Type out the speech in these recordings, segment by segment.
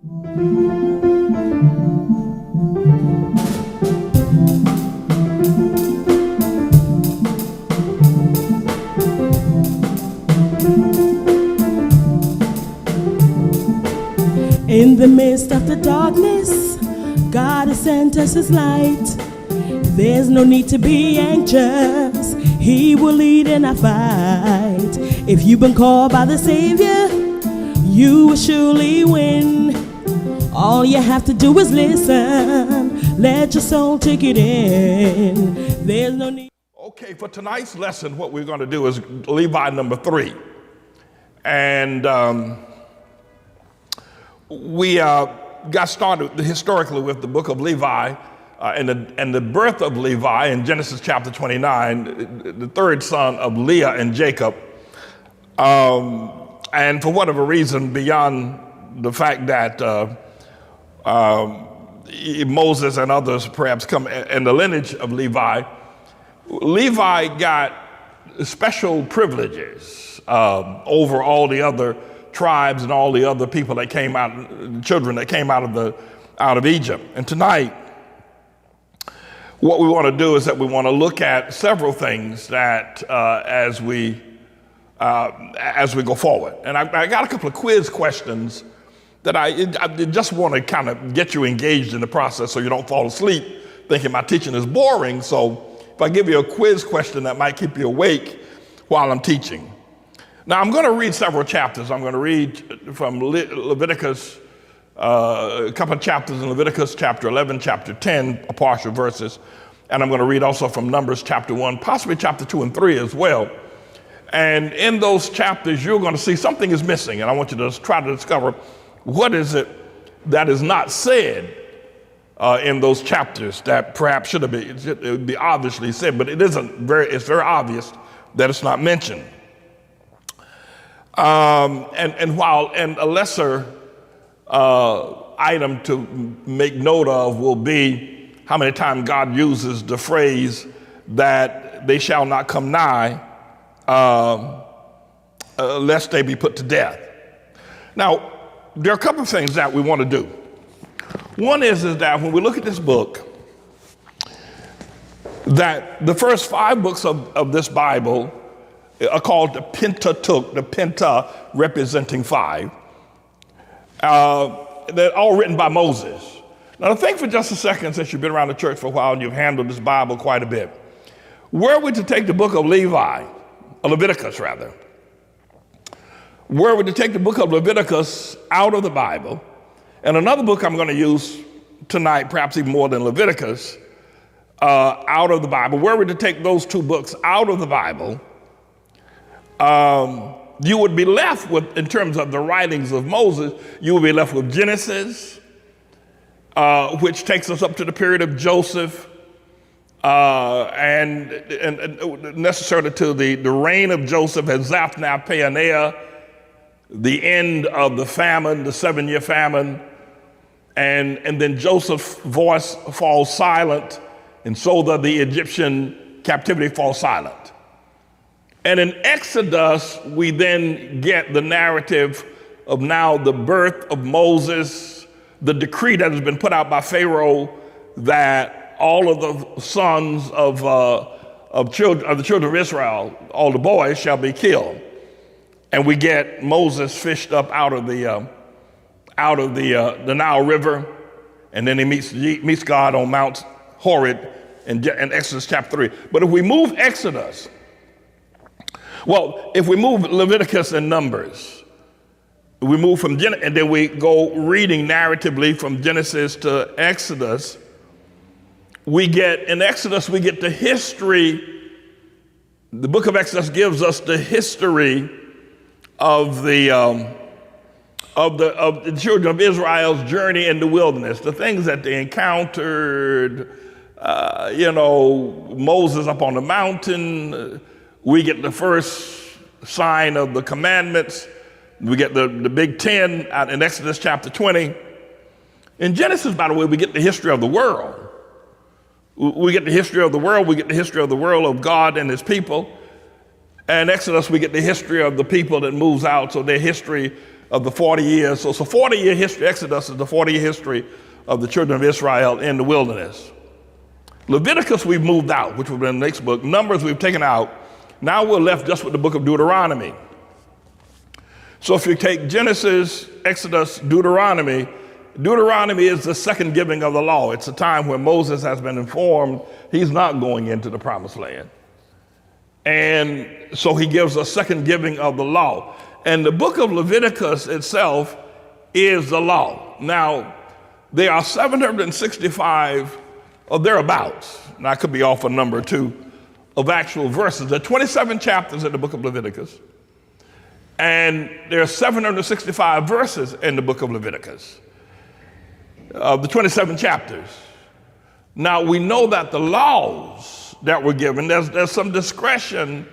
In the midst of the darkness, God has sent us His light. There's no need to be anxious. He will lead in our fight. If you've been called by the Savior, you will surely win. All you have to do is listen. Let your soul take it in. There's no need. Okay, for tonight's lesson, what we're going to do is Levi number 3. And we got started historically with the book of Levi and the birth of Levi in Genesis chapter 29, the third son of Leah and Jacob. And for whatever reason, beyond the fact that Moses and others perhaps come in the lineage of Levi, Levi got special privileges over all the other tribes and all the other people that came out, children that came out of Egypt. And tonight, what we want to do is that we want to look at several things that as we go forward. And I got a couple of quiz questions that I just want to kind of get you engaged in the process so you don't fall asleep thinking my teaching is boring. So if I give you a quiz question that might keep you awake while I'm teaching. Now, I'm going to read several chapters. I'm going to read from Leviticus, a couple of chapters in Leviticus, chapter 11, chapter 10, partial verses. And I'm going to read also from Numbers chapter 1, possibly chapter 2 and 3 as well. And in those chapters, you're going to see something is missing. And I want you to try to discover what is it that is not said in those chapters that perhaps should be obviously said, but it's very obvious that it's not mentioned. And while a lesser item to make note of will be how many times God uses the phrase that they shall not come nigh lest they be put to death. Now, there are a couple of things that we want to do. One is that when we look at this book, that the first 5 books of this Bible are called the Pentateuch, the Penta representing 5. They're all written by Moses. Now, think for just a second, since you've been around the church for a while and you've handled this Bible quite a bit. Were we to take the book of Leviticus rather, were we to take the book of Leviticus out of the Bible, and another book I'm going to use tonight, perhaps even more than Leviticus, out of the Bible, were we to take those 2 books out of the Bible, you would be left with, in terms of the writings of Moses, you would be left with Genesis, which takes us up to the period of Joseph, and necessarily to the reign of Joseph as Zaphnath Paaneah, the end of the famine, the 7-year famine, and then Joseph's voice falls silent, and so the Egyptian captivity falls silent. And in Exodus, we then get the narrative of now the birth of Moses, the decree that has been put out by Pharaoh that all of the sons of the children of Israel, all the boys, shall be killed. And we get Moses fished up out of the Nile River, and then he meets God on Mount Horeb in Exodus chapter 3. But if we move Exodus, if we move Leviticus and Numbers, we move from and then we go reading narratively from Genesis to Exodus, in Exodus we get the history. The book of Exodus gives us the history of the children of Israel's journey in the wilderness, the things that they encountered, Moses up on the mountain. We get the first sign of the commandments. We get the big 10 out in Exodus chapter 20. In Genesis, by the way, we get the history of the world. We get the history of the world. We get the history of the world of God and his people. And Exodus, we get the history of the people that moves out. So their history of the 40 years. So it's a 40-year history. Exodus is the 40-year history of the children of Israel in the wilderness. Leviticus we've moved out, which will be in the next book. Numbers we've taken out. Now we're left just with the book of Deuteronomy. So if you take Genesis, Exodus, Deuteronomy, Deuteronomy is the second giving of the law. It's a time when Moses has been informed he's not going into the promised land. And so he gives a second giving of the law. And the book of Leviticus itself is the law. Now, there are 765 or thereabouts, and I could be off a number too, of actual verses. There are 27 chapters in the book of Leviticus, and there are 765 verses in the book of Leviticus, of the 27 chapters. Now, we know that the laws that were given, there's some discretion,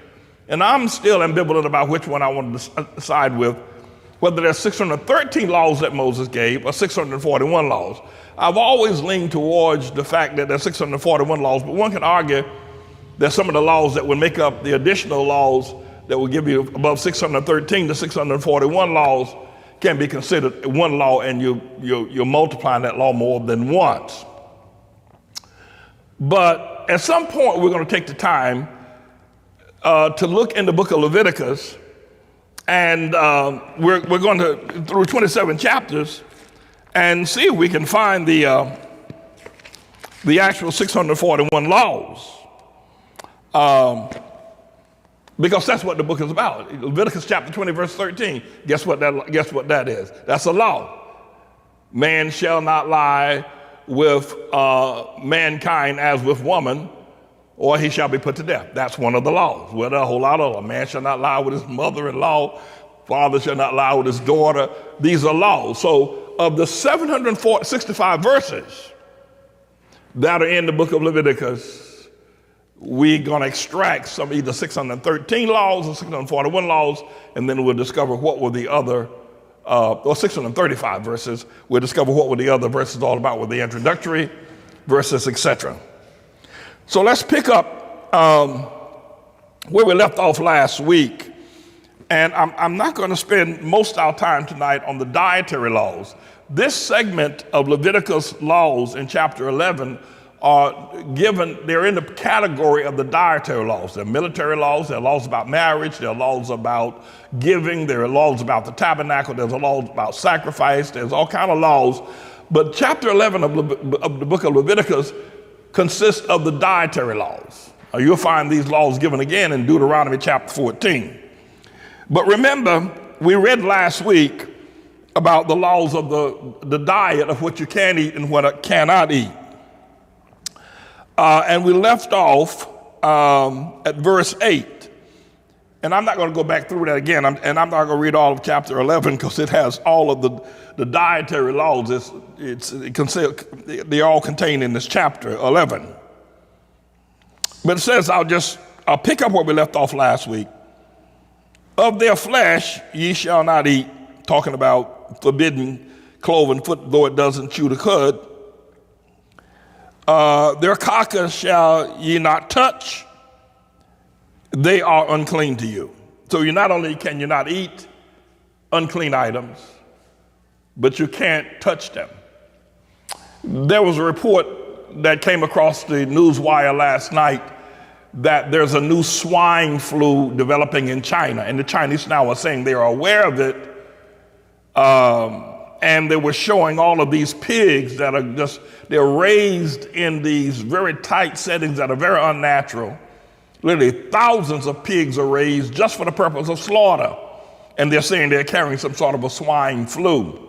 and I'm still ambivalent about which one I want to side with, whether there's 613 laws that Moses gave or 641 laws. I've always leaned towards the fact that there's 641 laws, but one can argue that some of the laws that would make up the additional laws that will give you above 613 to 641 laws can be considered one law, and you're multiplying that law more than once. But at some point, we're going to take the time to look in the book of Leviticus, and we're going to, through 27 chapters, and see if we can find the actual 641 laws. Because that's what the book is about. Leviticus chapter 20, verse 13. Guess what that is? That's a law. Man shall not lie with mankind as with woman, or he shall be put to death. That's one of the laws. Well, there are a whole lot of them. Man shall not lie with his mother-in-law. Father shall not lie with his daughter. These are laws. So of the 765 verses that are in the book of Leviticus, we're going to extract some either 613 laws or 641 laws, and then we'll discover what were the other, or 635 verses. We'll discover what were the other verses all about, with the introductory verses, etc. So let's pick up where we left off last week. And I'm not going to spend most of our time tonight on the dietary laws. This segment of Leviticus laws in chapter 11 are given, they're in the category of the dietary laws. There are military laws, there are laws about marriage, there are laws about giving, there are laws about the tabernacle, there's a law about sacrifice, there's all kinds of laws. But chapter 11 of the book of Leviticus consists of the dietary laws. You'll find these laws given again in Deuteronomy chapter 14. But remember, we read last week about the laws of the diet of what you can eat and what you cannot eat. And we left off at verse 8. And I'm not going to go back through that again, and I'm not going to read all of chapter 11 because it has all of the dietary laws. They're all contained in this chapter 11. But it says, I'll pick up where we left off last week. Of their flesh ye shall not eat, talking about forbidden cloven foot, though it doesn't chew the cud. Their carcass shall ye not touch, they are unclean to you. So you not only can you not eat unclean items, but you can't touch them. There was a report that came across the news wire last night that there's a new swine flu developing in China, and the Chinese now are saying they are aware of it, and they were showing all of these pigs that are they're raised in these very tight settings that are very unnatural. Literally thousands of pigs are raised just for the purpose of slaughter, and they're saying they're carrying some sort of a swine flu.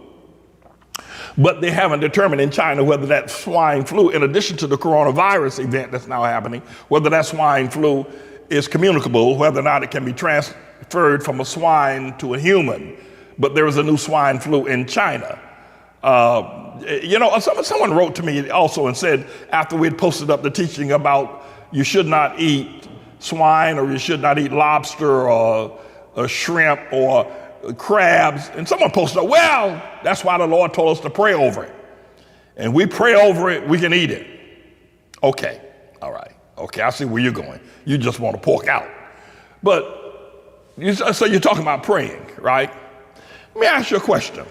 But they haven't determined in China whether that swine flu, in addition to the coronavirus event that's now happening, whether that swine flu is communicable, whether or not it can be transferred from a swine to a human. But there is a new swine flu in China. Someone wrote to me also and said, after we had posted up the teaching about you should not eat swine, or you should not eat lobster or shrimp or crabs, and someone posted up, well, that's why the Lord told us to pray over it. And we pray over it, we can eat it. Okay, all right. Okay, I see where you're going. You just want to pork out. But, so you're talking about praying, right? Let me ask you a question.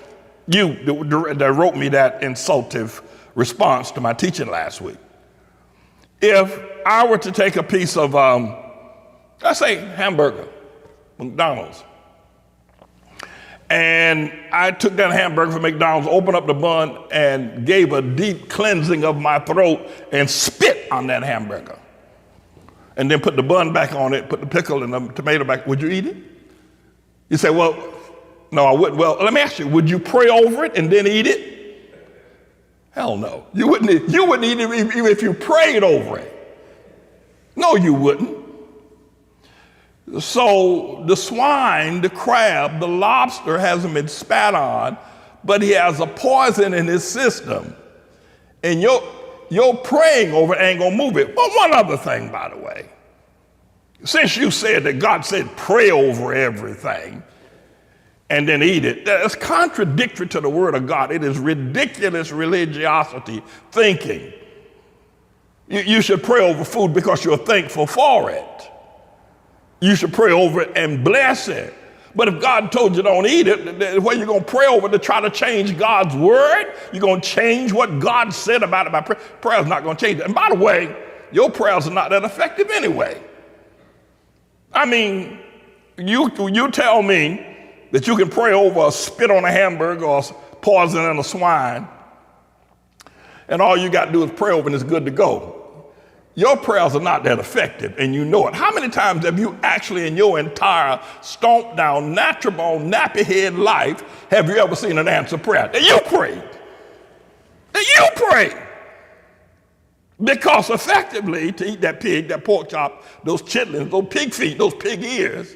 You that wrote me that insultive response to my teaching last week. If I were to take a piece of, let's say, hamburger, McDonald's, and I took that hamburger from McDonald's, opened up the bun, and gave a deep cleansing of my throat and spit on that hamburger, and then put the bun back on it, put the pickle and the tomato back, would you eat it? You say, well, no, I wouldn't. Well, let me ask you, would you pray over it and then eat it? Hell no. You wouldn't eat it even if you prayed over it. No, you wouldn't. So the swine, the crab, the lobster hasn't been spat on, but he has a poison in his system. And your praying over it ain't gonna move it. But one other thing, by the way. Since you said that God said pray over everything and then eat it, that's contradictory to the word of God. It is ridiculous religiosity thinking. You should pray over food because you're thankful for it. You should pray over it and bless it. But if God told you don't eat it, what you're going to pray over to try to change God's word? You're going to change what God said about it by prayer? Prayer's not going to change it. And by the way, your prayers are not that effective anyway. I mean, you tell me that you can pray over a spit on a hamburger or poison in a swine, and all you got to do is pray over and it's good to go. Your prayers are not that effective, and you know it. How many times have you actually in your entire stomped down, natural bone, nappy head life, have you ever seen an answer prayer? That you prayed. That you prayed. Because effectively, to eat that pig, that pork chop, those chitlins, those pig feet, those pig ears,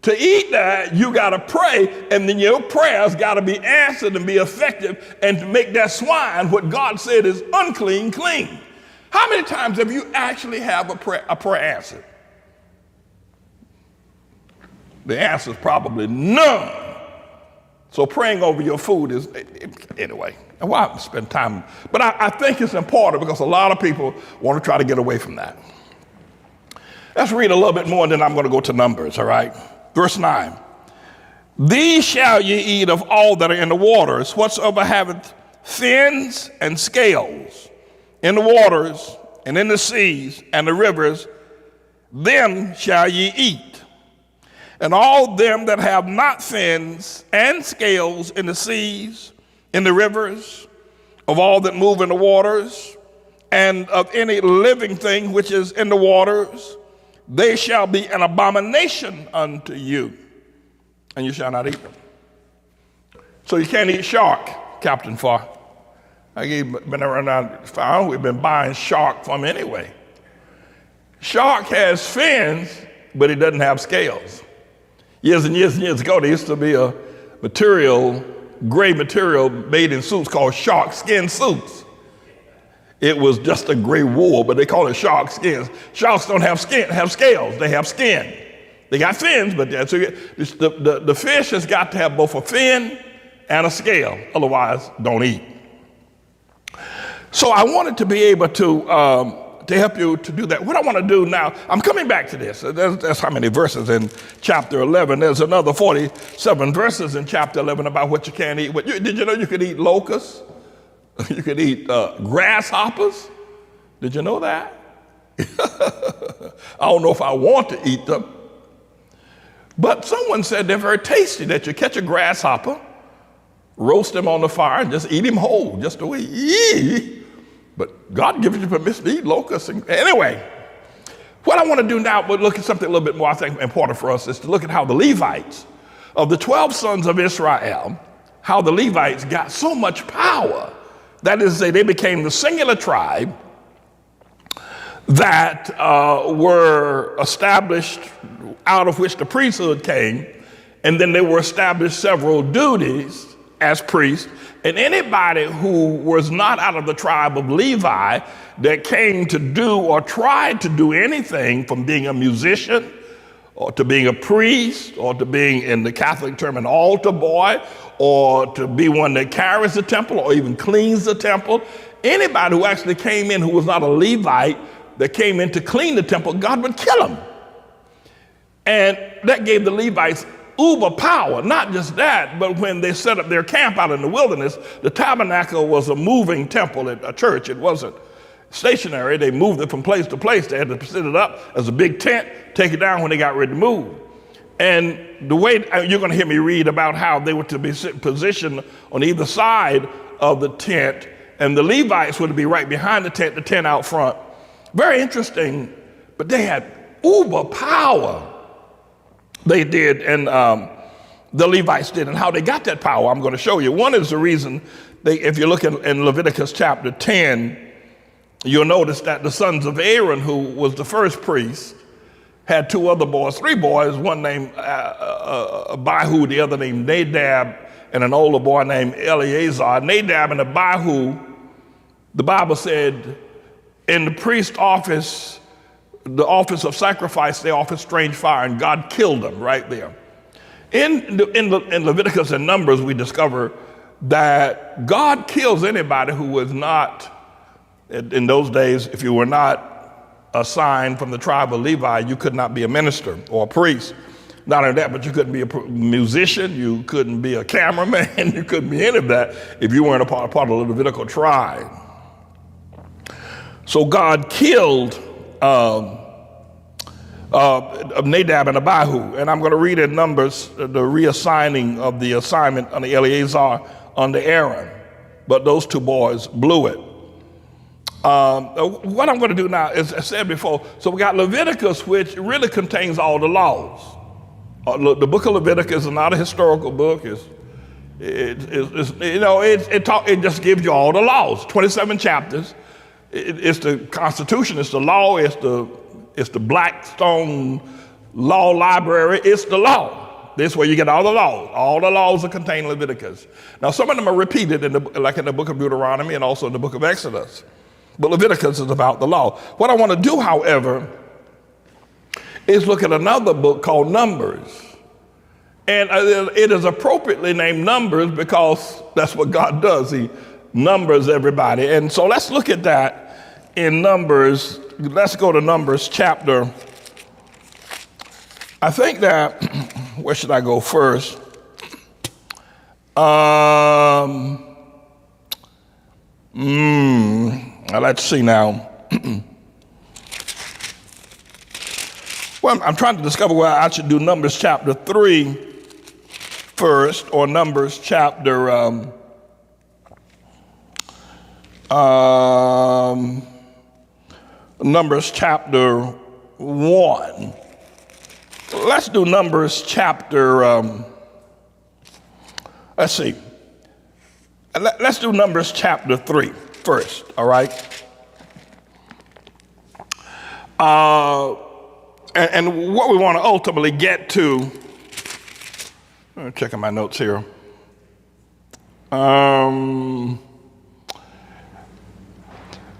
to eat that, you got to pray, and then your prayers got to be answered and be effective, and to make that swine, what God said is unclean, clean. How many times have you actually have a prayer answered? The answer is probably none. So praying over your food is, anyway, why well, spend time? But I think it's important because a lot of people want to try to get away from that. Let's read a little bit more, and then I'm going to go to Numbers, all right? Verse 9. These shall ye eat of all that are in the waters, whatsoever haveth fins and scales, in the waters and in the seas and the rivers, them shall ye eat. And all them that have not fins and scales in the seas, in the rivers, of all that move in the waters, and of any living thing which is in the waters, they shall be an abomination unto you, and you shall not eat them. So you can't eat shark, Captain Farr. I've been around town, we've been buying shark from anyway. Shark has fins, but it doesn't have scales. Years and years and years ago, there used to be a gray material made in suits called shark skin suits. It was just a gray wool, but they call it shark skins. Sharks don't have scales, they have skin. They got fins, but the fish has got to have both a fin and a scale, otherwise don't eat. So I wanted to be able to help you to do that. What I want to do now, I'm coming back to this. That's how many verses in chapter 11. There's another 47 verses in chapter 11 about what you can't eat. Did you know you could eat locusts? You could eat grasshoppers? Did you know that? I don't know if I want to eat them. But someone said they're very tasty, that you catch a grasshopper, roast him on the fire, and just eat him whole, just the way he is. But God gives you permission to eat locusts. Anyway, what I want to do now, but look at something a little bit more, I think, important for us, is to look at how the Levites, of the 12 sons of Israel, how the Levites got so much power. That is to say, they became the singular tribe that were established, out of which the priesthood came, and then they were established several duties as priests, and anybody who was not out of the tribe of Levi that came to do or tried to do anything, from being a musician or to being a priest or to being, in the Catholic term, an altar boy, or to be one that carries the temple or even cleans the temple, anybody who actually came in who was not a Levite that came in to clean the temple, God would kill him. And that gave the Levites uber power. Not just that, but when they set up their camp out in the wilderness, the tabernacle was a moving temple at a church. It wasn't stationary. They moved it from place to place. They had to set it up as a big tent, take it down when they got ready to move. And the way you're going to hear me read about how they were to be positioned on either side of the tent, and the Levites were to be right behind the tent out front. Very interesting, but they had uber power. They did, and the Levites did, and how they got that power, I'm going to show you. One is the reason, if you look in Leviticus chapter 10, you'll notice that the sons of Aaron, who was the first priest, had two other boys, three boys, one named Abihu, the other named Nadab, and an older boy named Eleazar. Nadab and Abihu, the Bible said, in the priest's office, the office of sacrifice, they offered strange fire, and God killed them right there. In Leviticus and Numbers, we discover that God kills anybody who was not, in those days, if you were not assigned from the tribe of Levi, you could not be a minister or a priest. Not only that, but you couldn't be a musician, you couldn't be a cameraman, you couldn't be any of that if you weren't a part of the Levitical tribe. So God killed Nadab and Abihu, and I'm going to read in Numbers the reassigning of the assignment on the Eleazar under Aaron, but those two boys blew it. What I'm going to do now is, I said before, so we got Leviticus, which really contains all the laws. The book of Leviticus is not a historical book. It just gives you all the laws. 27 chapters. It's the Constitution. It's the law. It's the Blackstone Law Library. It's the law. This is where you get all the laws. All the laws are contained in Leviticus. Now, some of them are repeated like in the book of Deuteronomy and also in the book of Exodus. But Leviticus is about the law. What I want to do, however, is look at another book called Numbers. And it is appropriately named Numbers because that's what God does. He numbers everybody. And so let's look at that in Numbers. Let's go to Numbers chapter. I think that, where should I go first? Let's see now. Well, I'm trying to discover whether I should do Numbers chapter 3 first or Numbers chapter Numbers chapter 1. Let's do Numbers chapter, let's see. Let's do Numbers chapter 3 first, all right? And what we want to ultimately get to, I'm checking my notes here.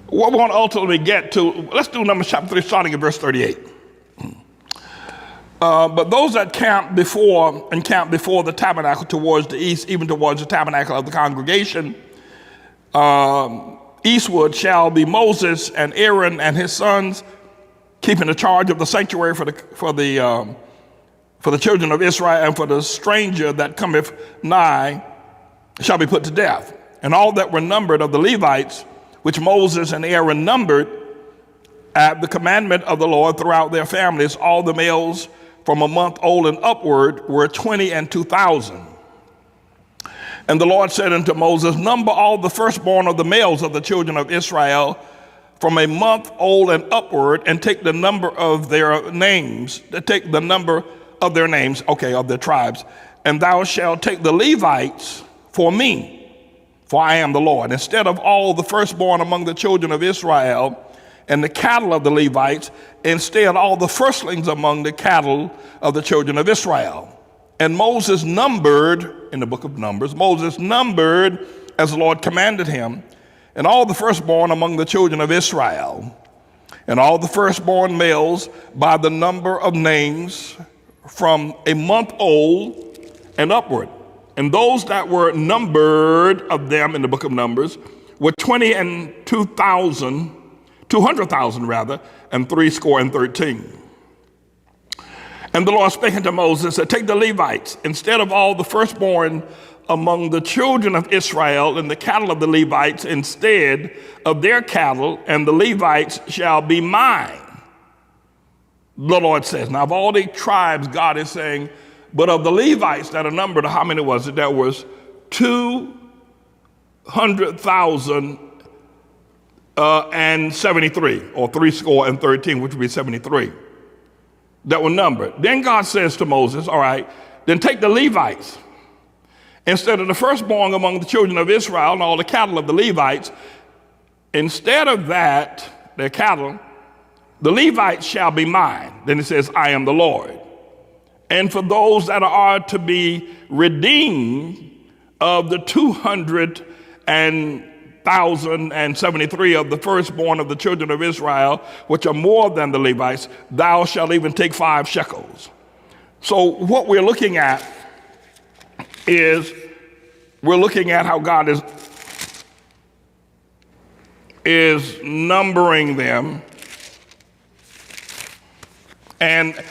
What we want to ultimately get to, let's do Numbers chapter 3, starting at verse 38. But those that camped before the tabernacle towards the east, even towards the tabernacle of the congregation, eastward shall be Moses and Aaron and his sons, keeping the charge of the sanctuary for the children of Israel, and for the stranger that cometh nigh shall be put to death. And all that were numbered of the Levites, which Moses and Aaron numbered at the commandment of the Lord throughout their families, all the males from a month old and upward were 20 and 2,000. And the Lord said unto Moses, number all the firstborn of the males of the children of Israel from a month old and upward, and take the number of their names, of their tribes. And thou shalt take the Levites for me, for I am the Lord. Instead of all the firstborn among the children of Israel and the cattle of the Levites, instead all the firstlings among the cattle of the children of Israel. And Moses numbered, in the book of Numbers, Moses numbered as the Lord commanded him, and all the firstborn among the children of Israel, and all the firstborn males by the number of names from a month old and upward. And those that were numbered of them in the book of Numbers were 20 and 200,000 rather, and 13. And the Lord spake unto Moses, said, take the Levites, instead of all the firstborn among the children of Israel, and the cattle of the Levites, instead of their cattle, and the Levites shall be mine. The Lord says. Now, of all the tribes, God is saying, but of the Levites that are numbered, how many was it? There was 200,000 and 73, or 313, which would be 73, that were numbered. Then God says to Moses, all right, then take the Levites. Instead of the firstborn among the children of Israel and all the cattle of the Levites, instead of that, their cattle, the Levites shall be mine. Then it says, I am the Lord. And for those that are to be redeemed of the 200,073 of the firstborn of the children of Israel, which are more than the Levites, thou shalt even take 5 shekels. So what we're looking at is we're looking at how God is numbering them, and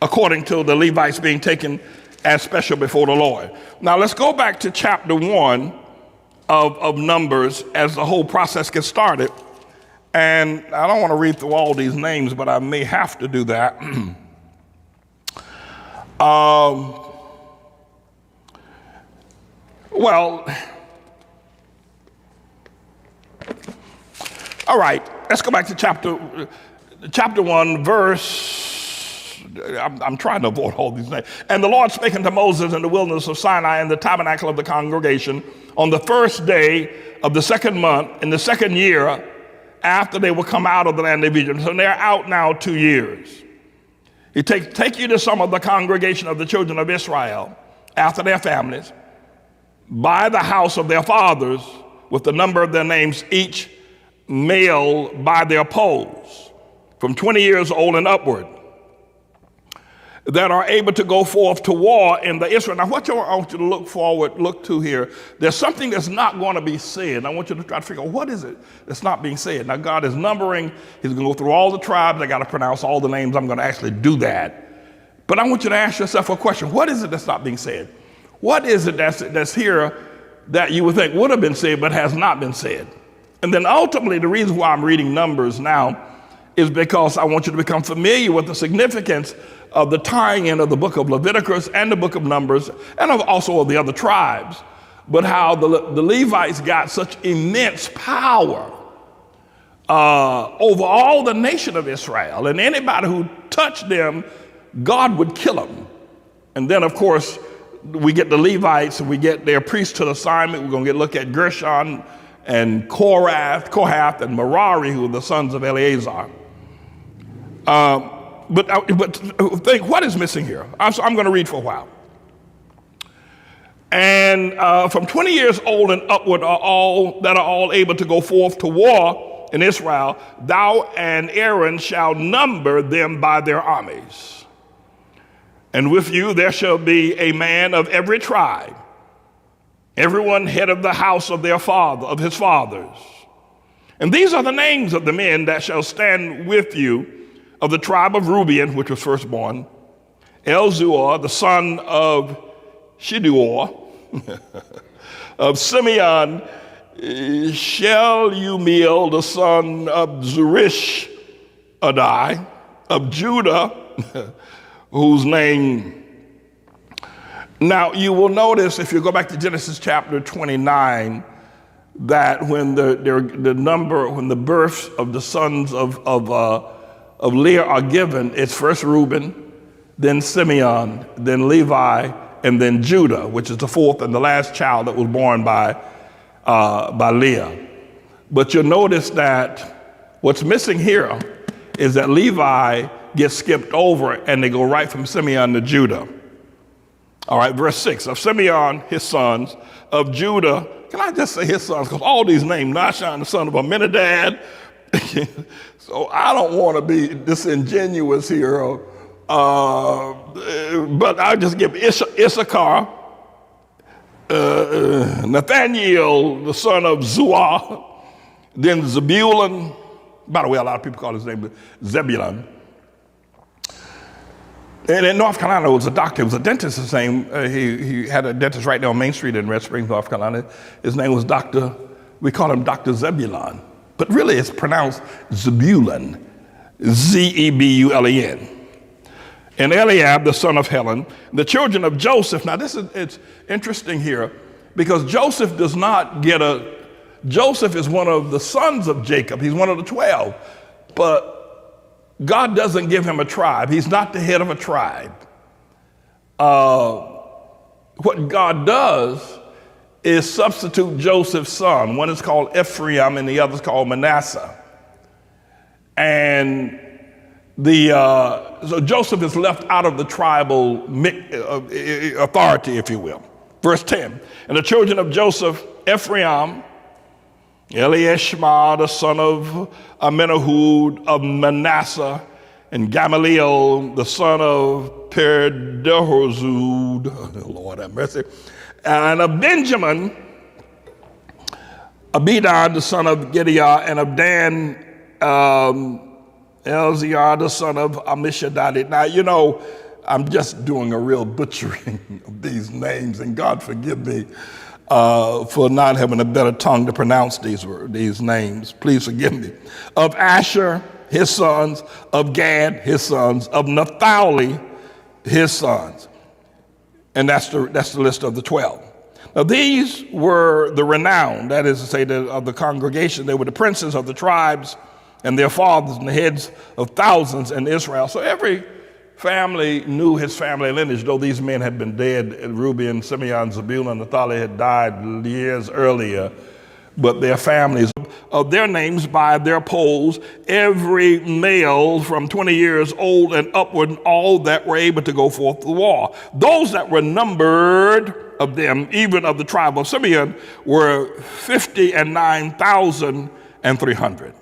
according to the Levites being taken as special before the Lord. Now let's go back to chapter 1 of Numbers as the whole process gets started. And I don't want to read through all these names, but I may have to do that. Well, all right, let's go back to chapter 1, verse, I'm trying to avoid all these names. And the Lord spake unto Moses in the wilderness of Sinai in the tabernacle of the congregation on the first day of the second month in the second year after they were come out of the land of Egypt. So they're out now 2 years. He take you to some of the congregation of the children of Israel after their families, by the house of their fathers, with the number of their names, each male by their poles, from 20 years old and upward, that are able to go forth to war in the Israel. Now, what I want you to look to here, there's something that's not going to be said. I want you to try to figure out what is it that's not being said. Now, God is numbering. He's going to go through all the tribes. I got to pronounce all the names. I'm going to actually do that. But I want you to ask yourself a question. What is it that's not being said? What is it that's here that you would think would have been said but has not been said? And then ultimately, the reason why I'm reading Numbers now is because I want you to become familiar with the significance of the tying in of the book of Leviticus and the book of Numbers, and also of the other tribes, but how the Levites got such immense power over all the nation of Israel, and anybody who touched them, God would kill them. And then, of course, we get the Levites, and we get their priesthood assignment. We're going to look at Gershon and Kohath and Merari, who are the sons of Eleazar. But think, what is missing here? I'm going to read for a while. And from 20 years old and upward are all able to go forth to war in Israel. Thou and Aaron shall number them by their armies. And with you there shall be a man of every tribe, everyone head of the house of their father, of his fathers. And these are the names of the men that shall stand with you. Of the tribe of Reuben, which was firstborn, Elzuar, the son of Shedeur, of Simeon, Shelumiel, the son of Zurishadai, of Judah, whose name. Now, you will notice, if you go back to Genesis chapter 29, that when the births of the sons of Leah are given, it's first Reuben, then Simeon, then Levi, and then Judah, which is the fourth and the last child that was born by Leah. But you'll notice that what's missing here is that Levi gets skipped over and they go right from Simeon to Judah. All right, verse 6, of Simeon, his sons, of Judah, can I just say his sons, because all these names, Nahshon, the son of Amminadab, so I don't want to be disingenuous here, but I'll just give Issachar, Nathaniel, the son of Zuar, then Zebulun. By the way, a lot of people call his name Zebulun. And in North Carolina, it was a doctor. It was a dentist. His name, he had a dentist right there on Main Street in Red Springs, North Carolina. His name was Dr. We call him Dr. Zebulon. But really, it's pronounced Zebulon, Zebulon. And Eliab, the son of Helen, the children of Joseph. Now, it's interesting here because Joseph does not get Joseph is one of the sons of Jacob. He's one of the 12. But God doesn't give him a tribe. He's not the head of a tribe. What God does is substitute Joseph's son. One is called Ephraim and the other is called Manasseh. And so Joseph is left out of the tribal authority, if you will. Verse 10, and the children of Joseph, Ephraim, Eliashma, the son of Amminahud of Manasseh, and Gamaliel, the son of Pedahzud, Lord have mercy, and of Benjamin, Abidan, the son of Gideah, and of Dan, Elziah, the son of Ammishaddai. Now, you know, I'm just doing a real butchering of these names, and God forgive me for not having a better tongue to pronounce these names. Please forgive me. Of Asher, his sons. Of Gad, his sons. Of Naphtali, his sons. And that's the list of the 12. Now, these were the renowned, that is to say, of the congregation. They were the princes of the tribes and their fathers and the heads of thousands in Israel. So every family knew his family lineage, though these men had been dead. Reuben, Simeon, Zebulun, Naphtali had died years earlier, but their families of their names by their polls, every male from 20 years old and upward, all that were able to go forth to the war. Those that were numbered of them, even of the tribe of Simeon, were 59,300.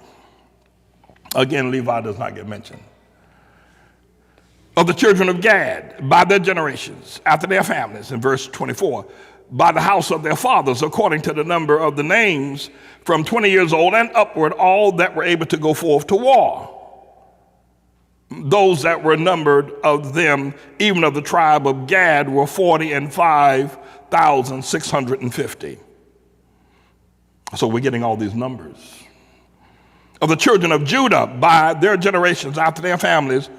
Again, Levi does not get mentioned. Of the children of Gad, by their generations, after their families, in verse 24, by the house of their fathers, according to the number of the names, from 20 years old and upward, all that were able to go forth to war. Those that were numbered of them, even of the tribe of Gad, were 45,650. So we're getting all these numbers. Of the children of Judah, by their generations, after their families,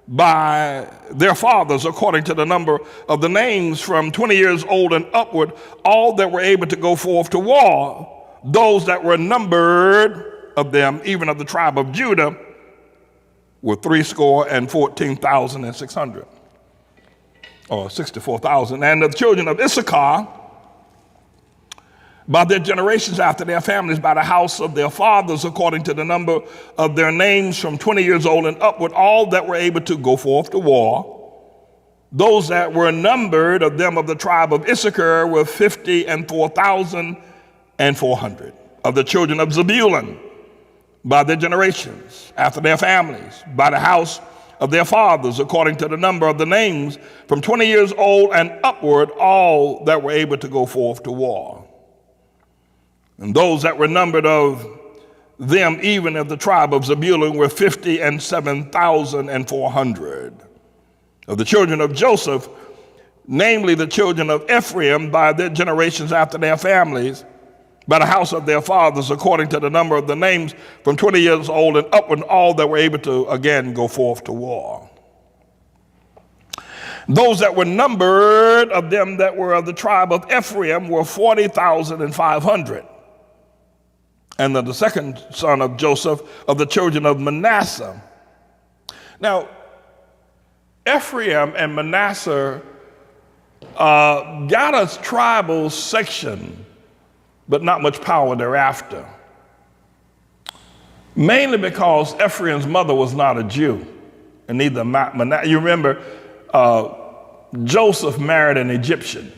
by their fathers, according to the number of the names, from 20 years old and upward, all that were able to go forth to war. Those that were numbered of them, even of the tribe of Judah, were 314,600, or 64,000. And the children of Issachar, by their generations after their families, by the house of their fathers, according to the number of their names, from 20 years old and upward, all that were able to go forth to war. Those that were numbered of them of the tribe of Issachar were 54,400. Of the children of Zebulun, by their generations, after their families, by the house of their fathers, according to the number of the names, from 20 years old and upward, all that were able to go forth to war. And those that were numbered of them, even of the tribe of Zebulun, were 57,400. Of the children of Joseph, namely the children of Ephraim, by their generations after their families, by the house of their fathers, according to the number of the names, from 20 years old and upward, all that were able to again go forth to war. Those that were numbered of them that were of the tribe of Ephraim were 40,500. And of the second son of Joseph, of the children of Manasseh. Now, Ephraim and Manasseh got a tribal section, but not much power thereafter. Mainly because Ephraim's mother was not a Jew, and neither Manasseh. You remember, Joseph married an Egyptian,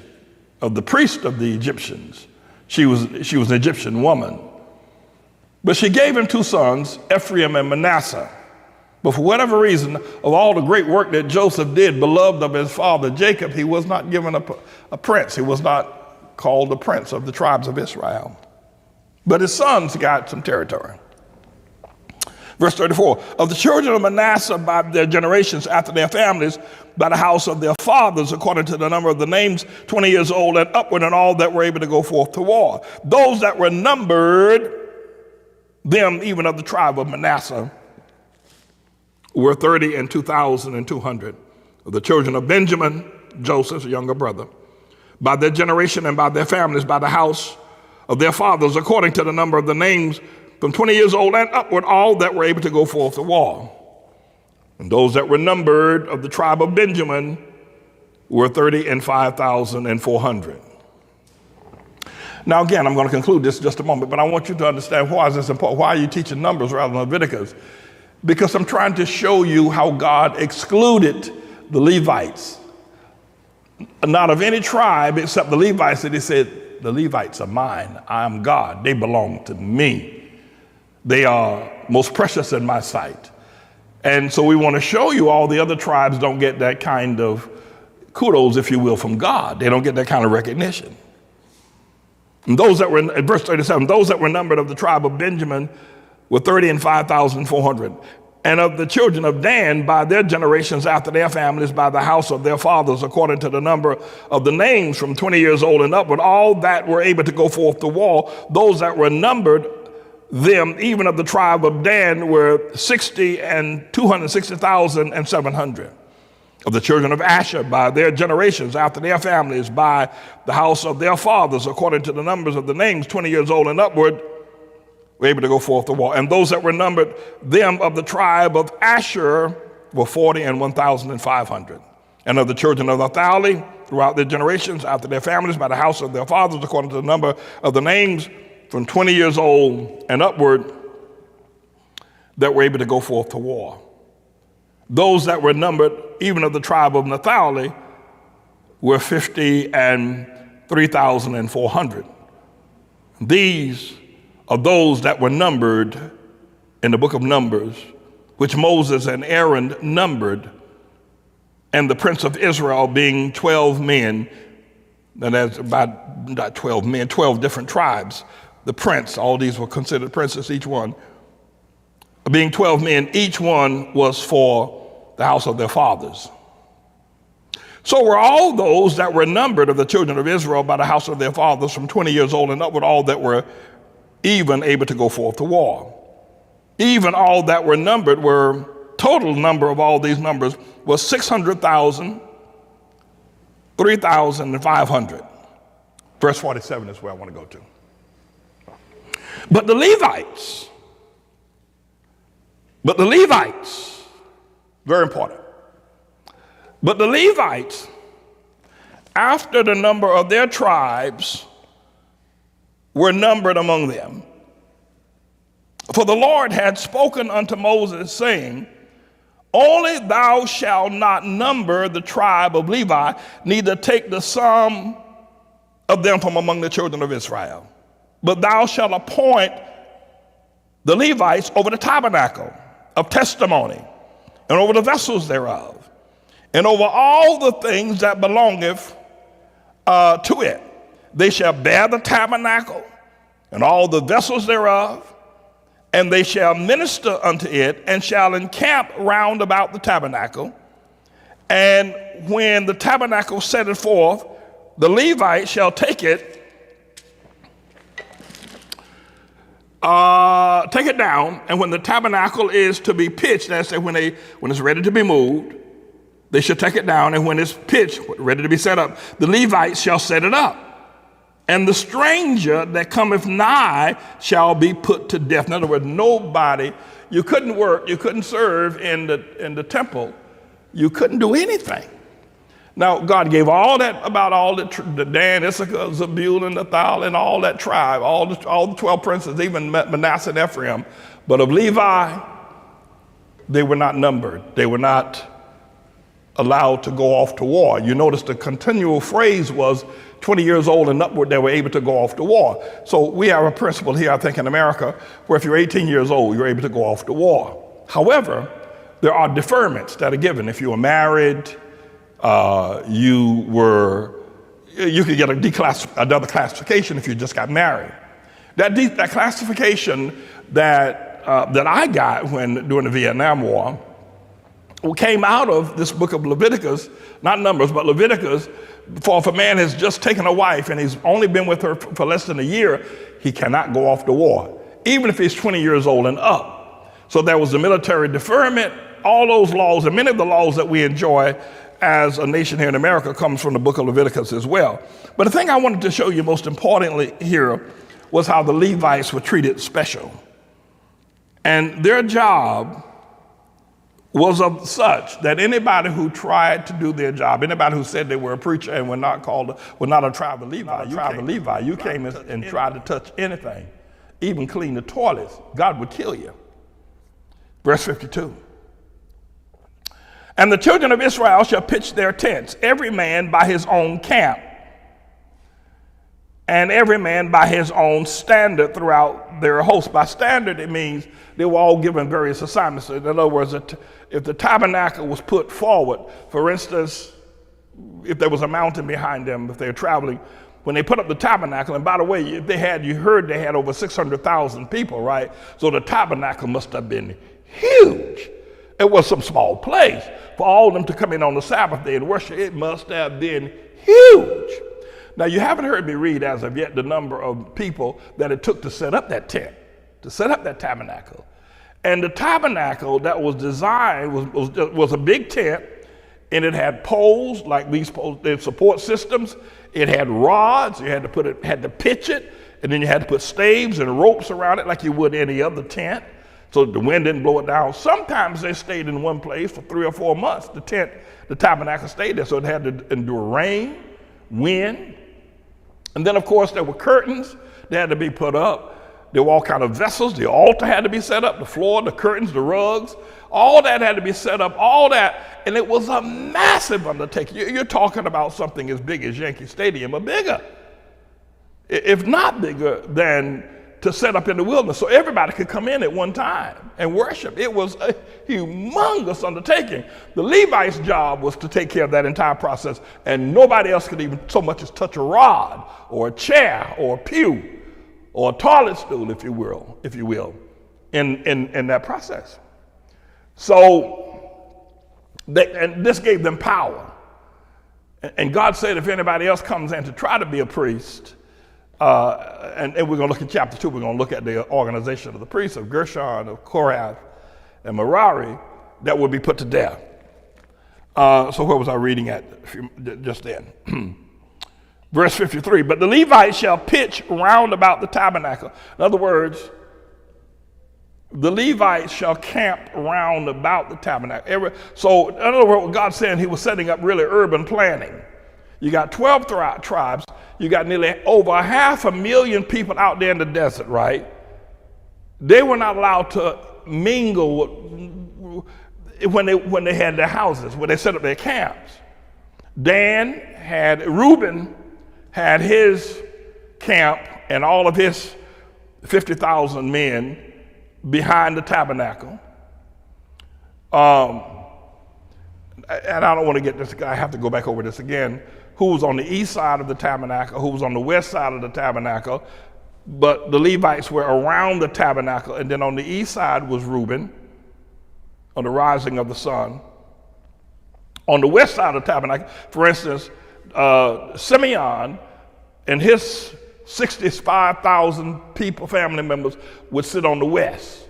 of the priest of the Egyptians. She was an Egyptian woman. But she gave him two sons, Ephraim and Manasseh. But for whatever reason, of all the great work that Joseph did, beloved of his father Jacob, he was not given a prince. He was not called the prince of the tribes of Israel. But his sons got some territory. Verse 34, of the children of Manasseh by their generations after their families, by the house of their fathers, according to the number of the names, 20 years old and upward, and all that were able to go forth to war. Those that were numbered, them even of the tribe of Manasseh, were 30 and 2,200. Of the children of Benjamin, Joseph's younger brother, by their generation and by their families, by the house of their fathers, according to the number of the names, from 20 years old and upward, all that were able to go forth to war. And those that were numbered of the tribe of Benjamin were 30 and 5,400. Now, again, I'm going to conclude this in just a moment, but I want you to understand why is this important. Why are you teaching Numbers rather than Leviticus? Because I'm trying to show you how God excluded the Levites. Not of any tribe except the Levites, that he said, the Levites are mine. I am God. They belong to me. They are most precious in my sight. And so we want to show you all the other tribes don't get that kind of kudos, if you will, from God. They don't get that kind of recognition. And those that were, in verse 37, those that were numbered of the tribe of Benjamin were 30 and 5,400. And of the children of Dan, by their generations after their families, by the house of their fathers, according to the number of the names from 20 years old and upward, all that were able to go forth to war, those that were numbered, them, even of the tribe of Dan, were 60 and 260,700. Of the children of Asher, by their generations, after their families, by the house of their fathers, according to the numbers of the names, 20 years old and upward, were able to go forth to war. And those that were numbered, them of the tribe of Asher, were 40 and 1,500. And of the children of Naphtali, throughout their generations, after their families, by the house of their fathers, according to the number of the names, from 20 years old and upward, that were able to go forth to war. Those that were numbered, even of the tribe of Naphtali, were 50 and 3,400. These are those that were numbered in the book of Numbers, which Moses and Aaron numbered, and the prince of Israel being 12 men, and that's about, not 12 men, 12 different tribes. The prince, all these were considered princes, each one. Being 12 men, each one was for the house of their fathers. So were all those that were numbered of the children of Israel by the house of their fathers from 20 years old and upward, all that were even able to go forth to war. Even all that were numbered were, total number of all these numbers was 600,000, 3,500. Verse 47 is where I want to go to. But the Levites, very important. But the Levites, after the number of their tribes, were numbered among them. For the Lord had spoken unto Moses, saying, only thou shalt not number the tribe of Levi, neither take the sum of them from among the children of Israel. But thou shalt appoint the Levites over the tabernacle of testimony, and over the vessels thereof, and over all the things that belongeth to it. They shall bear the tabernacle and all the vessels thereof, and they shall minister unto it, and shall encamp round about the tabernacle. And when the tabernacle setteth forth, the Levite shall take it down, and when the tabernacle is to be pitched, that's when it's ready to be moved, they shall take it down, and when it's pitched, ready to be set up, the Levites shall set it up. And the stranger that cometh nigh shall be put to death. In other words, nobody, you couldn't work, you couldn't serve in the temple, you couldn't do anything. Now, God gave all that about all the Dan, Issachar, Zebulun, Naphtali, and all that tribe, all the 12 princes, even Manasseh and Ephraim. But of Levi, they were not numbered. They were not allowed to go off to war. You notice the continual phrase was 20 years old and upward, they were able to go off to war. So we have a principle here, I think, in America, where if you're 18 years old, you're able to go off to war. However, there are deferments that are given. If you were married, you could get another classification if you just got married. That classification that that I got during the Vietnam War came out of this book of Leviticus, not Numbers, but Leviticus. For if a man has just taken a wife and he's only been with her for less than a year, he cannot go off to war, even if he's 20 years old and up. So there was the military deferment, all those laws, and many of the laws that we enjoy as a nation here in America comes from the book of Leviticus as well. But the thing I wanted to show you most importantly here was how the Levites were treated special. And their job was of such that anybody who tried to do their job, anybody who said they were a preacher and were not a tribe of Levi, you came and tried to touch anything, even clean the toilets, God would kill you. Verse 52. And the children of Israel shall pitch their tents, every man by his own camp, and every man by his own standard throughout their host. By standard, it means they were all given various assignments. In other words, if the tabernacle was put forward, for instance, if there was a mountain behind them, if they were traveling, when they put up the tabernacle, and by the way, you heard they had over 600,000 people, right? So the tabernacle must have been huge. It was some small place. For all of them to come in on the Sabbath day and worship, it must have been huge. Now, you haven't heard me read as of yet the number of people that it took to set up that tent, to set up that tabernacle. And the tabernacle that was designed was a big tent, and it had poles, like these poles, they had support systems. It had rods, you had to pitch it, and then you had to put staves and ropes around it like you would any other tent, so the wind didn't blow it down. Sometimes they stayed in one place for 3 or 4 months. The tabernacle stayed there, so it had to endure rain, wind. And then, of course, there were curtains that had to be put up. There were all kinds of vessels. The altar had to be set up, the floor, the curtains, the rugs. All that had to be set up, all that. And it was a massive undertaking. You're talking about something as big as Yankee Stadium or bigger, if not bigger than to set up in the wilderness so everybody could come in at one time and worship. It was a humongous undertaking. The Levites' job was to take care of that entire process, and nobody else could even so much as touch a rod or a chair or a pew or a toilet stool, if you will, in that process. So, and this gave them power. And God said if anybody else comes in to try to be a priest, and we're going to look at chapter 2, we're going to look at the organization of the priests of Gershon, of Korath, and Merari, that would be put to death. So where was I reading at just then? Verse 53, but the Levites shall pitch round about the tabernacle. In other words, the Levites shall camp round about the tabernacle. So in other words, what God's saying, he was setting up really urban planning. You got 12 tribes. You got nearly over 500,000 people out there in the desert, right? They were not allowed to mingle when they had their houses, when they set up their camps. Reuben had his camp and all of his 50,000 men behind the tabernacle. And I don't want to get this, I have to go back over this again. Who was on the east side of the tabernacle, who was on the west side of the tabernacle, but the Levites were around the tabernacle, and then on the east side was Reuben, on the rising of the sun. On the west side of the tabernacle, for instance, Simeon and his 65,000 people, family members, would sit on the west.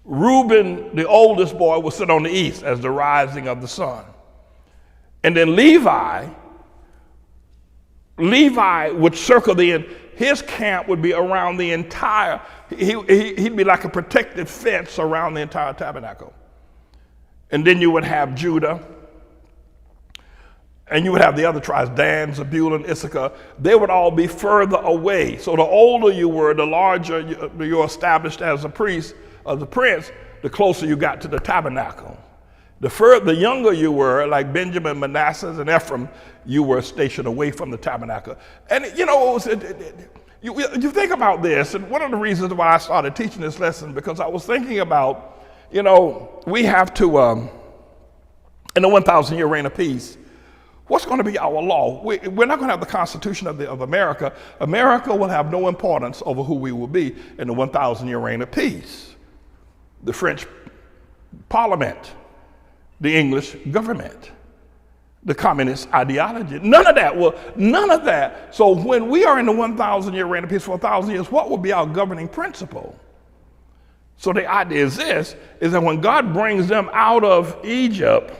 Reuben, the oldest boy, would sit on the east as the rising of the sun. And then Levi would circle his camp would be around the entire, he'd be like a protected fence around the entire tabernacle. And then you would have Judah, and you would have the other tribes, Dan, Zebulun, Issachar. They would all be further away. So the older you were, the larger you're established as a priest, as a prince, the closer you got to the tabernacle. The younger you were, like Benjamin, Manasseh, and Ephraim, you were stationed away from the tabernacle. And you think about this, and one of the reasons why I started teaching this lesson, because I was thinking about, we have to, in the 1,000-year reign of peace, What's going to be our law? We're not going to have the Constitution of America. America will have no importance over who we will be in the 1,000-year reign of peace. The French Parliament, the English government, the communist ideology, none of that. Well, none of that. So when we are in the 1,000-year reign of peace for 1,000 years, what will be our governing principle? So the idea is this, is that when God brings them out of Egypt,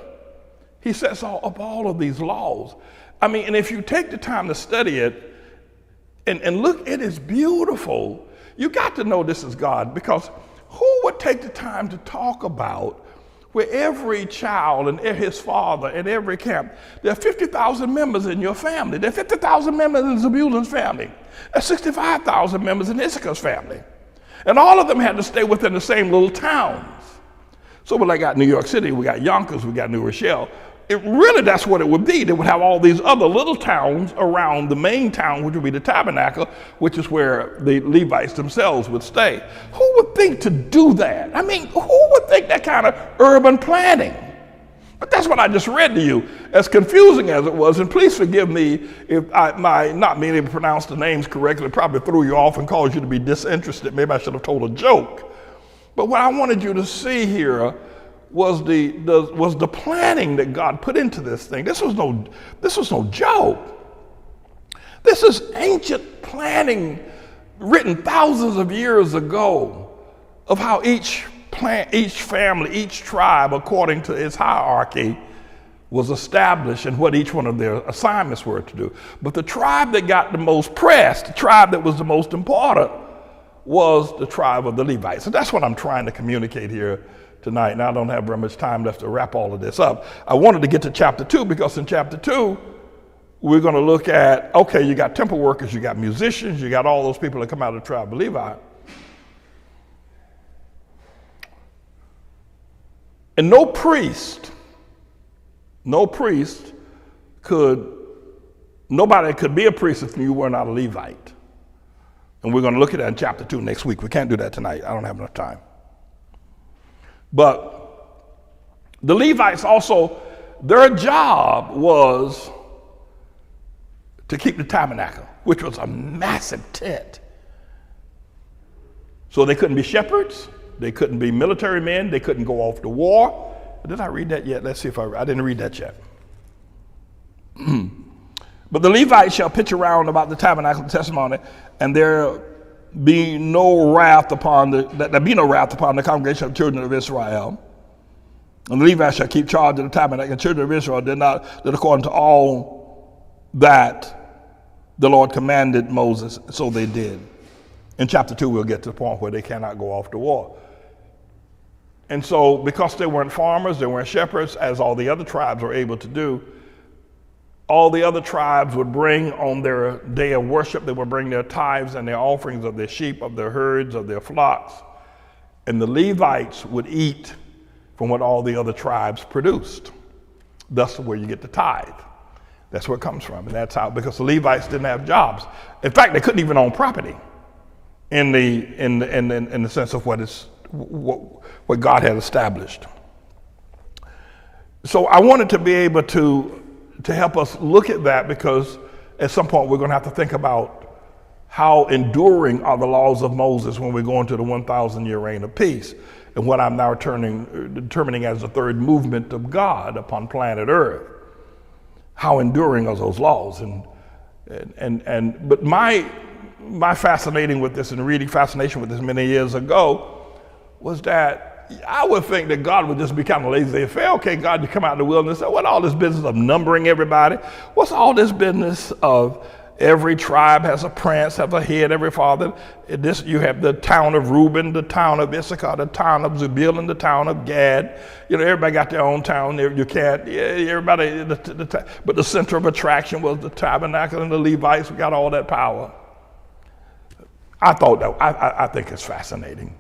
he sets up all of these laws. I mean, and if you take the time to study it and look, it is beautiful. You got to know this is God, because who would take the time to talk about where every child and his father in every camp, there are 50,000 members in your family. There are 50,000 members in Zebulun's family. There are 65,000 members in Issachar's family. And all of them had to stay within the same little towns. So we got New York City, we got Yonkers, we got New Rochelle. Really, that's what it would be. They would have all these other little towns around the main town, which would be the tabernacle, which is where the Levites themselves would stay. Who would think to do that? I mean, who would think that kind of urban planning? But that's what I just read to you, as confusing as it was. And please forgive me if my not being able to pronounce the names correctly probably threw you off and caused you to be disinterested. Maybe I should have told a joke. But what I wanted you to see here was the planning that God put into this thing. This was no joke. This is ancient planning written thousands of years ago of how each family, each tribe, according to its hierarchy, was established and what each one of their assignments were to do. But the tribe that got the most press, the tribe that was the most important, was the tribe of the Levites. And that's what I'm trying to communicate here tonight. Now I don't have very much time left to wrap all of this up. I wanted to get to chapter 2 because in chapter 2, we're going to look at, okay, you got temple workers, you got musicians, you got all those people that come out of the tribe of Levi. And no priest nobody could be a priest if you were not a Levite. And we're going to look at that in chapter 2 next week. We can't do that tonight. I don't have enough time. But the Levites also, their job was to keep the tabernacle, which was a massive tent. So they couldn't be shepherds. They couldn't be military men. They couldn't go off to war. Did I read that yet? Let's see if I didn't read that yet. But the Levites shall pitch around about the tabernacle of testimony, and there be no wrath upon the congregation of children of Israel. And the Levites shall keep charge of the tabernacle, and the children of Israel did according to all that the Lord commanded Moses, so they did. In chapter 2, we'll get to the point where they cannot go off to war. And so, because they weren't farmers, they weren't shepherds, as all the other tribes were able to do, all the other tribes would bring on their day of worship, they would bring their tithes and their offerings of their sheep, of their herds, of their flocks. And the Levites would eat from what all the other tribes produced. That's where you get the tithe. That's where it comes from. And that's how, because the Levites didn't have jobs. In fact, they couldn't even own property in the sense of what God had established. So I wanted to be able to help us look at that, because at some point we're going to have to think about how enduring are the laws of Moses when we go into the 1,000-year reign of peace, and what I'm now determining as the third movement of God upon planet Earth. How enduring are those laws? But my fascination with this many years ago was that I would think that God would just be kind of lazy and say, okay, God, you come out in the wilderness. What all this business of numbering everybody? What's all this business of every tribe has a prince, have a head, every father? You have the town of Reuben, the town of Issachar, the town of Zebulun, the town of Gad. Everybody got their own town. You can't, everybody, but the center of attraction was the tabernacle, and the Levites got all that power. I think it's fascinating.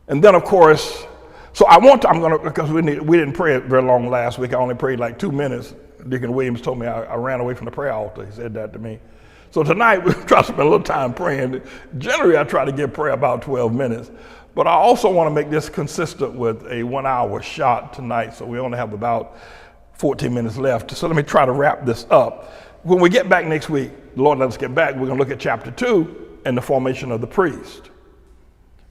And then, of course, because we didn't pray very long last week. I only prayed like 2 minutes. Deacon Williams told me I ran away from the prayer altar. He said that to me. So tonight, we'll try to spend a little time praying. Generally, I try to give prayer about 12 minutes. But I also want to make this consistent with a 1-hour shot tonight. So we only have about 14 minutes left. So let me try to wrap this up. When we get back next week, the Lord let us get back, we're going to look at chapter 2 and the formation of the priest.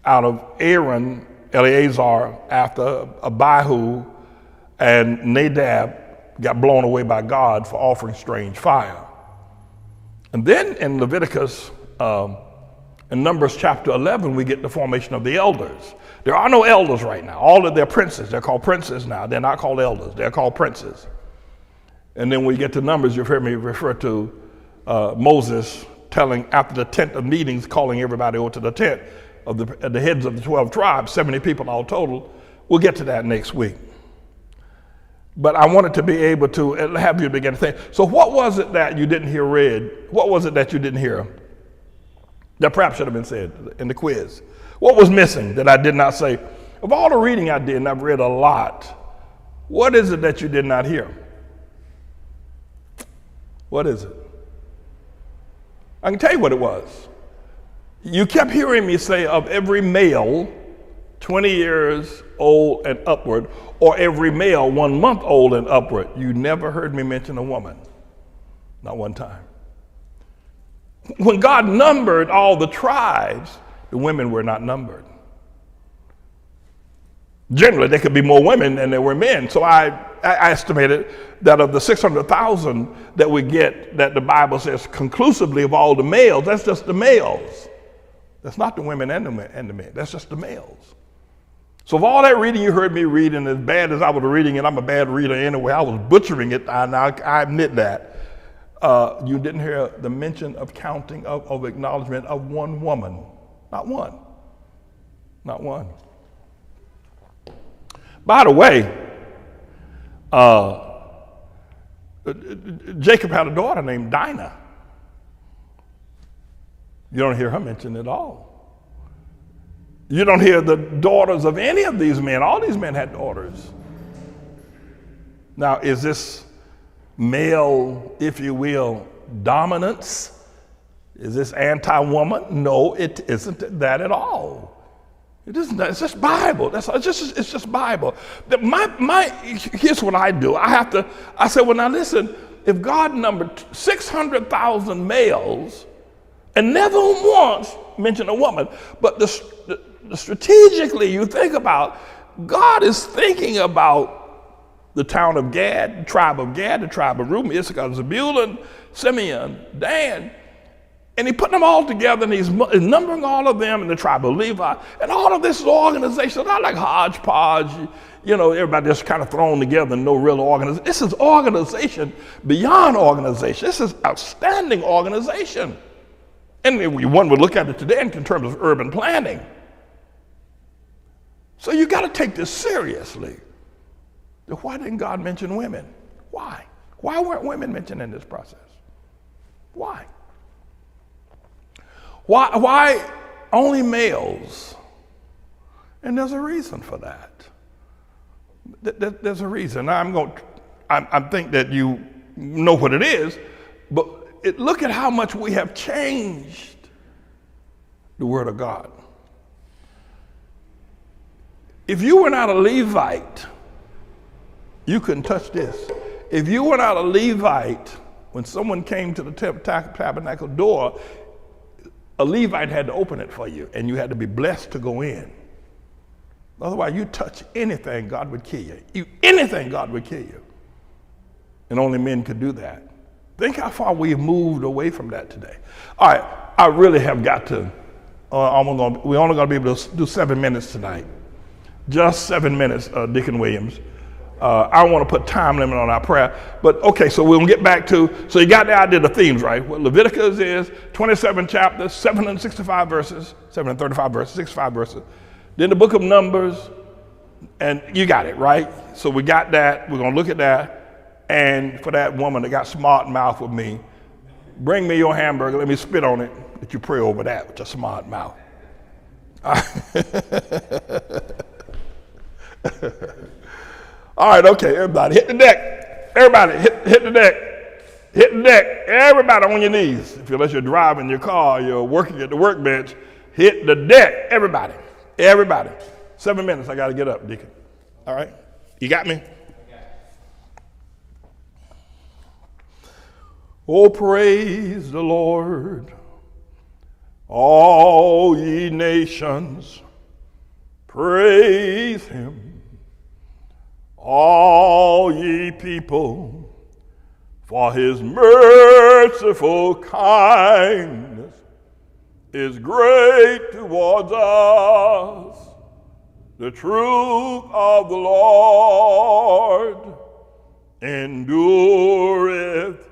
Out of Aaron, Eleazar, after Abihu and Nadab got blown away by God for offering strange fire. And then in Leviticus, in Numbers chapter 11, we get the formation of the elders. There are no elders right now. All of their princes, they're called princes now. They're not called elders, they're called princes. And then when we get to Numbers, you've heard me refer to Moses telling, after the tent of meetings, calling everybody over to the tent of the heads of the 12 tribes, 70 people all total. We'll get to that next week. But I wanted to be able to have you begin to think. So what was it that you didn't hear read? What was it that you didn't hear that perhaps should have been said in the quiz? What was missing that I did not say? Of all the reading I did, and I've read a lot, what is it that you did not hear? What is it? I can tell you what it was. You kept hearing me say of every male 20 years old and upward, or every male 1 month old and upward. You never heard me mention a woman. Not one time. When God numbered all the tribes, the women were not numbered. Generally, there could be more women than there were men. So I estimated that of the 600,000 that we get, that the Bible says conclusively of all the males, that's just the males. That's not the women and the men. That's just the males. So of all that reading you heard me read, and as bad as I was reading it, I'm a bad reader anyway, I was butchering it, and I admit that. You didn't hear the mention of counting, of acknowledgement of one woman. Not one. Not one. By the way, Jacob had a daughter named Dinah. You don't hear her mentioned at all. You don't hear the daughters of any of these men. All these men had daughters. Now, is this male, if you will, dominance? Is this anti-woman? No, it isn't that at all. It isn't that. It's just Bible. It's just Bible. Here's what I do. I say, well, now listen, if God numbered 600,000 males and never once mentioned a woman, but strategically you think about, God is thinking about the town of Gad, the tribe of Gad, the tribe of Reuben, Issachar, Zebulun, Simeon, Dan, and he put them all together, and he's numbering all of them in the tribe of Levi. And all of this is organization, not like hodgepodge, everybody just kind of thrown together and no real organization. This is organization beyond organization. This is outstanding organization. And one would look at it today in terms of urban planning. So you got to take this seriously. Why didn't God mention women? Why? Why weren't women mentioned in this process? Why? Why only males? And there's a reason for that. There's a reason. I think that you know what it is, but look at how much we have changed the Word of God. If you were not a Levite, you couldn't touch this. If you were not a Levite, when someone came to the tabernacle door, a Levite had to open it for you, and you had to be blessed to go in. Otherwise, you touch anything, God would kill you. Anything, God would kill you. And only men could do that. Think how far we've moved away from that today. All right, I really have got to, we're only going to be able to do 7 minutes tonight. Just 7 minutes, Deacon Williams. I don't want to put time limit on our prayer, but okay, so we'll get back to, so you got the idea of the themes, right? What Leviticus is, 27 chapters, 765 verses, 735 verses, 65 verses. Then the book of Numbers, and you got it, right? So we got that, we're going to look at that, and for that woman that got smart mouth with me, bring me your hamburger, let me spit on it, that you pray over that with your smart mouth. All right, okay, everybody, hit the deck. Everybody, hit the deck. Hit the deck. Everybody on your knees. Unless you're driving your car, you're working at the workbench, hit the deck. Everybody. 7 minutes, I got to get up, Deacon. All right? You got me? Oh, praise the Lord, all ye nations, praise him, all ye people, for his merciful kindness is great towards us. The truth of the Lord endureth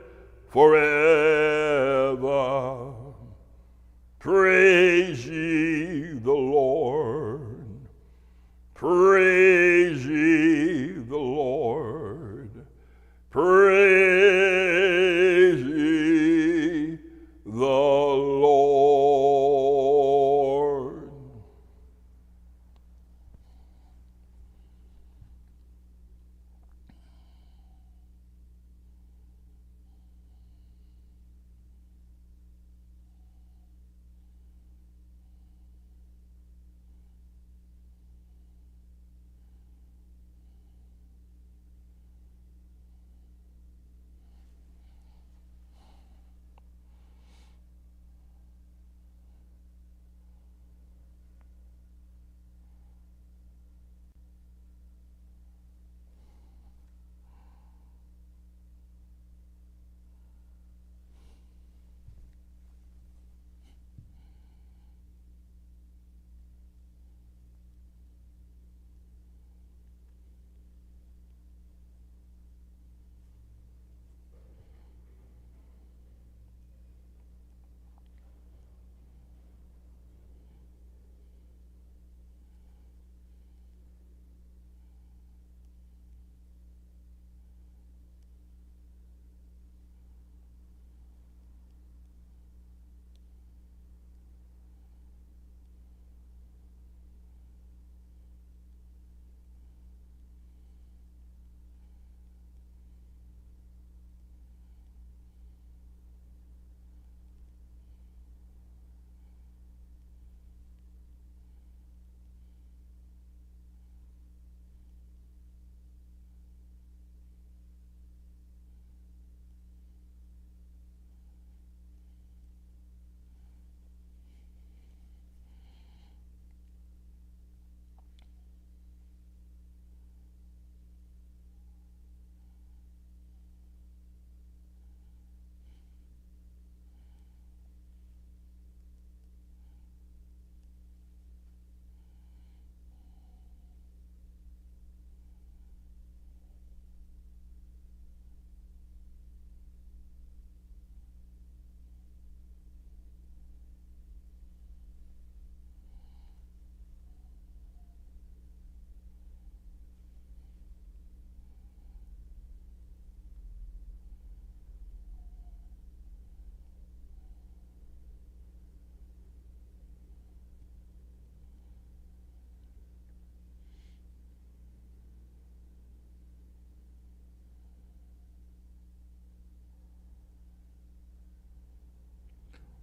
forever. Praise ye the Lord. Praise ye the Lord. Praise ye the Lord.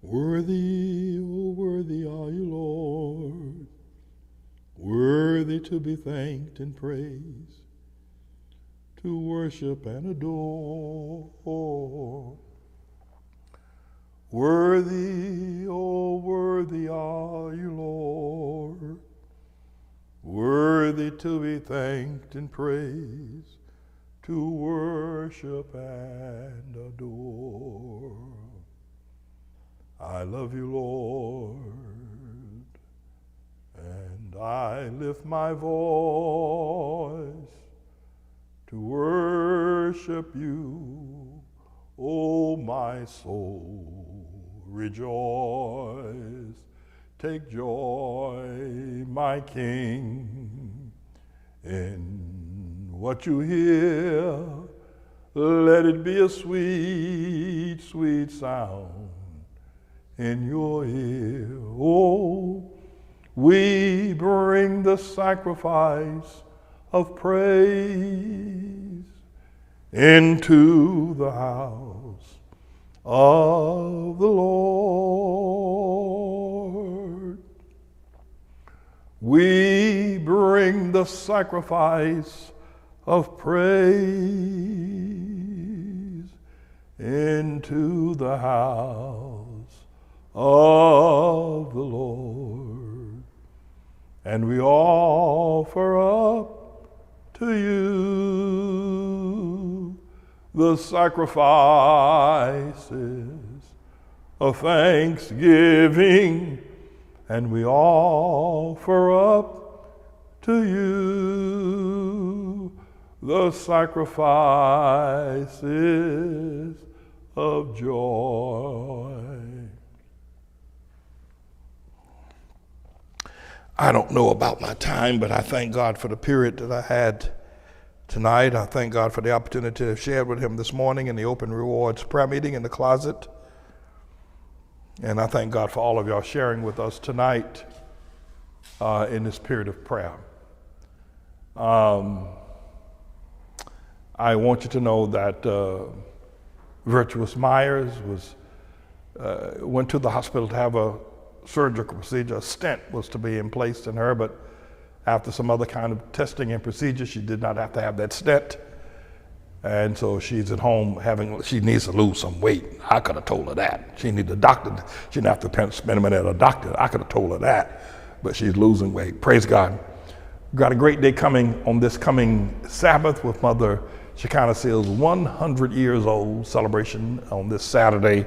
Worthy, oh worthy are you, Lord, worthy to be thanked and praised, to worship and adore. Worthy, oh worthy are you, Lord, worthy to be thanked and praised, to worship and adore. I love you, Lord, and I lift my voice to worship you. O my soul, rejoice. Take joy, my King, in what you hear. Let it be a sweet, sweet sound in your ear. Oh, we bring the sacrifice of praise into the house of the Lord. We bring the sacrifice of praise into the house of the Lord, and we offer up to you the sacrifices of thanksgiving, and we offer up to you the sacrifices of joy. I don't know about my time, but I thank God for the period that I had tonight. I thank God for the opportunity to share with him this morning in the Open Rewards prayer meeting in the closet. And I thank God for all of y'all sharing with us tonight in this period of prayer. I want you to know that Virtuous Myers went to the hospital to have a surgical procedure. A stent was to be placed in her, but after some other kind of testing and procedure, she did not have to have that stent. And so she's at home she needs to lose some weight. I could have told her that. She needs a doctor. She didn't have to spend a minute at a doctor. I could have told her that, but she's losing weight. Praise God. We've got a great day coming on this coming Sabbath with Mother Shekinah Seals' 100 years old celebration on this Saturday.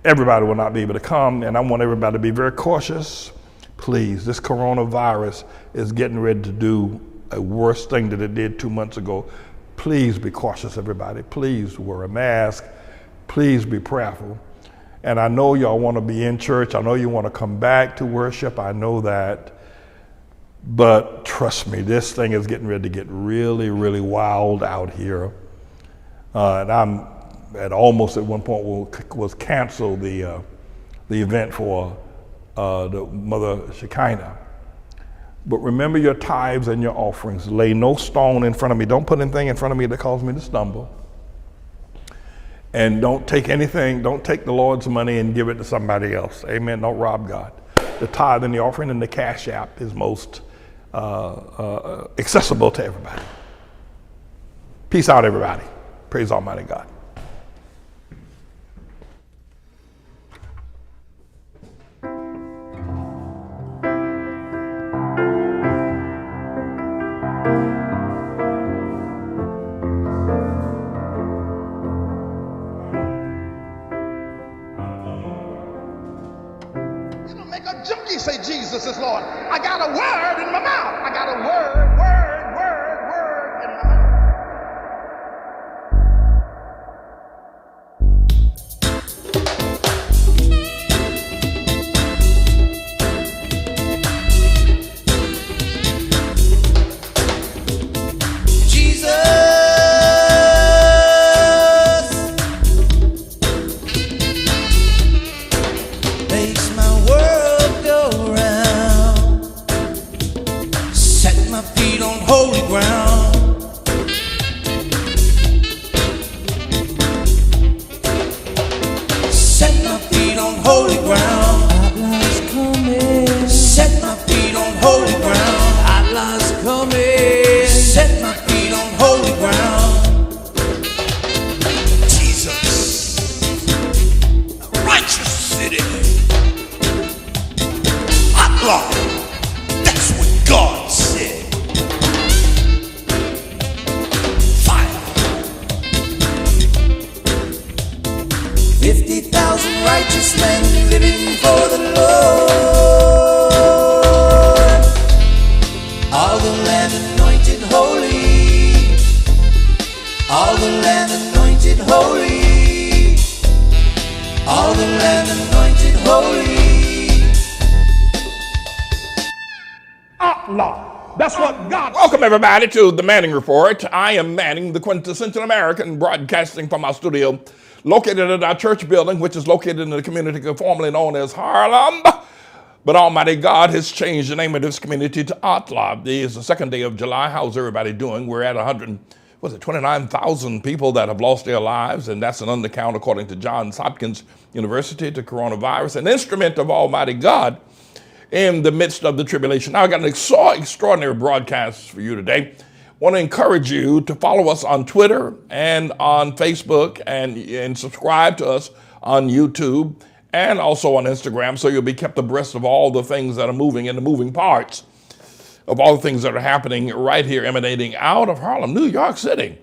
Everybody will not be able to come, and I want everybody to be very cautious. Please, this coronavirus is getting ready to do a worse thing than it did 2 months ago. Please be cautious, everybody. Please wear a mask. Please be prayerful. And I know y'all want to be in church. I know you want to come back to worship. I know that. But trust me, this thing is getting ready to get really, really wild out here. And I'm almost at one point was cancel the event for the Mother Shekinah. But remember your tithes and your offerings. Lay no stone in front of me. Don't put anything in front of me that causes me to stumble. And don't take the Lord's money and give it to somebody else. Amen. Don't rob God. The tithe and the offering and the Cash App is most accessible to everybody. Peace out, everybody. Praise Almighty God. Say Jesus is Lord. I got a word in my mouth. I got a word in my mouth. That's what God said. Fire. 50,000 righteous men living for the Lord. All the land anointed holy. All the land anointed holy. All the land anointed holy. ATLAH. That's what God. Welcome, everybody, to the Manning Report. I am Manning, the quintessential American, broadcasting from our studio located at our church building, which is located in the community formerly known as Harlem. But Almighty God has changed the name of this community to ATLAH. It is the second day of July. How's everybody doing? We're at 29,000 people that have lost their lives, and that's an undercount according to Johns Hopkins University to coronavirus, an instrument of Almighty God in the midst of the tribulation. Now, I got an extraordinary broadcast for you today. want to encourage you to follow us on Twitter and on Facebook and subscribe to us on YouTube and also on Instagram, so you'll be kept abreast of all the things that are moving and the moving parts of all the things that are happening right here emanating out of Harlem, New York City.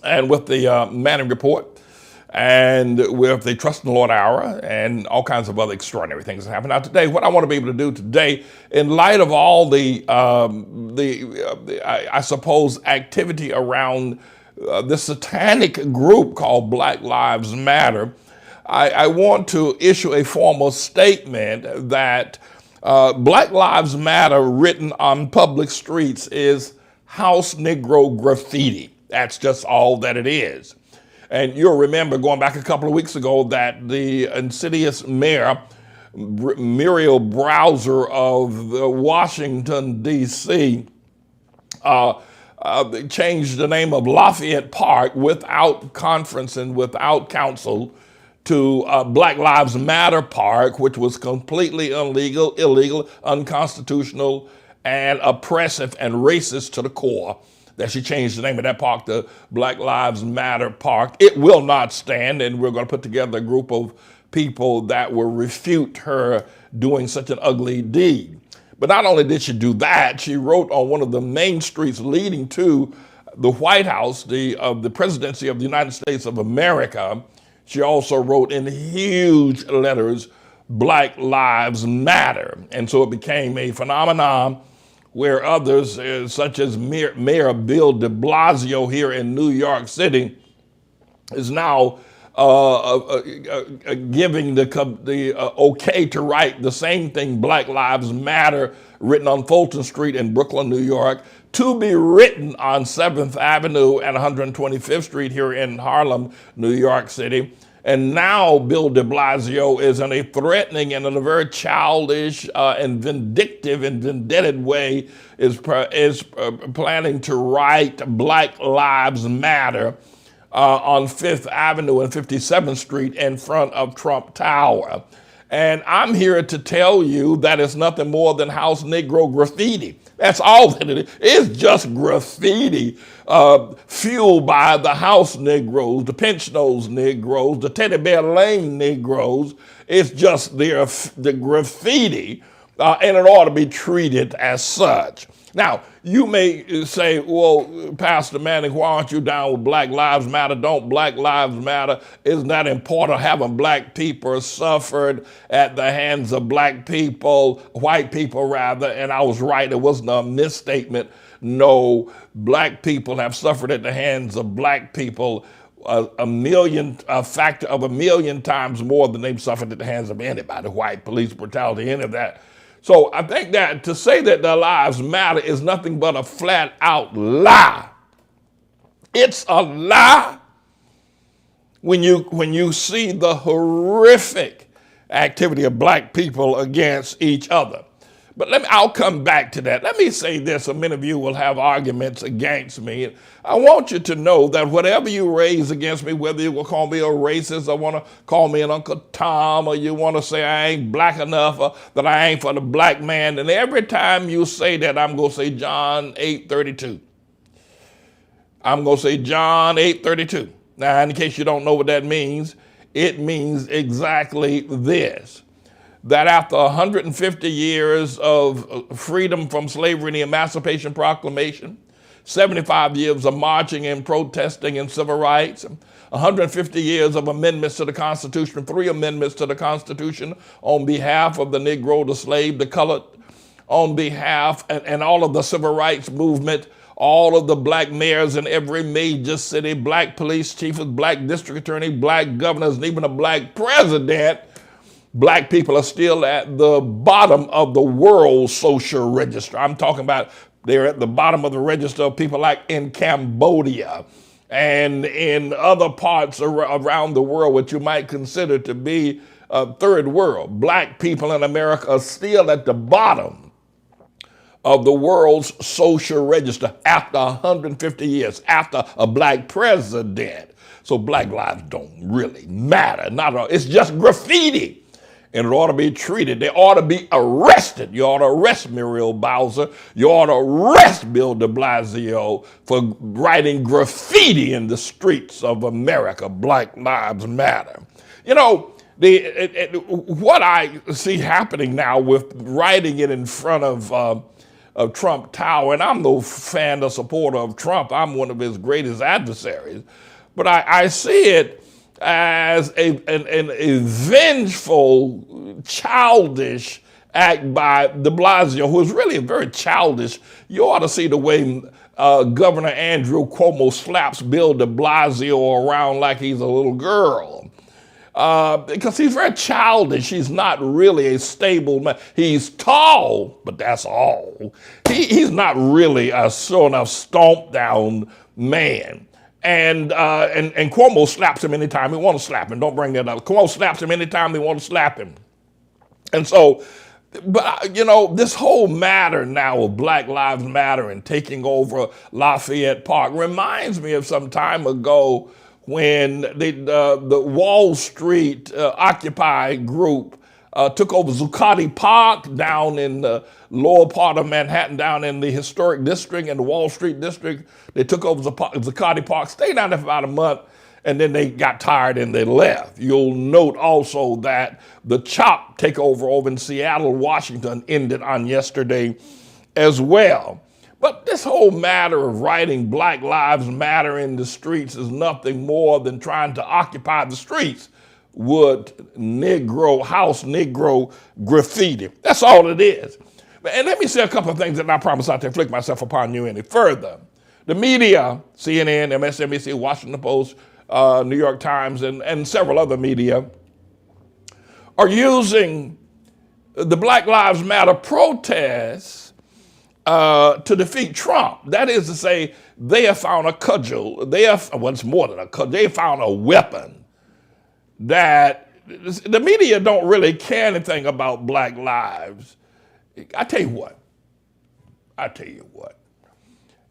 And with the Manning Report and with the Trust in the Lord Hour and all kinds of other extraordinary things that happen. Now today, what I want to be able to do today, in light of all the I suppose, activity around this satanic group called Black Lives Matter, I want to issue a formal statement that Black Lives Matter written on public streets is house Negro graffiti. That's just all that it is. And you'll remember going back a couple of weeks ago that the insidious mayor, Muriel Browser of Washington, D.C., changed the name of Lafayette Park without conference and without council to Black Lives Matter Park, which was completely illegal, unconstitutional, and oppressive and racist to the core. That she changed the name of that park to Black Lives Matter Park. It will not stand, and we're going to put together a group of people that will refute her doing such an ugly deed. But not only did she do that, she wrote on one of the main streets leading to the White House, the presidency of the United States of America. She also wrote in huge letters, Black Lives Matter. And so it became a phenomenon where others, such as Mayor Bill de Blasio here in New York City, is now giving the okay to write the same thing, Black Lives Matter, written on Fulton Street in Brooklyn, New York, to be written on 7th Avenue and 125th Street here in Harlem, New York City. And now Bill de Blasio is in a threatening and in a very childish and vindictive and vendetted way is planning to write Black Lives Matter on 5th Avenue and 57th Street in front of Trump Tower. And I'm here to tell you that it's nothing more than house Negro graffiti. That's all that it is. It's just graffiti fueled by the house Negroes, the pinch nose Negroes, the teddy bear lane Negroes. It's just the graffiti, and it ought to be treated as such. Now, you may say, well, Pastor Manning, why aren't you down with Black Lives Matter? Don't Black Lives Matter? Isn't that important? Haven't black people suffered at the hands of black people, white people rather? And I was right, it wasn't a misstatement. No, black people have suffered at the hands of black people a factor of 1,000,000 times more than they've suffered at the hands of anybody, white police brutality, any of that. So I think that to say that their lives matter is nothing but a flat out lie. It's a lie when you see the horrific activity of black people against each other. But I'll come back to that. Let me say this, so many of you will have arguments against me. I want you to know that whatever you raise against me, whether you will call me a racist or want to call me an Uncle Tom, or you want to say I ain't black enough, or that I ain't for the black man, and every time you say that, I'm going to say John 8:32. I'm going to say John 8:32. Now, in case you don't know what that means, it means exactly this. That after 150 years of freedom from slavery and the Emancipation Proclamation, 75 years of marching and protesting and civil rights, 150 years of amendments to the Constitution, 3 amendments to the Constitution on behalf of the Negro, the slave, the colored, on behalf, and all of the civil rights movement, all of the black mayors in every major city, black police chiefs, black district attorney, black governors, and even a black president. Black people are still at the bottom of the world social register. I'm talking about they're at the bottom of the register of people like in Cambodia and in other parts around the world, what you might consider to be third world. Black people in America are still at the bottom of the world's social register after 150 years, after a black president. So black lives don't really matter. Not at all. It's just graffiti. and it ought to be treated. They ought to be arrested. You ought to arrest Muriel Bowser. You ought to arrest Bill de Blasio for writing graffiti in the streets of America. Black Lives Matter. You know, what I see happening now with writing it in front of Trump Tower, and I'm no fan or supporter of Trump. I'm one of his greatest adversaries. But I see it as a vengeful, childish act by de Blasio, who is really very childish. You ought to see the way Governor Andrew Cuomo slaps Bill de Blasio around like he's a little girl. Because he's very childish. He's not really a stable man. He's tall, but that's all. He's not really a sure enough stomped down man. And Cuomo slaps him anytime he wants to slap him. Don't bring that up. Cuomo slaps him anytime they want to slap him. And so, but you know, this whole matter now of Black Lives Matter and taking over Lafayette Park reminds me of some time ago when the Wall Street Occupy group took over Zuccotti Park down in the lower part of Manhattan, down in the historic district and the Wall Street district. They took over Zuccotti Park, stayed down there for about a month, and then they got tired and they left. You'll note also that the CHOP takeover over in Seattle, Washington ended on yesterday as well. But this whole matter of writing Black Lives Matter in the streets is nothing more than trying to occupy the streets with house Negro graffiti. That's all it is. And let me say a couple of things that I promise not to inflict myself upon you any further. The media, CNN, MSNBC, Washington Post, New York Times, and several other media are using the Black Lives Matter protests to defeat Trump. That is to say, they have found a cudgel. It's more than a cudgel. They have found a weapon that the media don't really care anything about black lives. I tell you what.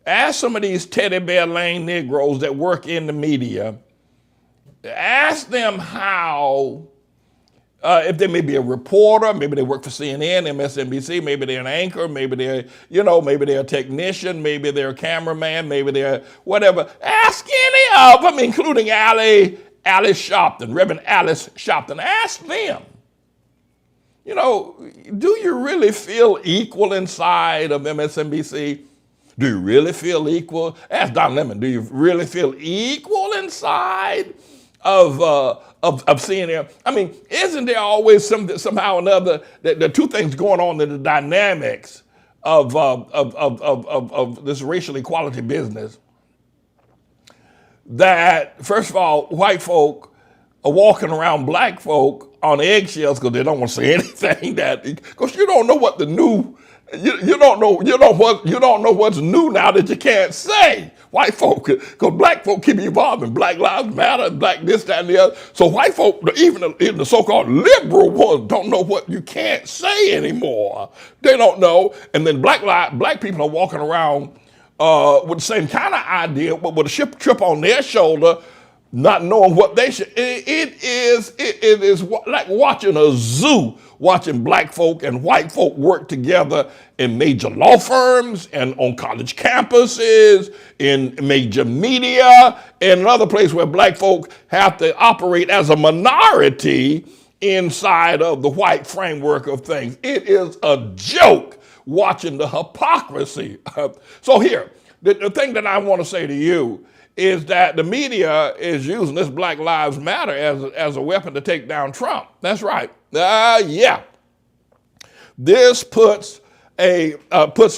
Ask some of these teddy bear lane Negroes that work in the media, ask them how, if they may be a reporter, maybe they work for CNN, MSNBC, maybe they're an anchor, maybe they're a technician, maybe they're a cameraman, maybe they're whatever. Ask any of them, including Alice Sharpton, Reverend Alice Sharpton. Ask them, do you really feel equal inside of MSNBC? Do you really feel equal? Ask Don Lemon, do you really feel equal inside of CNN? I mean, isn't there always somehow or another that there are two things going on in the dynamics of this racial equality business? That, first of all, white folk are walking around black folk on eggshells because they don't want to say anything because you don't know what the new. You don't know what's new now that you can't say. White folk, because black folk keep evolving. Black Lives Matter, black this, that, and the other. So white folk, even the so-called liberal ones, don't know what you can't say anymore. They don't know. And then black people are walking around with the same kind of idea, but with a chip on their shoulder, not knowing what they should. It is like watching a zoo, watching black folk and white folk work together in major law firms and on college campuses, in major media, and another place where black folk have to operate as a minority inside of the white framework of things. It is a joke watching the hypocrisy. So here, the thing that I want to say to you is that the media is using this Black Lives Matter as a weapon to take down Trump. That's right. Yeah. This puts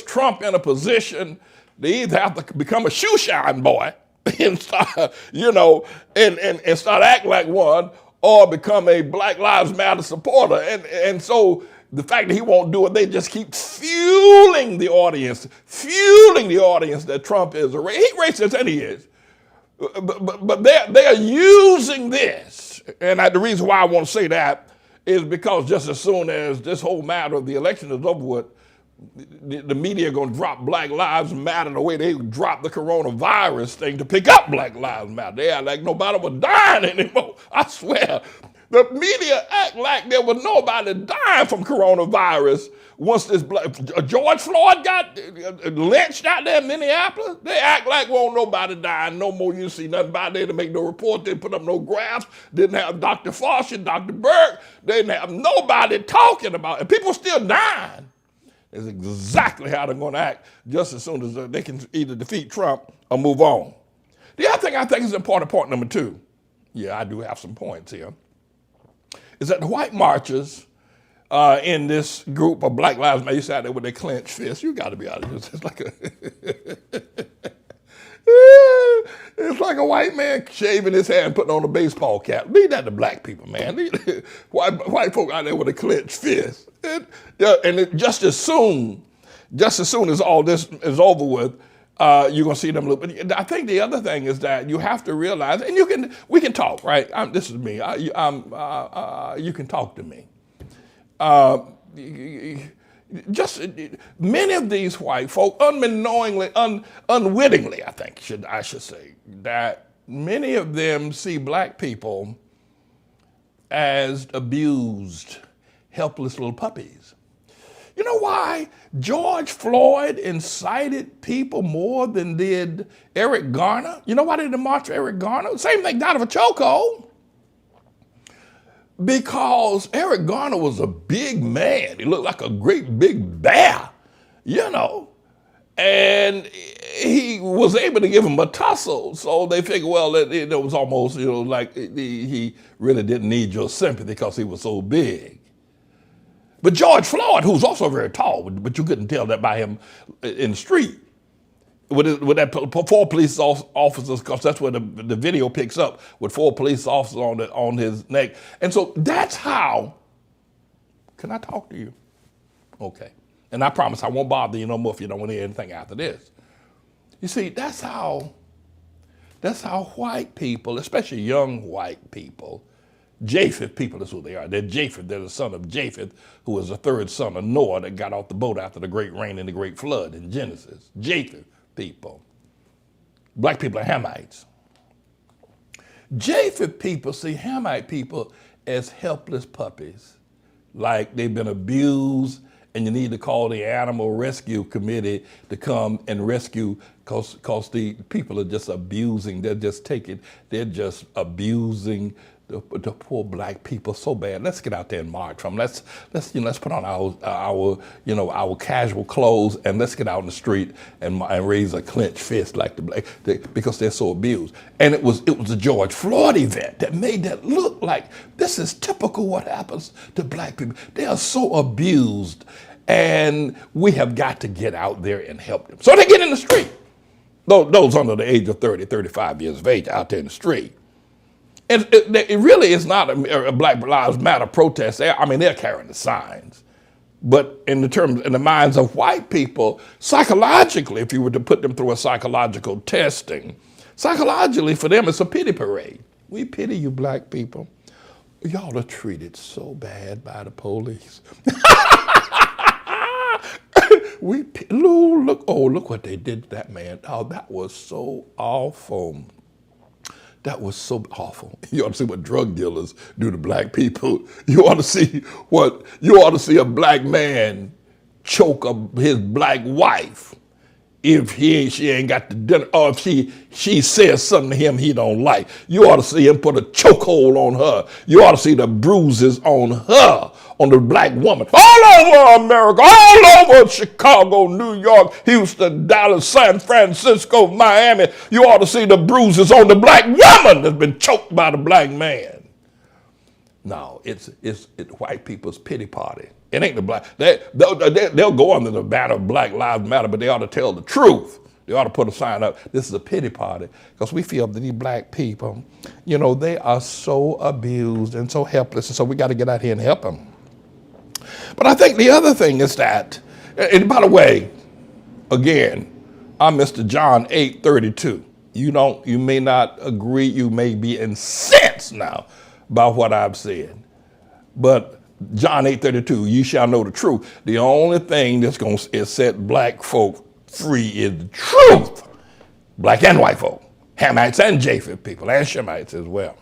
Trump in a position to either have to become a shoe shine boy and start, and start acting like one, or become a Black Lives Matter supporter. And so the fact that he won't do it, they just keep fueling the audience that Trump is racist, and he is. But they are using this. And the reason why I want to say that is because just as soon as this whole matter of the election is over with, the media are going to drop Black Lives Matter the way they dropped the coronavirus thing to pick up Black Lives Matter. They are like nobody was dying anymore. I swear. The media act like there was nobody dying from coronavirus once this George Floyd got lynched out there in Minneapolis. They act like won't nobody dying no more. You see nothing about there to make no report. They didn't put up no graphs. Didn't have Dr. Fauci, Dr. Burke. They didn't have nobody talking about it. And people still dying. That's exactly how they're going to act just as soon as they can either defeat Trump or move on. The other thing I think is important, point number 2, yeah, I do have some points here, is that the white marchers in this group of Black Lives Matter, you sat there with their clenched fists. You got to be honest. It's like it's like a white man shaving his hair and putting on a baseball cap. Leave that to black people, man. White folk out there with a clenched fist. Just as soon as all this is over with, you're gonna see them look. But I think the other thing is that you have to realize, and we can talk, right? This is me. You can talk to me. Just many of these white folk, unwittingly, I should say, that many of them see black people as abused, helpless little puppies. You know why George Floyd incited people more than did Eric Garner? You know why they didn't march for Eric Garner? Same thing, died of a chokehold. Because Eric Garner was a big man. He looked like a great big bear, you know. And he was able to give him a tussle. So they figured, well, it was almost, like he really didn't need your sympathy because he was so big. But George Floyd, who's also very tall, but you couldn't tell that by him in the street, with that 4 police officers, because that's where the video picks up, with 4 police officers on his neck. And so that's how, can I talk to you? Okay. And I promise I won't bother you no more if you don't want to hear anything after this. You see, that's how white people, especially young white people, Japheth people is who they are. They're Japheth. They're the son of Japheth, who was the 3rd son of Noah that got off the boat after the great rain and the great flood in Genesis. Japheth people. Black people are Hamites. Japheth people see Hamite people as helpless puppies, like they've been abused and you need to call the animal rescue committee to come and rescue because the people are just abusing. They're just abusing the poor black people so bad. Let's get out there and march from. Let's put on our casual clothes and let's get out in the street and raise a clenched fist like because they're so abused. And it was a George Floyd event that made that look like this is typical what happens to black people. They are so abused, and we have got to get out there and help them. So they get in the street. Those under the age of 30, 35 years of age out there in the street. And it really is not a Black Lives Matter protest. They're carrying the signs. But in the minds of white people, psychologically, if you were to put them through a psychological testing, psychologically for them it's a pity parade. We pity you black people. Y'all are treated so bad by the police. Look what they did to that man. Oh, that was so awful. That was so awful. You ought to see what drug dealers do to black people. You ought to see a black man choke his black wife if she ain't got the dinner, or if she says something to him he don't like. You ought to see him put a chokehold on her. You ought to see the bruises on her, on the black woman. All over America, all over Chicago, New York, Houston, Dallas, San Francisco, Miami. You ought to see the bruises on the black woman that's been choked by the black man. No, it's white people's pity party. It ain't the black. They'll go under the banner of Black Lives Matter, but they ought to tell the truth. They ought to put a sign up. This is a pity party, because we feel that these black people, they are so abused and so helpless, and so we got to get out here and help them. But I think the other thing is that, and by the way, again, I'm Mr. John 8:32. You may not agree. You may be incensed now by what I've said, but John 8:32, you shall know the truth. The only thing that's going to set black folk free is the truth. Black and white folk, Hamites and Japheth people, and Shemites as well.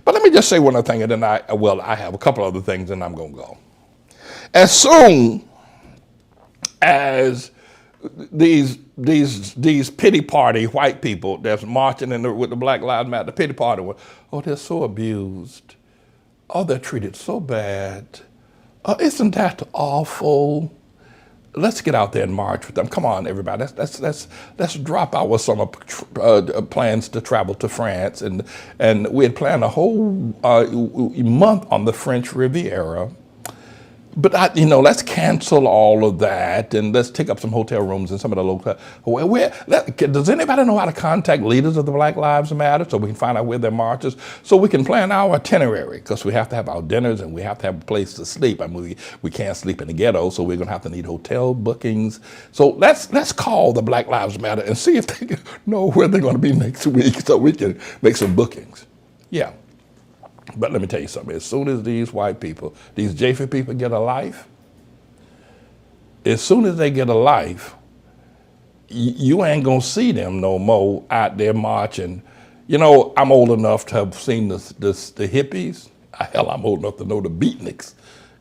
But let me just say one other thing, and then I have a couple other things, and I'm going to go. As soon as these pity party white people that's marching with the Black Lives Matter, the pity party, oh, they're so abused. Oh, they're treated so bad. Oh, isn't that awful? Let's get out there and march with them. Come on, everybody. Let's drop our summer plans to travel to France, and we had planned a whole month on the French Riviera. But let's cancel all of that and let's take up some hotel rooms in some of the local. Does anybody know how to contact leaders of the Black Lives Matter so we can find out where their marches, so we can plan our itinerary? Because we have to have our dinners and we have to have a place to sleep. I mean, we can't sleep in the ghetto, so we're going to have to need hotel bookings. So let's call the Black Lives Matter and see if they know where they're going to be next week, so we can make some bookings. Yeah. But let me tell you something. As soon as these white people, these Japheth people get a life, as soon as they get a life, you ain't going to see them no more out there marching. I'm old enough to have seen the hippies. Hell, I'm old enough to know the beatniks.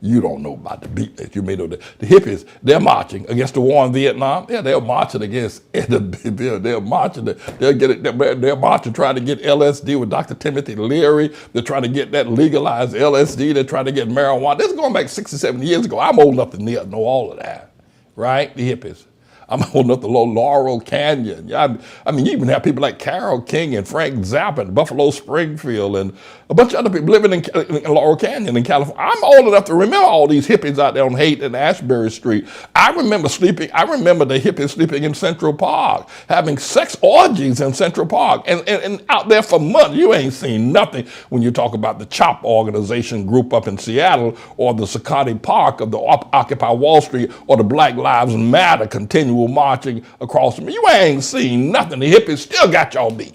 You don't know about the beatniks. You may know the hippies. They're marching against the war in Vietnam. Yeah, they're marching against they're marching. They're marching trying to get LSD with Dr. Timothy Leary. They're trying to get that legalized LSD. They're trying to get marijuana. This is going back 60, 70 years ago. I'm old enough to know all of that, right? The hippies. I'm old enough to know Laurel Canyon. I mean, you even have people like Carole King and Frank Zappa and Buffalo Springfield and a bunch of other people living in Laurel Canyon in California. I'm old enough to remember all these hippies out there on Haight and Ashbury Street. I remember the hippies sleeping in Central Park, having sex orgies in Central Park, and out there for months. You ain't seen nothing when you talk about the CHOP organization group up in Seattle, or the Zuccotti Park of the Occupy Wall Street, or the Black Lives Matter continual marching across them. You ain't seen nothing. The hippies still got y'all beat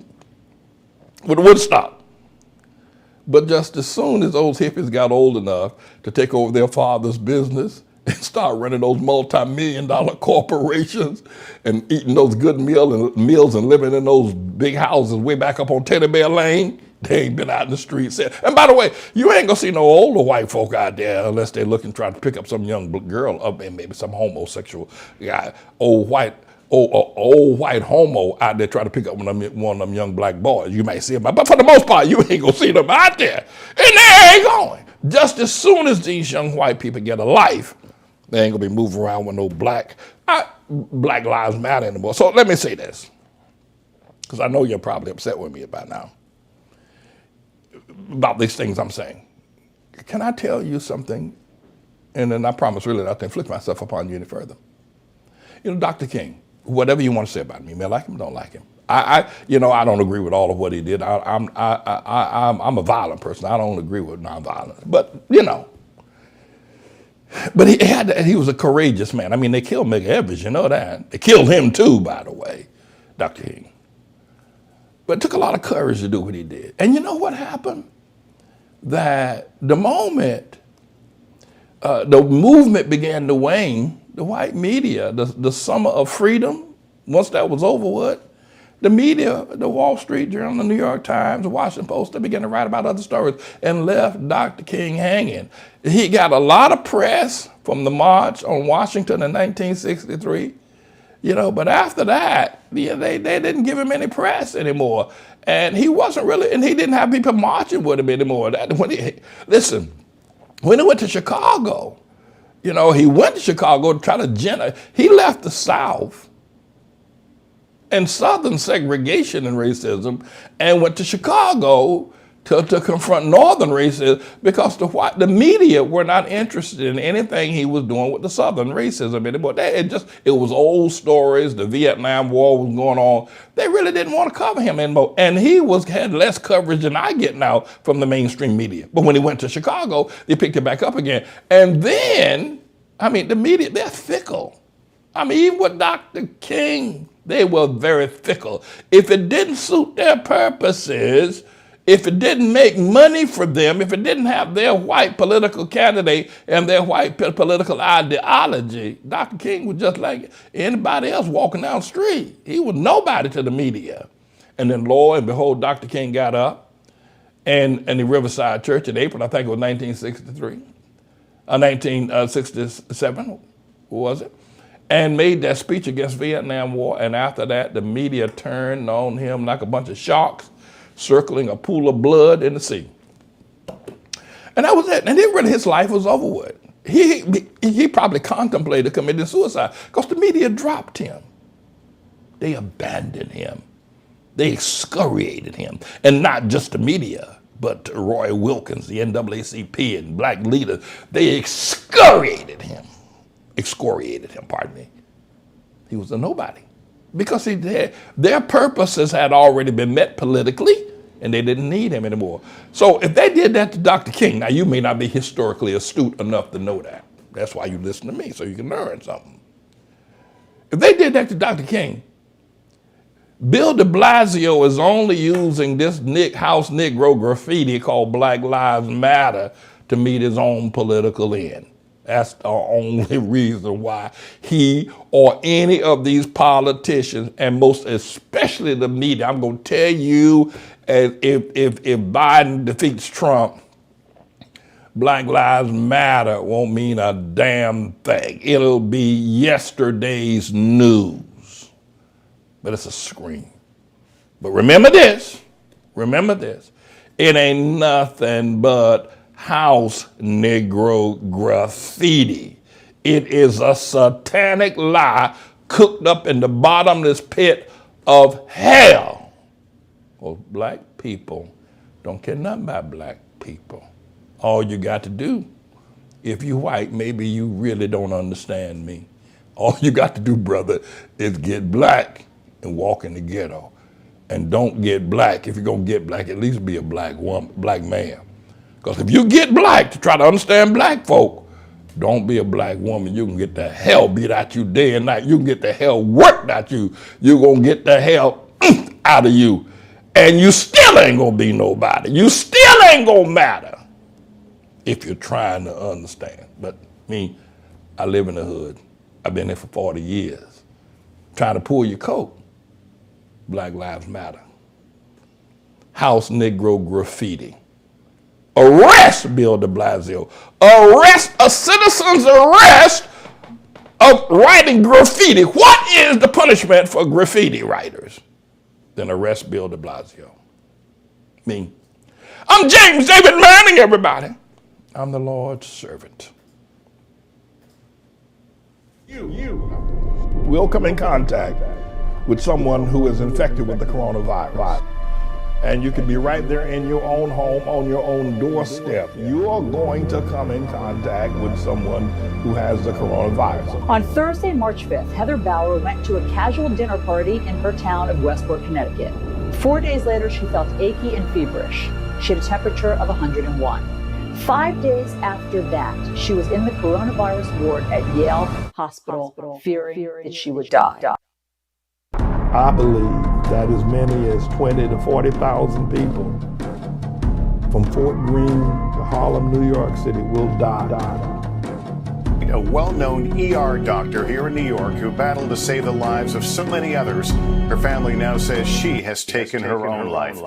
with Woodstock. But just as soon as those hippies got old enough to take over their father's business and start running those multi-million-dollar corporations and eating those good meals and living in those big houses way back up on Teddy Bear Lane, they ain't been out in the streets. And by the way, you ain't gonna see no older white folk out there unless they're looking, trying to pick up some young girl up, and maybe some homosexual guy, old white homo out there trying to pick up one of them young black boys. You may see them, but for the most part, you ain't gonna see them out there. And they ain't going. Just as soon as these young white people get a life, they ain't gonna be moving around with no Black Lives Matter anymore. So let me say this, because I know you're probably upset with me about now, about these things I'm saying. Can I tell you something? And then I promise really not to inflict myself upon you any further. Dr. King, whatever you want to say about me, may like him, don't like him. I don't agree with all of what he did. I'm a violent person. I don't agree with nonviolence. But but he was a courageous man. I mean, they killed Medgar Evers, you know that. They killed him too, by the way, Dr. King. But it took a lot of courage to do what he did. And you know what happened? That the moment the movement began to wane, the white media, the summer of freedom, once that was over with, the media, the Wall Street Journal, the New York Times, the Washington Post, they began to write about other stories and left Dr. King hanging. He got a lot of press from the March on Washington in 1963, but after that, they didn't give him any press anymore. And he wasn't really, and he didn't have people marching with him anymore. When he went to Chicago, he went to Chicago to try to he left the South and Southern segregation and racism and went to Chicago to confront Northern racism, because the media were not interested in anything he was doing with the Southern racism anymore. It was old stories. The Vietnam War was going on. They really didn't want to cover him anymore. And he had less coverage than I get now from the mainstream media. But when he went to Chicago, they picked it back up again. And then, the media, they're fickle. Even with Dr. King, they were very fickle. If it didn't suit their purposes, if it didn't make money for them, if it didn't have their white political candidate and their white political ideology, Dr. King was just like anybody else walking down the street. He was nobody to the media. And then lo and behold, Dr. King got up in the Riverside Church in April, I think it was 1967, was it? And made that speech against Vietnam War. And after that, the media turned on him like a bunch of sharks circling a pool of blood in the sea. And that was it. And then really his life was over with. He probably contemplated committing suicide because the media dropped him. They abandoned him. They excoriated him. And not just the media, but Roy Wilkins, the NAACP and black leaders, they excoriated him, pardon me. He was a nobody because their purposes had already been met politically and they didn't need him anymore. So if they did that to Dr. King, now you may not be historically astute enough to know that. That's why you listen to me, so you can learn something. If they did that to Dr. King, Bill de Blasio is only using this house Negro graffiti called Black Lives Matter to meet his own political end. That's the only reason why he or any of these politicians, and most especially the media, I'm going to tell you, if Biden defeats Trump, Black Lives Matter won't mean a damn thing. It'll be yesterday's news. But it's a scream. But remember this, it ain't nothing but house Negro graffiti. It is a satanic lie cooked up in the bottomless pit of hell. Well, black people don't care nothing about black people. All you got to do, if you white, maybe you really don't understand me. All you got to do, brother, is get black and walk in the ghetto. And don't get black. If you're gonna get black, at least be a black woman, black man. Because if you get black to try to understand black folk, don't be a black woman. You can get the hell beat out you day and night. You can get the hell worked out you. You're gonna get the hell out of you. And you still ain't gonna be nobody. You still ain't gonna matter if you're trying to understand. But me, I live in the hood. I've been there for 40 years. Trying to pull your coat. Black Lives Matter. House Negro graffiti. Arrest Bill de Blasio. Arrest a citizen's arrest of writing graffiti. What is the punishment for graffiti writers? Then arrest Bill de Blasio. Me. I'm James David Manning, everybody. I'm the Lord's servant. You will come in contact with someone who is infected with the coronavirus. And you can be right there in your own home, on your own doorstep. You are going to come in contact with someone who has the coronavirus. On Thursday, March 5th, Heather Bauer went to a casual dinner party in her town of Westport, Connecticut. 4 days later, she felt achy and feverish. She had a temperature of 101. 5 days after that, she was in the coronavirus ward at Yale Hospital, fearing that she would die. I believe that as many as 20 to 40,000 people from Fort Greene to Harlem, New York City will die. A well-known ER doctor here in New York who battled to save the lives of so many others. Her family now says she has taken her own life.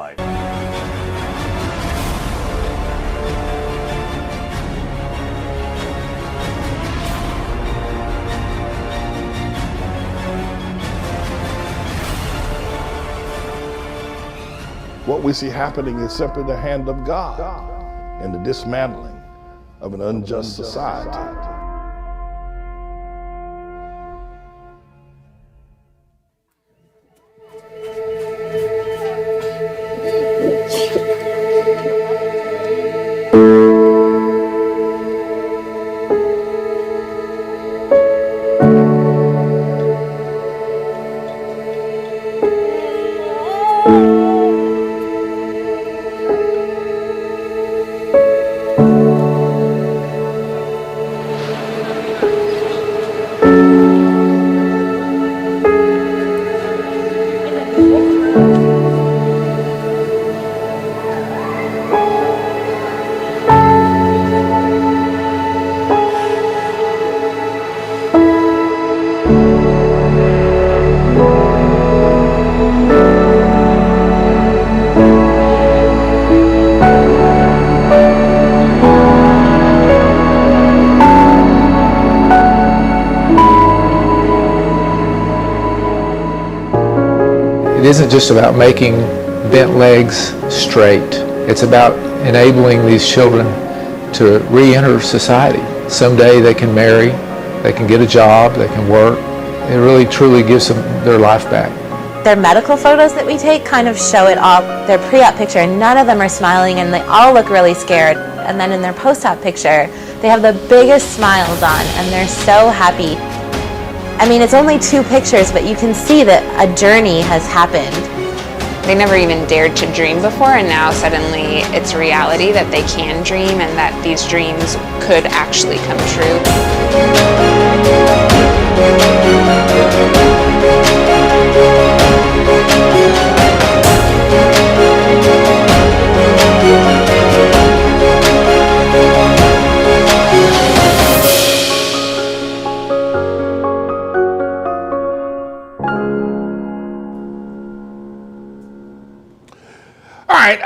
What we see happening is simply the hand of God in the dismantling of an unjust society. It isn't just about making bent legs straight. It's about enabling these children to re-enter society. Someday they can marry, they can get a job, they can work. It really truly gives them their life back. Their medical photos that we take kind of show it all. Their pre-op picture, none of them are smiling and they all look really scared. And then in their post-op picture, they have the biggest smiles on and they're so happy. I mean, it's only 2 pictures, but you can see that a journey has happened. They never even dared to dream before, and now suddenly it's reality that they can dream and that these dreams could actually come true. All right,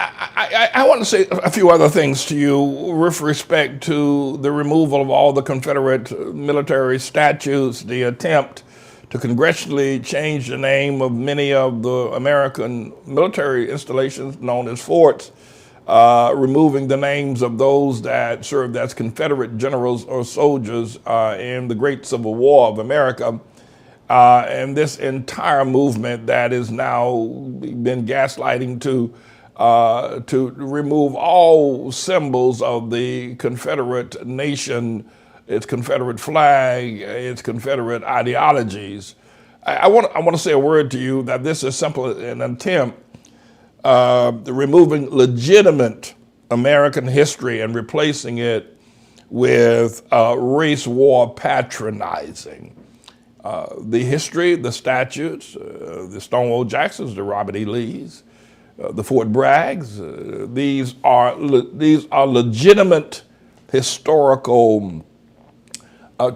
I want to say a few other things to you with respect to the removal of all the Confederate military statues, the attempt to congressionally change the name of many of the American military installations known as forts, removing the names of those that served as Confederate generals or soldiers in the Great Civil War of America. And this entire movement that is now been gaslighting to remove all symbols of the Confederate nation, its Confederate flag, its Confederate ideologies. I want to say a word to you that this is simply an attempt removing legitimate American history and replacing it with race war patronizing. The history, the statutes, the Stonewall Jacksons, the Robert E. Lees, the Fort Braggs, these are legitimate historical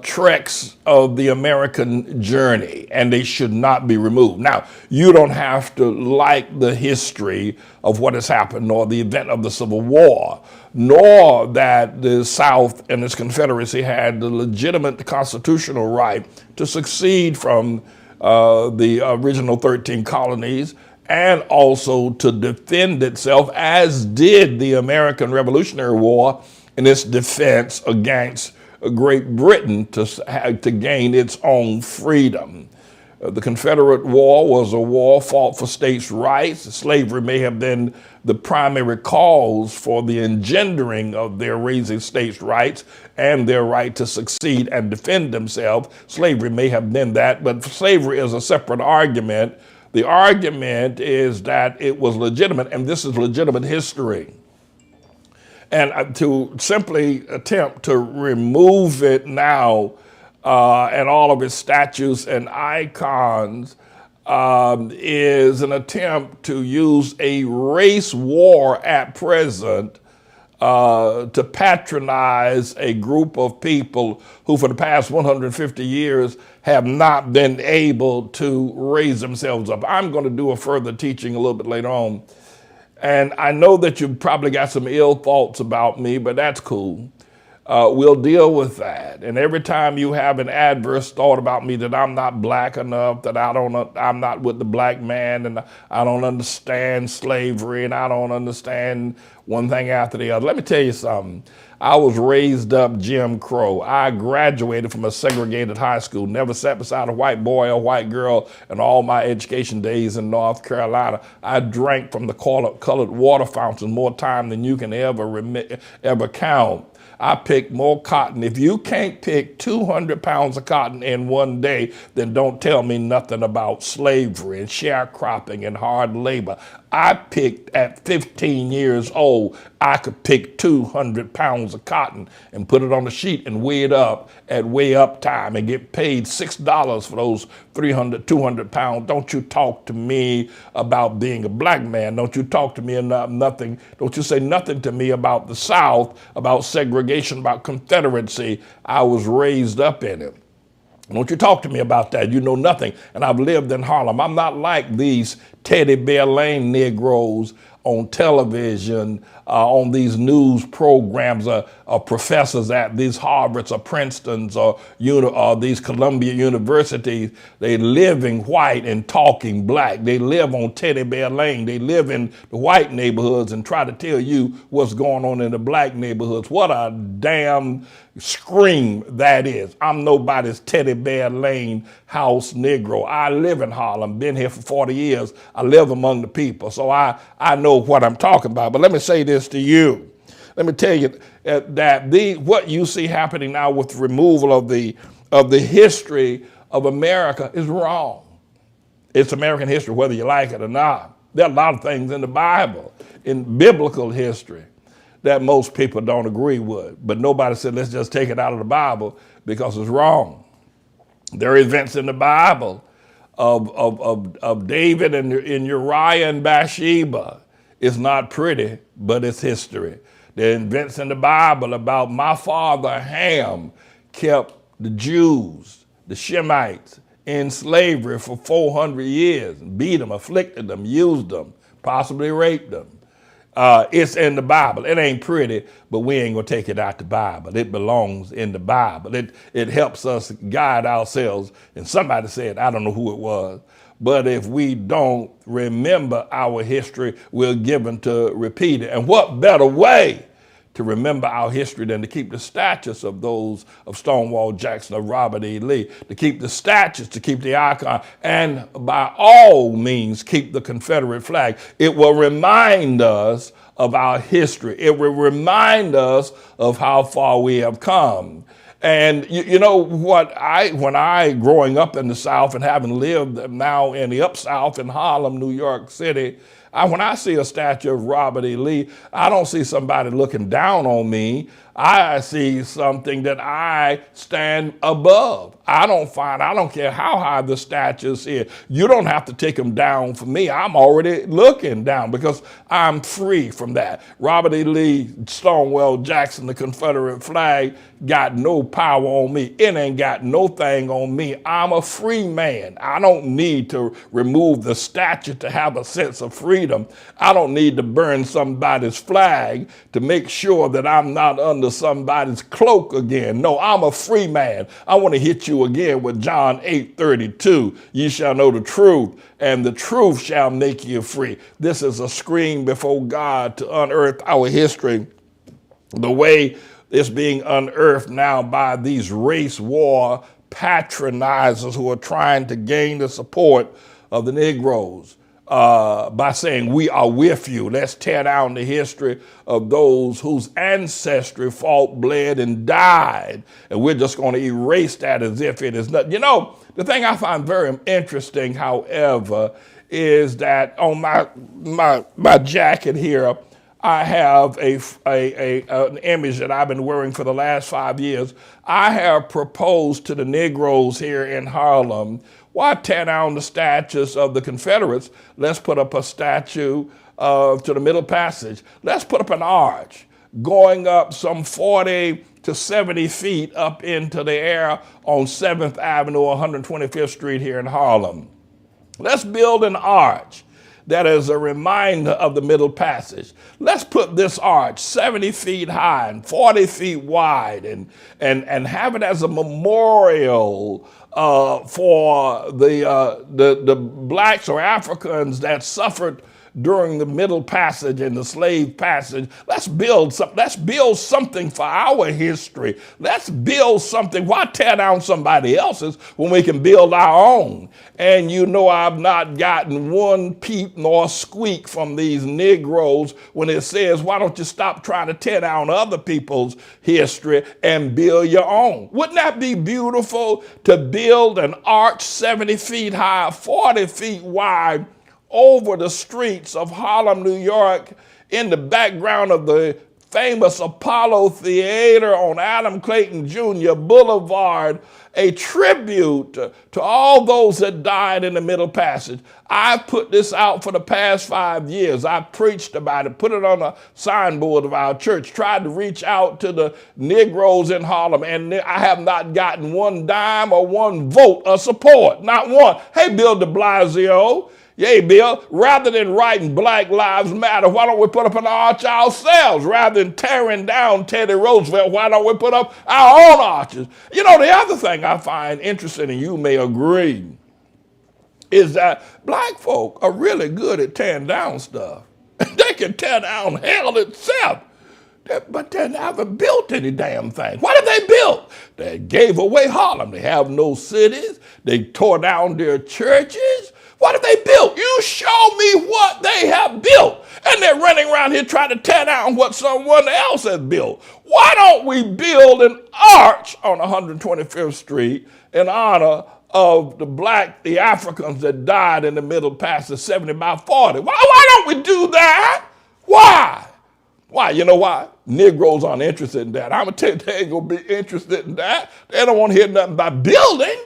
treks of the American journey, and they should not be removed. Now, you don't have to like the history of what has happened, nor the event of the Civil War, nor that the South and its Confederacy had the legitimate constitutional right to succeed from the original 13 colonies, and also to defend itself, as did the American Revolutionary War in its defense against Great Britain to gain its own freedom. The Confederate War was a war fought for states' rights. Slavery may have been the primary cause for the engendering of their raising states' rights and their right to succeed and defend themselves. Slavery may have been that, but slavery is a separate argument. The argument is that it was legitimate, and this is legitimate history. And to simply attempt to remove it now and all of its statues and icons is an attempt to use a race war at present to patronize a group of people who for the past 150 years have not been able to raise themselves up. I'm going to do a further teaching a little bit later on. And I know that you've probably got some ill thoughts about me, but that's cool. We'll deal with that. And every time you have an adverse thought about me, that I'm not black enough, that I'm not with the black man, and I don't understand slavery, and I don't understand one thing after the other. Let me tell you something. I was raised up Jim Crow. I graduated from a segregated high school, never sat beside a white boy or white girl in all my education days in North Carolina. I drank from the colored water fountains more time than you can ever count. I picked more cotton. If you can't pick 200 pounds of cotton in one day, then don't tell me nothing about slavery and sharecropping and hard labor. I picked at 15 years old, I could pick 200 pounds of cotton and put it on a sheet and weigh it up at weigh up time and get paid $6 for those 200 pounds. Don't you talk to me about being a black man. Don't you talk to me about nothing. Don't you say nothing to me about the South, about segregation, about Confederacy. I was raised up in it. Don't you talk to me about that. You know nothing. And I've lived in Harlem. I'm not like these Teddy Bear Lane Negroes on television, on these news programs, professors at these Harvards or Princetons or these Columbia universities, they living white and talking black. They live on Teddy Bear Lane. They live in the white neighborhoods and try to tell you what's going on in the black neighborhoods. What a damn scream that is. I'm nobody's Teddy Bear Lane house Negro. I live in Harlem, been here for 40 years. I live among the people, so I know what I'm talking about. But let me say this to you. Let me tell you that what you see happening now with the removal of the history of America is wrong. It's American history, whether you like it or not. There are a lot of things in the Bible, in biblical history, that most people don't agree with. But nobody said, let's just take it out of the Bible because it's wrong. There are events in the Bible of David and Uriah and Bathsheba. It's not pretty, but it's history. There are events in the Bible about my father Ham kept the Jews, the Shemites, in slavery for 400 years, beat them, afflicted them, used them, possibly raped them. It's in the Bible. It ain't pretty, but we ain't gonna take it out the Bible. It belongs in the Bible. It helps us guide ourselves. And somebody said, I don't know who it was, but if we don't remember our history, we're given to repeat it. And what better way to remember our history than to keep the statues of those of Stonewall Jackson, of Robert E. Lee, to keep the statues, to keep the icon, and by all means, keep the Confederate flag. It will remind us of our history. It will remind us of how far we have come. And you know what, when I growing up in the South and having lived now in the Up South in Harlem, New York City, when I see a statue of Robert E. Lee, I don't see somebody looking down on me. I see something that I stand above. I don't care how high the statue is. You don't have to take them down for me. I'm already looking down because I'm free from that. Robert E. Lee, Stonewall Jackson, the Confederate flag got no power on me. It ain't got no thing on me. I'm a free man. I don't need to remove the statue to have a sense of freedom. I don't need to burn somebody's flag to make sure that I'm not under somebody's cloak again. No, I'm a free man. I want to hit you again with John 8:32. You shall know the truth, and the truth shall make you free. This is a scream before God to unearth our history the way it's being unearthed now by these race war patronizers who are trying to gain the support of the Negroes. By saying we are with you. Let's tear down the history of those whose ancestry fought, bled, and died. And we're just going to erase that as if it is nothing. You know, the thing I find very interesting, however, is that on my jacket here, I have an image that I've been wearing for the last 5 years. I have proposed to the Negroes here in Harlem, why tear down the statues of the Confederates? Let's put up a statue to the Middle Passage. Let's put up an arch going up some 40 to 70 feet up into the air on 7th Avenue, 125th Street here in Harlem. Let's build an arch that is a reminder of the Middle Passage. Let's put this arch 70 feet high and 40 feet wide and have it as a memorial for the blacks or Africans that suffered during the Middle Passage and the Slave Passage. Let's build something for our history. Let's build something. Why tear down somebody else's when we can build our own? And you know I've not gotten one peep nor squeak from these Negroes when it says, why don't you stop trying to tear down other people's history and build your own? Wouldn't that be beautiful to build an arch 70 feet high, 40 feet wide, over the streets of Harlem, New York, in the background of the famous Apollo Theater on Adam Clayton Jr. Boulevard, a tribute to all those that died in the Middle Passage. I've put this out for the past 5 years. I've preached about it, put it on a signboard of our church, tried to reach out to the Negroes in Harlem, and I have not gotten one dime or one vote of support, not one. Hey, Bill de Blasio, Yay, Bill, rather than writing Black Lives Matter, why don't we put up an arch ourselves? Rather than tearing down Teddy Roosevelt, why don't we put up our own arches? You know, the other thing I find interesting, and you may agree, is that black folk are really good at tearing down stuff. They can tear down hell itself, but they haven't built any damn thing. What have they built? They gave away Harlem. They have no cities. They tore down their churches. What have they built? You show me what they have built. And they're running around here trying to tear down what someone else has built. Why don't we build an arch on 125th Street in honor of the Africans that died in the Middle Passage 70 by 40? Why don't we do that? Why? Why? You know why? Negroes aren't interested in that. I'm going to tell you, they ain't going to be interested in that. They don't want to hear nothing about building,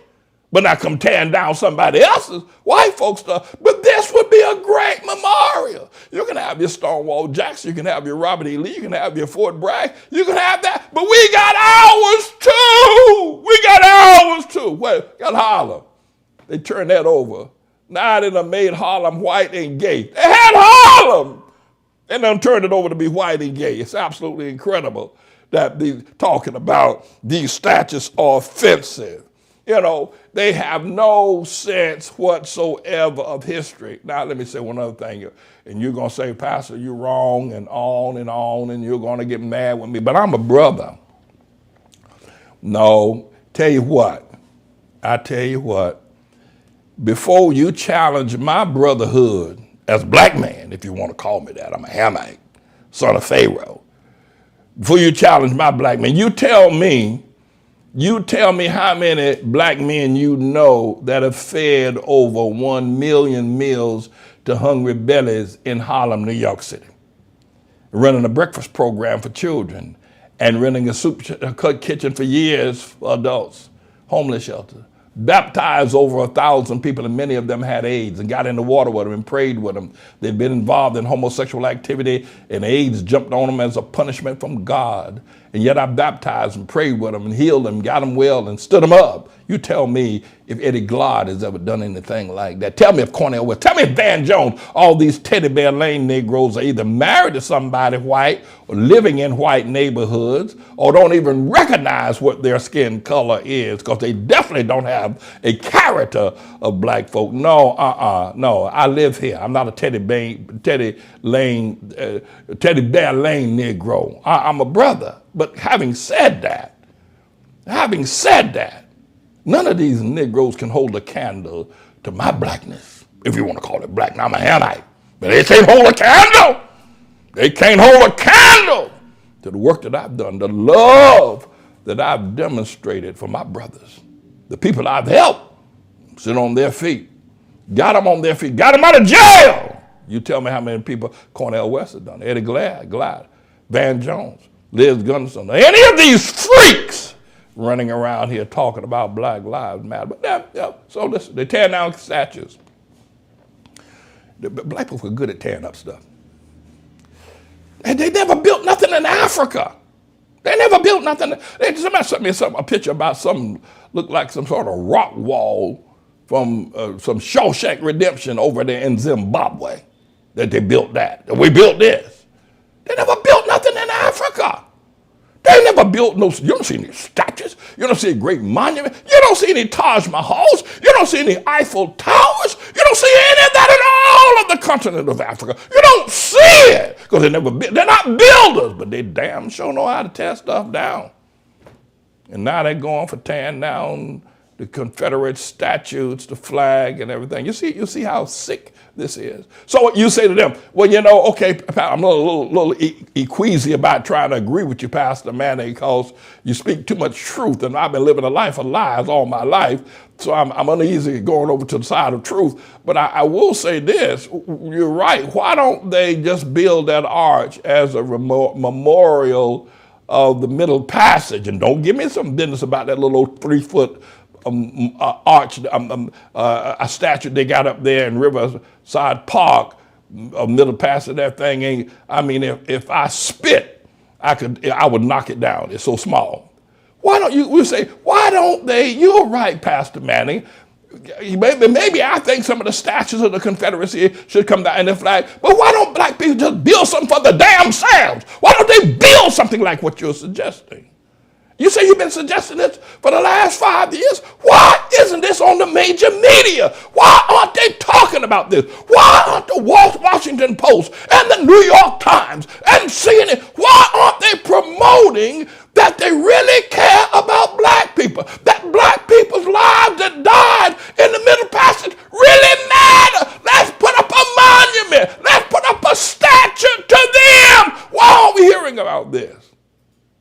but not come tearing down somebody else's white folks stuff. But this would be a great memorial. You can have your Stonewall Jackson, you can have your Robert E. Lee, you can have your Fort Bragg, you can have that, but we got ours too. We got ours too. Well, got Harlem. They turned that over. Now they done made Harlem white and gay. They had Harlem and then turned it over to be white and gay. It's absolutely incredible that they're talking about these statues are offensive. You know, they have no sense whatsoever of history. Now, let me say one other thing. And you're going to say, Pastor, you're wrong, and on, and you're going to get mad with me. But I'm a brother. No, tell you what. I tell you what. Before you challenge my brotherhood as a black man, if you want to call me that, I'm a Hamite, son of Pharaoh. Before you challenge my black man, you tell me how many black men you know that have fed over 1 million meals to hungry bellies in Harlem, New York City, running a breakfast program for children and running a soup kitchen for years for adults, homeless shelter, baptized over 1,000 people, and many of them had AIDS and got in the water with them and prayed with them. They've been involved in homosexual activity, and AIDS jumped on them as a punishment from God. And yet I baptized and prayed with them and healed them, got them well and stood them up. You tell me if Eddie Glaude has ever done anything like that. Tell me if Cornel West, tell me if Van Jones, all these Teddy Bear Lane Negroes are either married to somebody white or living in white neighborhoods or don't even recognize what their skin color is, because they definitely don't have a character of black folk. No, no, I live here. I'm not a Teddy Bear Lane Negro. I'm a brother. But having said that, none of these Negroes can hold a candle to my blackness, if you want to call it black. Now, I'm a Hamite, but they can't hold a candle. They can't hold a candle to the work that I've done, the love that I've demonstrated for my brothers, the people I've helped sit on their feet, got them on their feet, got them out of jail. You tell me how many people Cornel West has done, Eddie Glaude, Van Jones, Liz Gunderson, any of these freaks running around here talking about Black Lives Matter. But so listen, they tear down statues. Black people are good at tearing up stuff. And they never built nothing in Africa. They never built nothing. Somebody sent me a picture about something looked like some sort of rock wall from some Shawshank Redemption over there in Zimbabwe, that they built that. We built this. They never built nothing in Africa. They never built no, you don't see any statues. You don't see a great monument. You don't see any Taj Mahals. You don't see any Eiffel Towers. You don't see any of that in all of the continent of Africa. You don't see it because they're not builders, but they damn sure know how to tear stuff down. And now they're going for tearing down the Confederate statues, the flag and everything. You see how sick this is. So you say to them, well, you know, okay, I'm a little queasy about trying to agree with you, Pastor Manning, because you speak too much truth, and I've been living a life of lies all my life, so I'm uneasy going over to the side of truth. But I will say this, you're right. Why don't they just build that arch as a memorial of the Middle Passage? And don't give me some business about that little 3-foot arch, a statue they got up there in Riverside Park, a Middle Passage. That thing ain't, I mean, if I spit, I would knock it down. It's so small. Why don't they, you're right, Pastor Manning, Maybe I think some of the statues of the Confederacy should come down in the flag, but why don't black people just build something for the damn selves? Why don't they build something like what you're suggesting? You say you've been suggesting this for the last 5 years. Why isn't this on the major media? Why aren't they talking about this? Why aren't the Washington Post and the New York Times and CNN, why aren't they promoting that they really care about black people? That black people's lives that died in the Middle Passage really matter. Let's put up a monument. Let's put up a statue to them. Why aren't we hearing about this?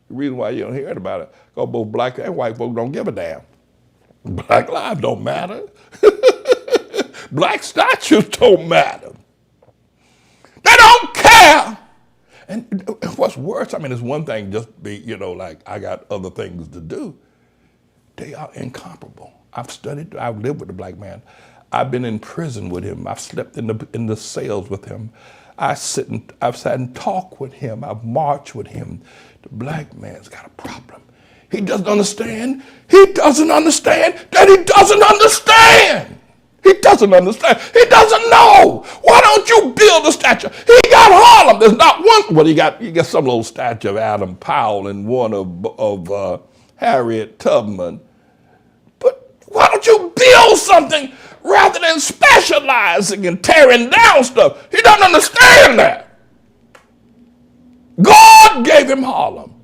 The reason why you don't hear about it, because both black and white folks don't give a damn. Black lives don't matter. Black statues don't matter. They don't care. And what's worse, I mean, it's one thing just be, like I got other things to do. They are incomparable. I've lived with the black man. I've been in prison with him. I've slept in the cells with him. I've sat and talked with him. I've marched with him. The black man's got a problem. He doesn't understand. He doesn't understand that he doesn't understand. He doesn't understand. He doesn't know. Why don't you build a statue? He got Harlem. There's not one. Well, you got some little statue of Adam Powell and one of Harriet Tubman. But why don't you build something rather than specializing and tearing down stuff? He doesn't understand that. God gave him Harlem,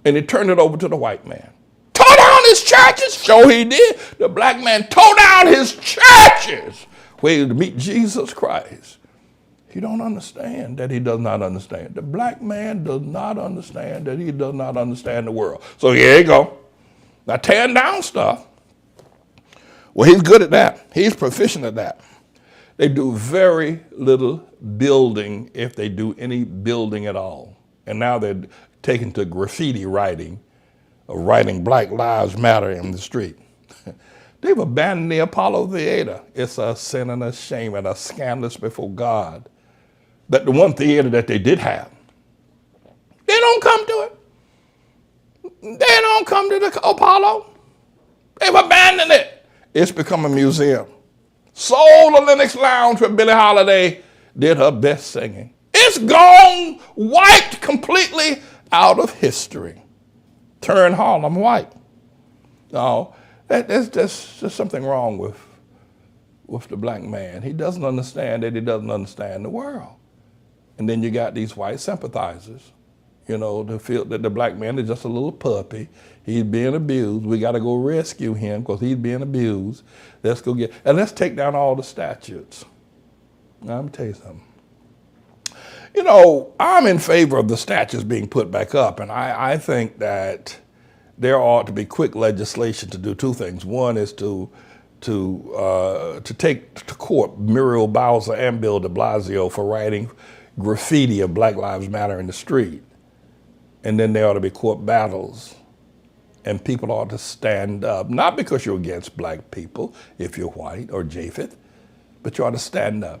and he turned it over to the white man. Tore down his churches? Sure he did. The black man tore down his churches waiting to meet Jesus Christ. He don't understand that he does not understand. The black man does not understand that he does not understand the world. So here you go. Now tearing down stuff. Well, he's good at that. He's proficient at that. They do very little building, if they do any building at all. And now they're taken to graffiti writing, or writing Black Lives Matter in the street. They've abandoned the Apollo Theater. It's a sin and a shame and a scandalous before God. That the one theater that they did have, they don't come to it. They don't come to the Apollo. They've abandoned it. It's become a museum. Sold the Lenox Lounge where Billie Holiday did her best singing. It's gone, wiped completely out of history. Turn Harlem white. No, there's just something wrong with the black man. He doesn't understand that he doesn't understand the world. And then you got these white sympathizers, to feel that the black man is just a little puppy. He's being abused. We got to go rescue him because he's being abused. Let's take down all the statues. Now, let me tell you something. I'm in favor of the statues being put back up, and I think that there ought to be quick legislation to do two things. One is to take to court Muriel Bowser and Bill de Blasio for writing graffiti of Black Lives Matter in the street. And then there ought to be court battles. And people ought to stand up, not because you're against black people, if you're white or Japheth, but you ought to stand up.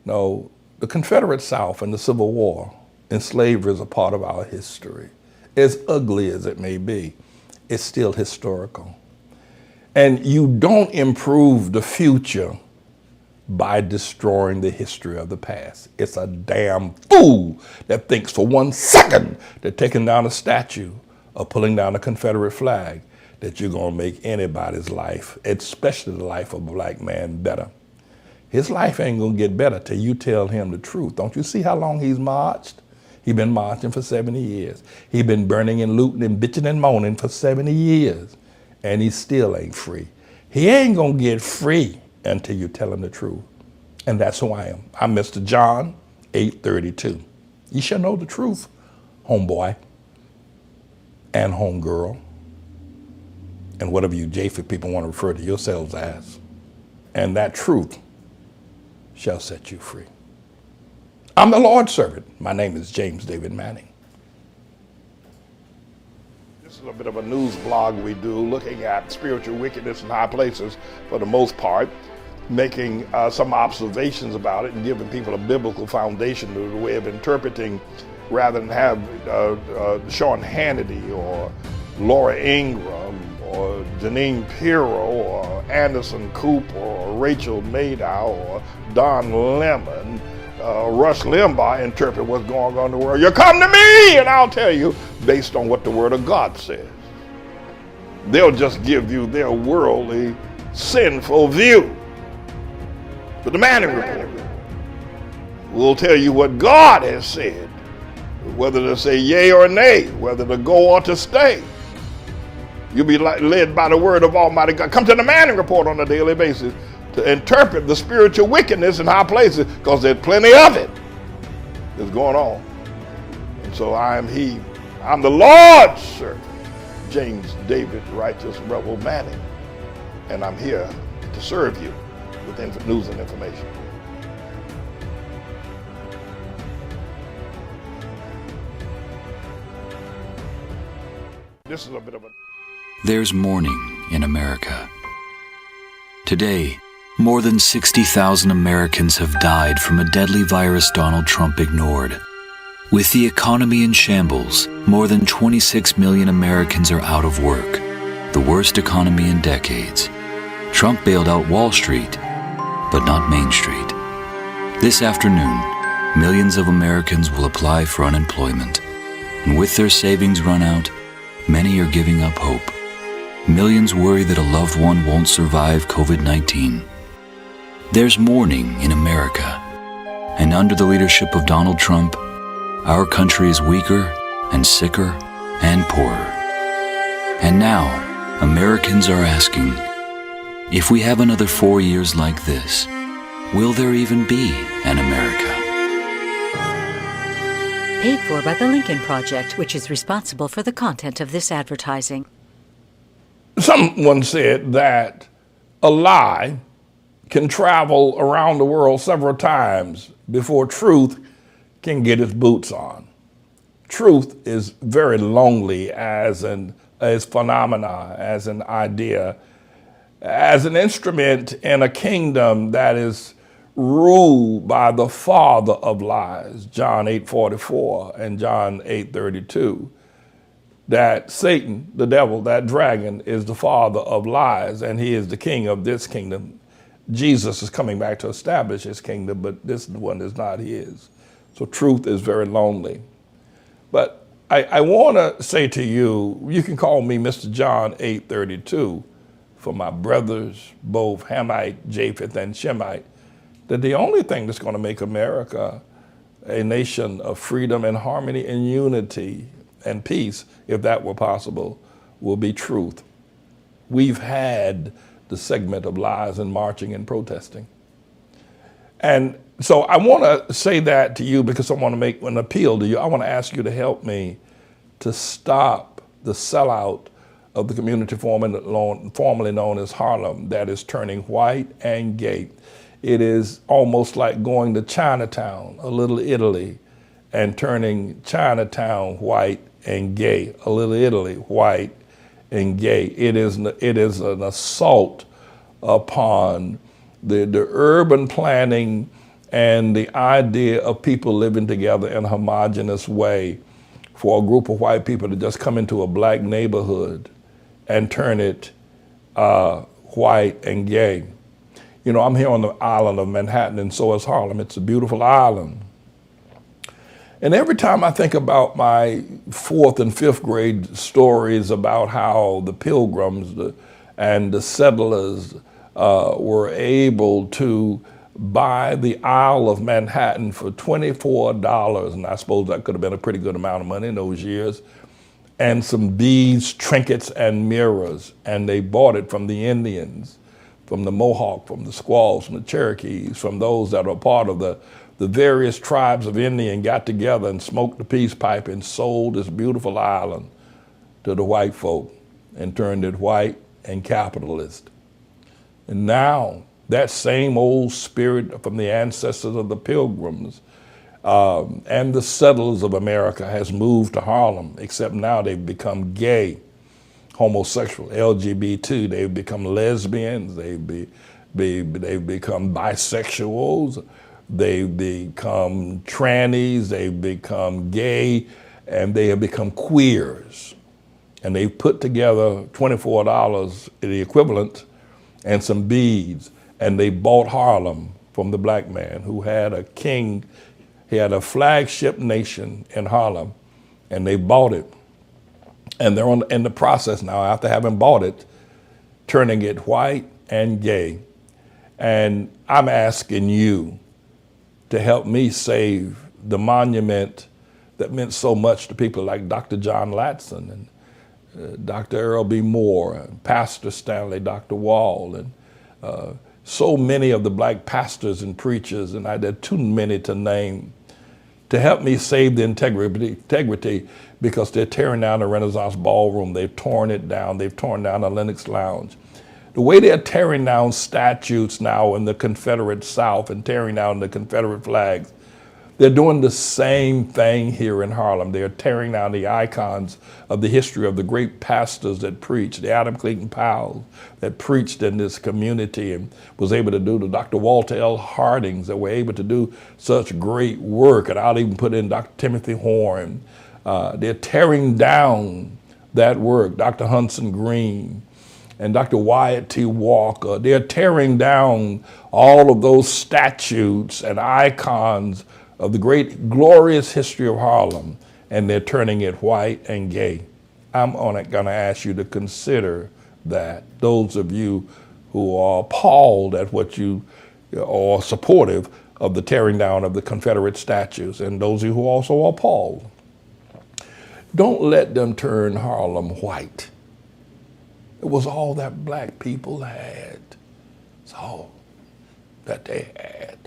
No, the Confederate South and the Civil War and slavery is a part of our history. As ugly as it may be, it's still historical. And you don't improve the future by destroying the history of the past. It's a damn fool that thinks for 1 second that taking down a statue or pulling down a Confederate flag that you're gonna make anybody's life, especially the life of a black man, better. His life ain't gonna get better till you tell him the truth. Don't you see how long he's marched? He's been marching for 70 years. He's been burning and looting and bitching and moaning for 70 years, and he still ain't free. He ain't gonna get free until you tell him the truth. And that's who I am. I'm Mr. John 8:32. You shall know the truth, homeboy and homegirl, and whatever you Japheth people want to refer to yourselves as. And that truth shall set you free. I'm the Lord's servant. My name is James David Manning. This is a bit of a news blog we do, looking at spiritual wickedness in high places for the most part, making some observations about it and giving people a biblical foundation to the way of interpreting, rather than have Sean Hannity or Laura Ingraham or Janine Pirro or Anderson Cooper or Rachel Maddow or Don Lemon, Rush Limbaugh interpret what's going on in the world. You come to me and I'll tell you based on what the Word of God says. They'll just give you their worldly, sinful view. But the Manning Report will tell you what God has said, whether to say yea or nay, whether to go or to stay. You'll be led by the word of Almighty God. Come to the Manning Report on a daily basis to interpret the spiritual wickedness in high places, because there's plenty of it that's going on. And so I'm the Lord's servant, James David Righteous Rebel Manning, and I'm here to serve you with news and information. This is a bit of a... There's mourning in America. Today, more than 60,000 Americans have died from a deadly virus Donald Trump ignored. With the economy in shambles, more than 26 million Americans are out of work, the worst economy in decades. Trump bailed out Wall Street, but not Main Street. This afternoon, millions of Americans will apply for unemployment, and with their savings run out, many are giving up hope. Millions worry that a loved one won't survive COVID-19. There's mourning in America, and under the leadership of Donald Trump, our country is weaker and sicker and poorer. And now, Americans are asking, if we have another 4 years like this, will there even be an America? Paid for by the Lincoln Project, which is responsible for the content of this advertising. Someone said that a lie can travel around the world several times before truth can get its boots on. Truth is very lonely as phenomena, as an idea, as an instrument in a kingdom that is ruled by the father of lies, John 8:44 and John 8:32. That Satan, the devil, that dragon, is the father of lies, and he is the king of this kingdom. Jesus is coming back to establish his kingdom, but this one is not his. So truth is very lonely. But I want to say to you, you can call me Mr. John 8:32 for my brothers, both Hamite, Japheth, and Shemite, that the only thing that's going to make America a nation of freedom and harmony and unity and peace, if that were possible, will be truth. We've had the segment of lies and marching and protesting. And so I want to say that to you because I want to make an appeal to you. I want to ask you to help me to stop the sellout of the community formerly known as Harlem that is turning white and gay. It is almost like going to Chinatown, a little Italy, and turning Chinatown white and gay, a little Italy white and gay. It is an assault upon the urban planning and the idea of people living together in a homogeneous way for a group of white people to just come into a black neighborhood and turn it white and gay. You know, I'm here on the island of Manhattan, and so is Harlem. It's a beautiful island. And every time I think about my 4th and 5th grade stories about how the Pilgrims and the settlers were able to buy the Isle of Manhattan for $24, and I suppose that could have been a pretty good amount of money in those years, and some beads, trinkets, and mirrors, and they bought it from the Indians, from the Mohawk, from the Squaws, from the Cherokees, from those that are part of the various tribes of Indian got together and smoked the peace pipe and sold this beautiful island to the white folk and turned it white and capitalist. And now that same old spirit from the ancestors of the Pilgrims and the settlers of America has moved to Harlem, except now they've become gay, homosexual, LGBT, they've become lesbians, they've become bisexuals, they've become trannies, they've become gay, and they have become queers. and they put together $24, the equivalent, and some beads, and they bought Harlem from the black man who had a king. He had a flagship nation in Harlem, and they bought it. And they're in the process now, after having bought it, turning it white and gay. And I'm asking you to help me save the monument that meant so much to people like Dr. John Latson and Dr. Earl B. Moore, and Pastor Stanley, Dr. Wall, and so many of the black pastors and preachers, and there are too many to name, to help me save the integrity, because they're tearing down the Renaissance Ballroom. They've torn it down. They've torn down the Lenox Lounge. The way they're tearing down statues now in the Confederate South and tearing down the Confederate flags, they're doing the same thing here in Harlem. They're tearing down the icons of the history of the great pastors that preached, the Adam Clayton Powell that preached in this community and was able to do, the Dr. Walter L. Hardings that were able to do such great work, and I'll even put in Dr. Timothy Horn. They're tearing down that work, Dr. Hudson Green and Dr. Wyatt T. Walker. They're tearing down all of those statues and icons of the great, glorious history of Harlem, and they're turning it white and gay. I'm going to ask you to consider that. Those of you who are appalled at what you are supportive of the tearing down of the Confederate statues, and those of you who also are appalled, don't let them turn Harlem white. It was all that black people had. It's all that they had.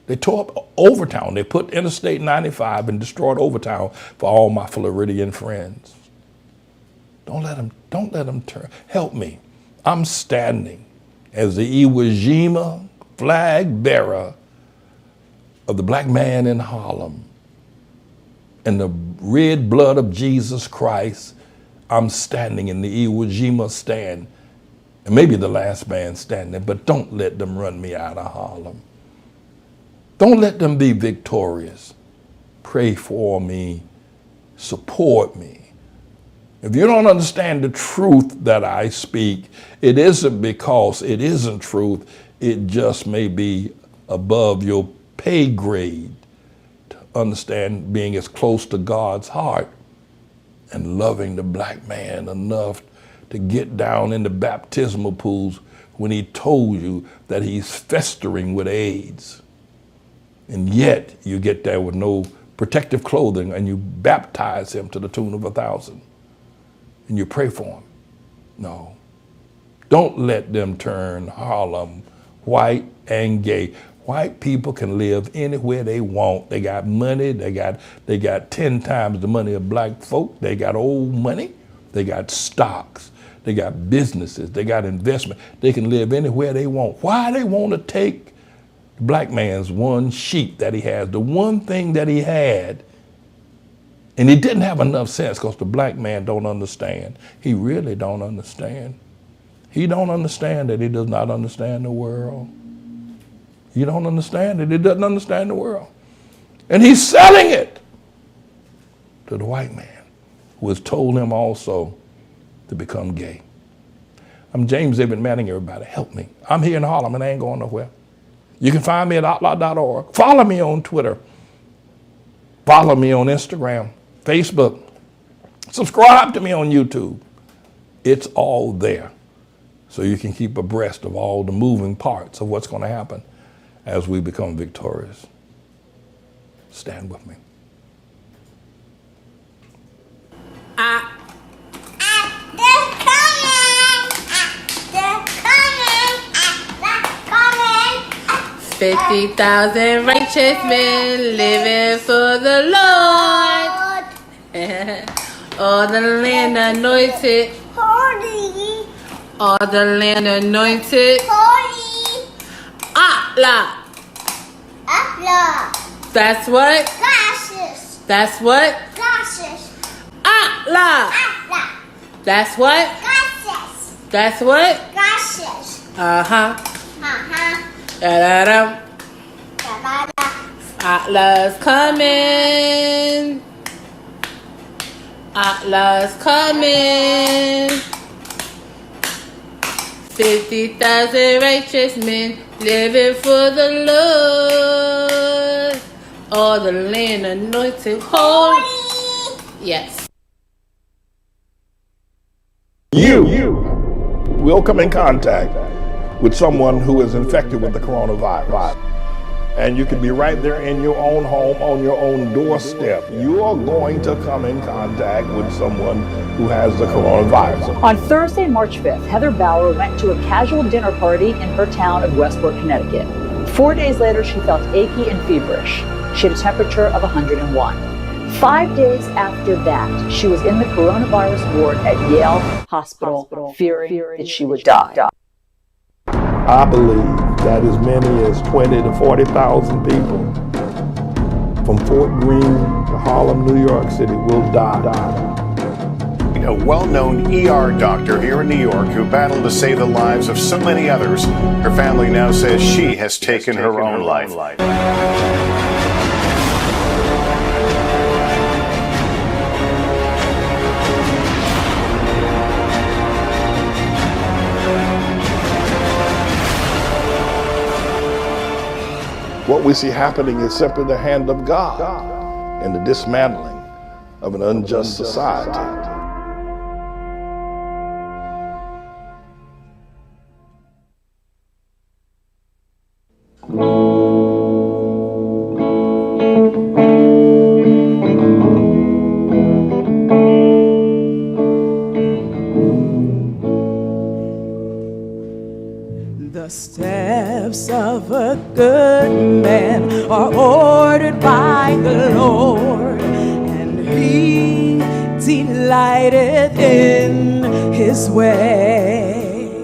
They tore up Overtown. They put Interstate 95 and destroyed Overtown for all my Floridian friends. Don't let them turn. Help me. I'm standing as the Iwo Jima flag bearer of the black man in Harlem and the red blood of Jesus Christ. I'm standing in the Iwo Jima stand, and maybe the last man standing, but don't let them run me out of Harlem. Don't let them be victorious. Pray for me, support me. If you don't understand the truth that I speak, it isn't because it isn't truth, it just may be above your pay grade to understand being as close to God's heart and loving the black man enough to get down in the baptismal pools when he told you that he's festering with AIDS. And yet you get there with no protective clothing and you baptize him to the tune of 1,000 and you pray for him. No, don't let them turn Harlem white and gay. White people can live anywhere they want. They got money, they got 10 times the money of black folk. They got old money, they got stocks, they got businesses, they got investment. They can live anywhere they want. Why they want to take the black man's one sheep that he has, the one thing that he had, and he didn't have enough sense because the black man don't understand. He really don't understand. He don't understand that he does not understand the world. You don't understand it. He doesn't understand the world. And he's selling it to the white man who has told him also to become gay. I'm James David Manning, everybody. Help me. I'm here in Harlem and I ain't going nowhere. You can find me at ATLAH.org. Follow me on Twitter. Follow me on Instagram, Facebook. Subscribe to me on YouTube. It's all there so you can keep abreast of all the moving parts of what's going to happen as we become victorious. Stand with me. They're coming. 50,000 righteous men living for the Lord. All the land anointed. Holy. All the land anointed. Holy. ATLAH. ATLAH. That's what? Glasses. That's what? Glasses. ATLAH. ATLAH. That's what? Glasses. That's what? Glasses. Uh-huh. Uh-huh. Da-da-da. Da-da-da. ATLAH's coming. ATLAH's coming. 50,000 righteous men living for the Lord. All the land anointed holy. Yes. You will come in contact with someone who is infected with the coronavirus. And you can be right there in your own home, on your own doorstep. You are going to come in contact with someone who has the coronavirus. On Thursday, March 5th, Heather Bauer went to a casual dinner party in her town of Westport, Connecticut. 4 days later, she felt achy and feverish. She had a temperature of 101. 5 days after that, she was in the coronavirus ward at Yale Hospital, fearing that she would die. I believe that as many as 20 to 40,000 people from Fort Greene to Harlem, New York City will die. A well-known ER doctor here in New York who battled to save the lives of so many others. Her family now says she has taken her own life. What we see happening is simply the hand of God in the dismantling of an unjust society. The steps of a good man are ordered by the Lord, and he delighteth in his way.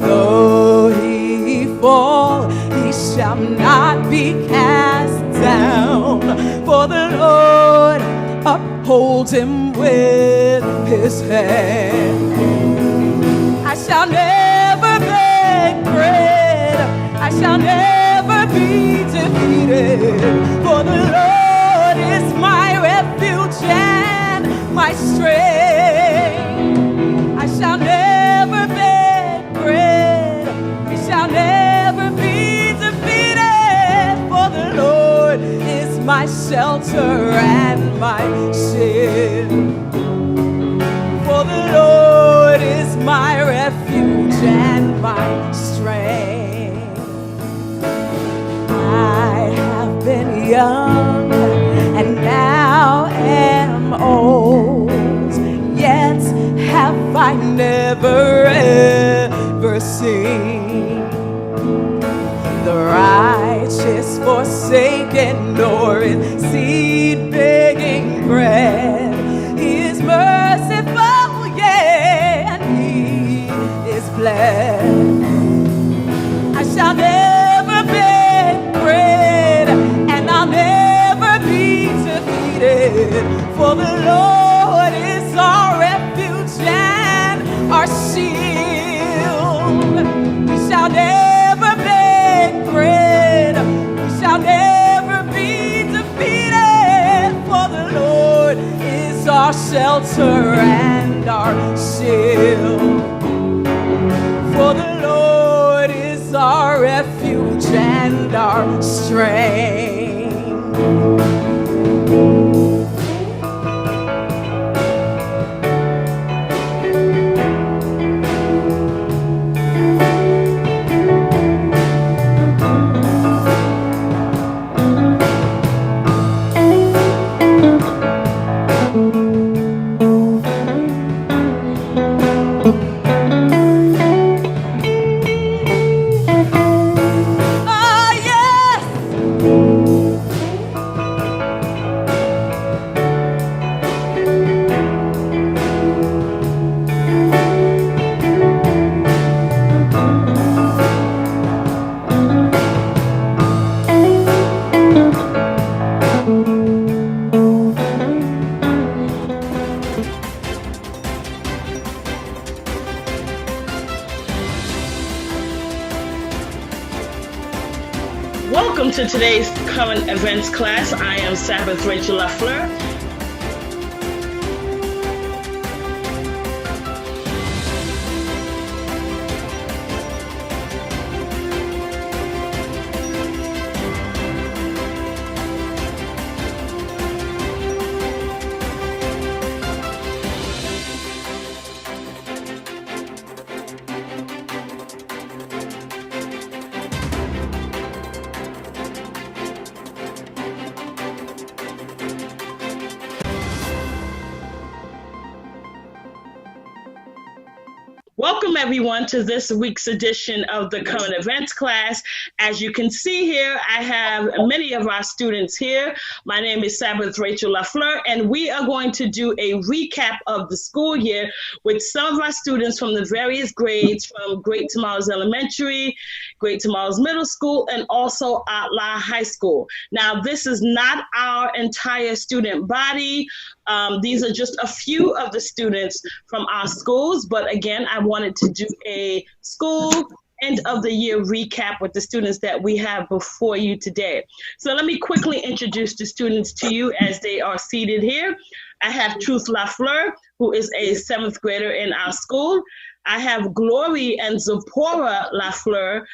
Though he fall, he shall not be cast down, for the Lord upholds him with his hand. I shall never beg bread, I shall never be defeated, for the Lord is my refuge and my strength. I shall never beg bread, I shall never be defeated, for the Lord is my shelter and my shield. For the Lord is my refuge and my strength. I have been young and now am old, yet have I never ever seen the righteous forsaken, nor in seed begging bread. He is merciful, yeah, and he is blessed. I shall never beg bread, and I'll never be defeated, for the Lord is our refuge and our shield. We shall never beg bread, we shall never be defeated, for the Lord is our shelter and our shield. For the Lord is our refuge and our strength. Welcome to today's current events class. I am Sabbath Rachel Leffler. Welcome everyone to this week's edition of the Current Events class. As you can see here, I have many of our students here. My name is Sabbath Rachel Lafleur, and we are going to do a recap of the school year with some of our students from the various grades, from Great Tomorrow's Elementary, Great Tomorrow's Middle School, and also ATLAH High School. Now, this is not our entire student body. These are just a few of the students from our schools, but again, I wanted to do a school end of the year recap with the students that we have before you today. So let me quickly introduce the students to you as they are seated here. I have Truth Lafleur, who is a 7th grader in our school. I have Glory and Zipporah Lafleur.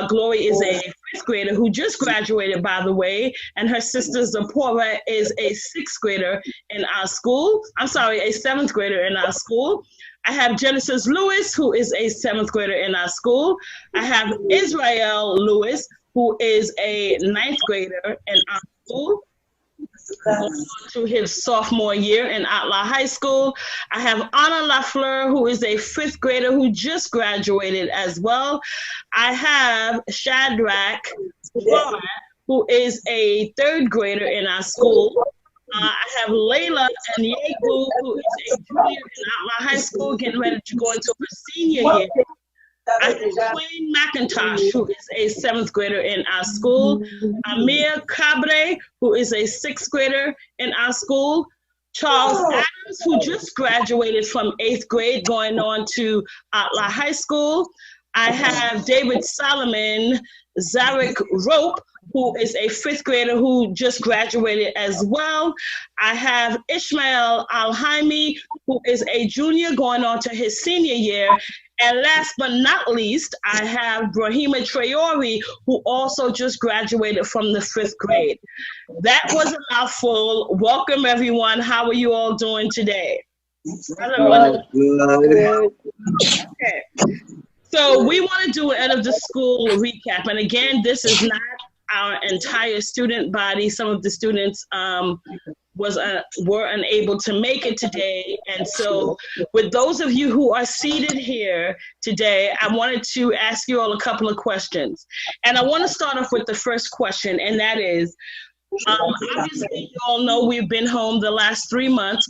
Glory is a 5th grader who just graduated, by the way, and her sister Zipporah is a 6th grader in our school. I'm sorry, a 7th grader in our school. I have Genesis Lewis, who is a 7th grader in our school. I have Israel Lewis, who is a 9th grader in our school, to his sophomore year in ATLAH High School. I have Anna Lafleur, who is a 5th grader who just graduated as well. I have Shadrach, who is a 3rd grader in our school. I have Layla and Yegu, who is a junior in ATLAH High School, getting ready to go into her senior year. I have Twain McIntosh, who is a 7th grader in our school. Amir Cabre, who is a 6th grader in our school. Charles Adams, who just graduated from 8th grade, going on to ATLAH High School. I have David Solomon Zarek Rope, who is a 5th grader who just graduated as well. I have Ishmael Al-Haimi, who is a junior going on to his senior year. And last but not least, I have Brahima Traore, who also just graduated from the 5th grade. That was a mouthful. Welcome, everyone. How are you all doing today? Okay. So we want to do an end of the school recap. And again, this is not our entire student body. Some of the students were unable to make it today. And so with those of you who are seated here today, I wanted to ask you all a couple of questions. And I want to start off with the first question, and that is, obviously you all know we've been home the last 3 months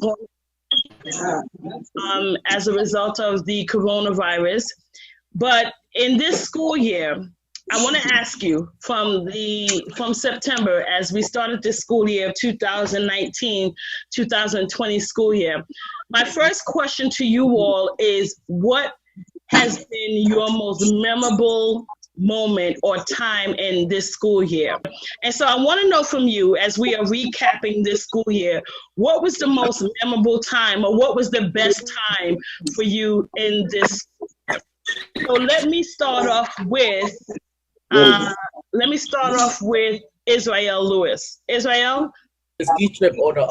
as a result of the coronavirus. But in this school year, I want to ask you from September, as we started this school year of 2019-2020 school year, my first question to you all is, what has been your most memorable moment or time in this school year? And so I want to know from you, as we are recapping this school year, what was the most memorable time, or what was the best time for you in this school year? So let me start off with Israel Lewis. Israel? The ski trip or the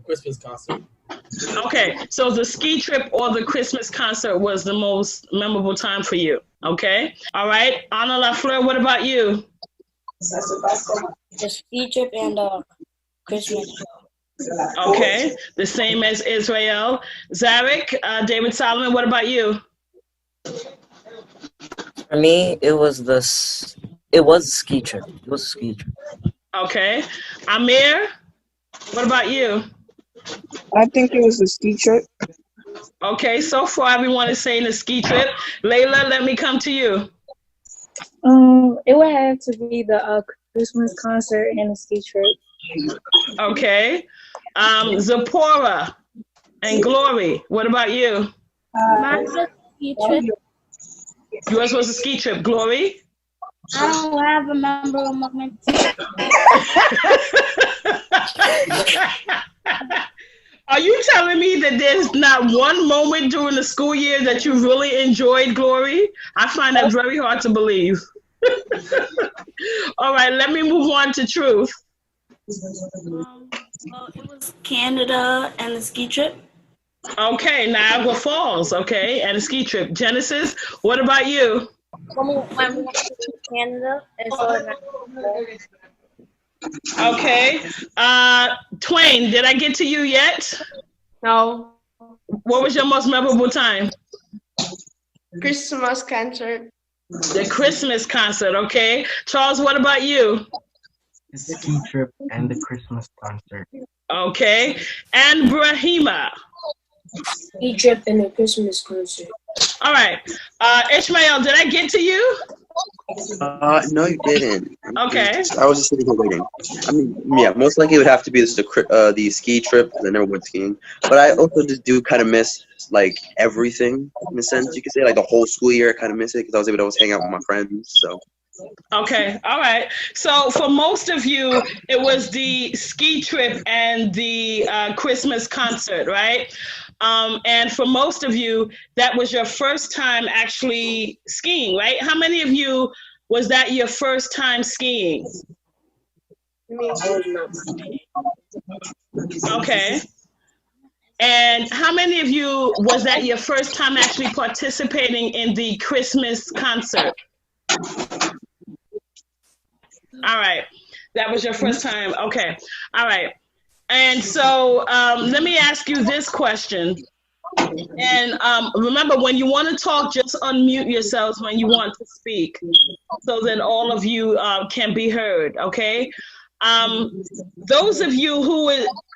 Christmas concert. Okay, so the ski trip or the Christmas concert was the most memorable time for you. Okay, all right. Anna Lafleur, what about you? The ski trip and the Christmas. Okay, the same as Israel. Zarek, David Solomon, what about you? For me, it was a ski trip. It was a ski trip. Okay. Amir, what about you? I think it was a ski trip. Okay, so far everyone is saying a ski trip. Layla, let me come to you. It would have to be the Christmas concert and the ski trip. Okay. Zipporah and Glory, what about you? Mine was a ski trip. Yours was a ski trip. Glory? I don't have a memorable moment. Are you telling me that there's not one moment during the school year that you really enjoyed, Glory? I find that very hard to believe. All right, let me move on to Truth. Well, it was Canada and the ski trip. Okay, Niagara Falls, okay, and a ski trip. Genesis, what about you? When we went to Canada and Okay. Twain, did I get to you yet? No. What was your most memorable time? Christmas concert. The Christmas concert, okay. Charles, what about you? The ski trip and the Christmas concert. Okay. And Brahima? Ski trip and the Christmas concert. All right. Ishmael, did I get to you? No, you didn't. Okay. I was just sitting here waiting. I mean, yeah, most likely it would have to be the ski trip, because I never went skiing. But I also just do kind of miss, like, everything, in a sense, you could say. Like, the whole school year, I kind of miss it, because I was able to always hang out with my friends, so. Okay, all right. So for most of you, it was the ski trip and the Christmas concert, right? And for most of you, that was your first time actually skiing, right? How many of you was that your first time skiing? Okay. And how many of you was that your first time actually participating in the Christmas concert? All right. That was your first time. Okay. All right. And so let me ask you this question. And remember, when you want to talk, just unmute yourselves when you want to speak so that all of you can be heard, okay? Those of you who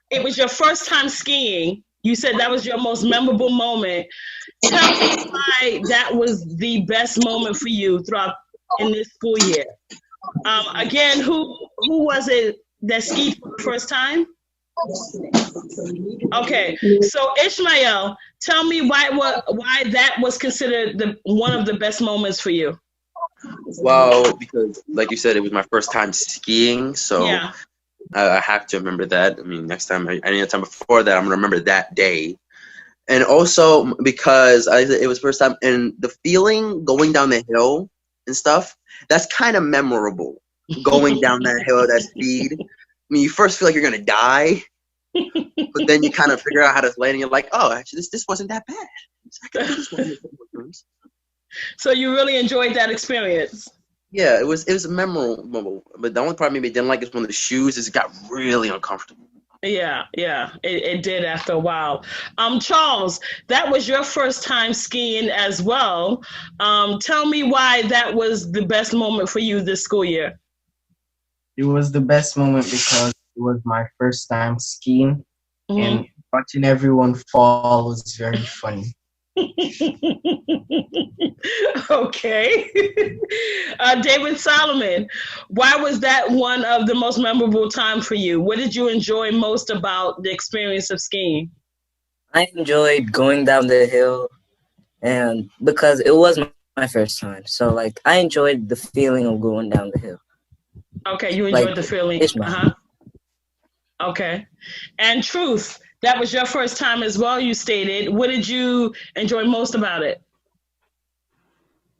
it was your first time skiing, you said that was your most memorable moment. Tell me why that was the best moment for you throughout in this school year. Again, who was it that skied for the first time? Okay, so Ishmael, tell me why that was considered one of the best moments for you. Well, because like you said, it was my first time skiing, so yeah. I have to remember that. I mean, next time, any time before that, I'm gonna remember that day. And also because it was first time, and the feeling going down the hill and stuff, that's kind of memorable. Going down that hill at that speed. I mean, you first feel like you're gonna die, but then you kind of figure out how to land, and you're like, "Oh, actually, this wasn't that bad." So you really enjoyed that experience? Yeah, it was memorable. But the only part maybe I didn't like is when the shoes just got really uncomfortable. Yeah, it did after a while. Charles, that was your first time skiing as well. Tell me why that was the best moment for you this school year. It was the best moment because it was my first time skiing, and watching everyone fall was very funny. Okay. David Solomon, why was that one of the most memorable time for you? What did you enjoy most about the experience of skiing? I enjoyed going down the hill, and because it was my first time, so like I enjoyed the feeling of going down the hill. Okay, you enjoyed Like, the feeling. Okay. And Truth, that was your first time as well, you stated. What did you enjoy most about it?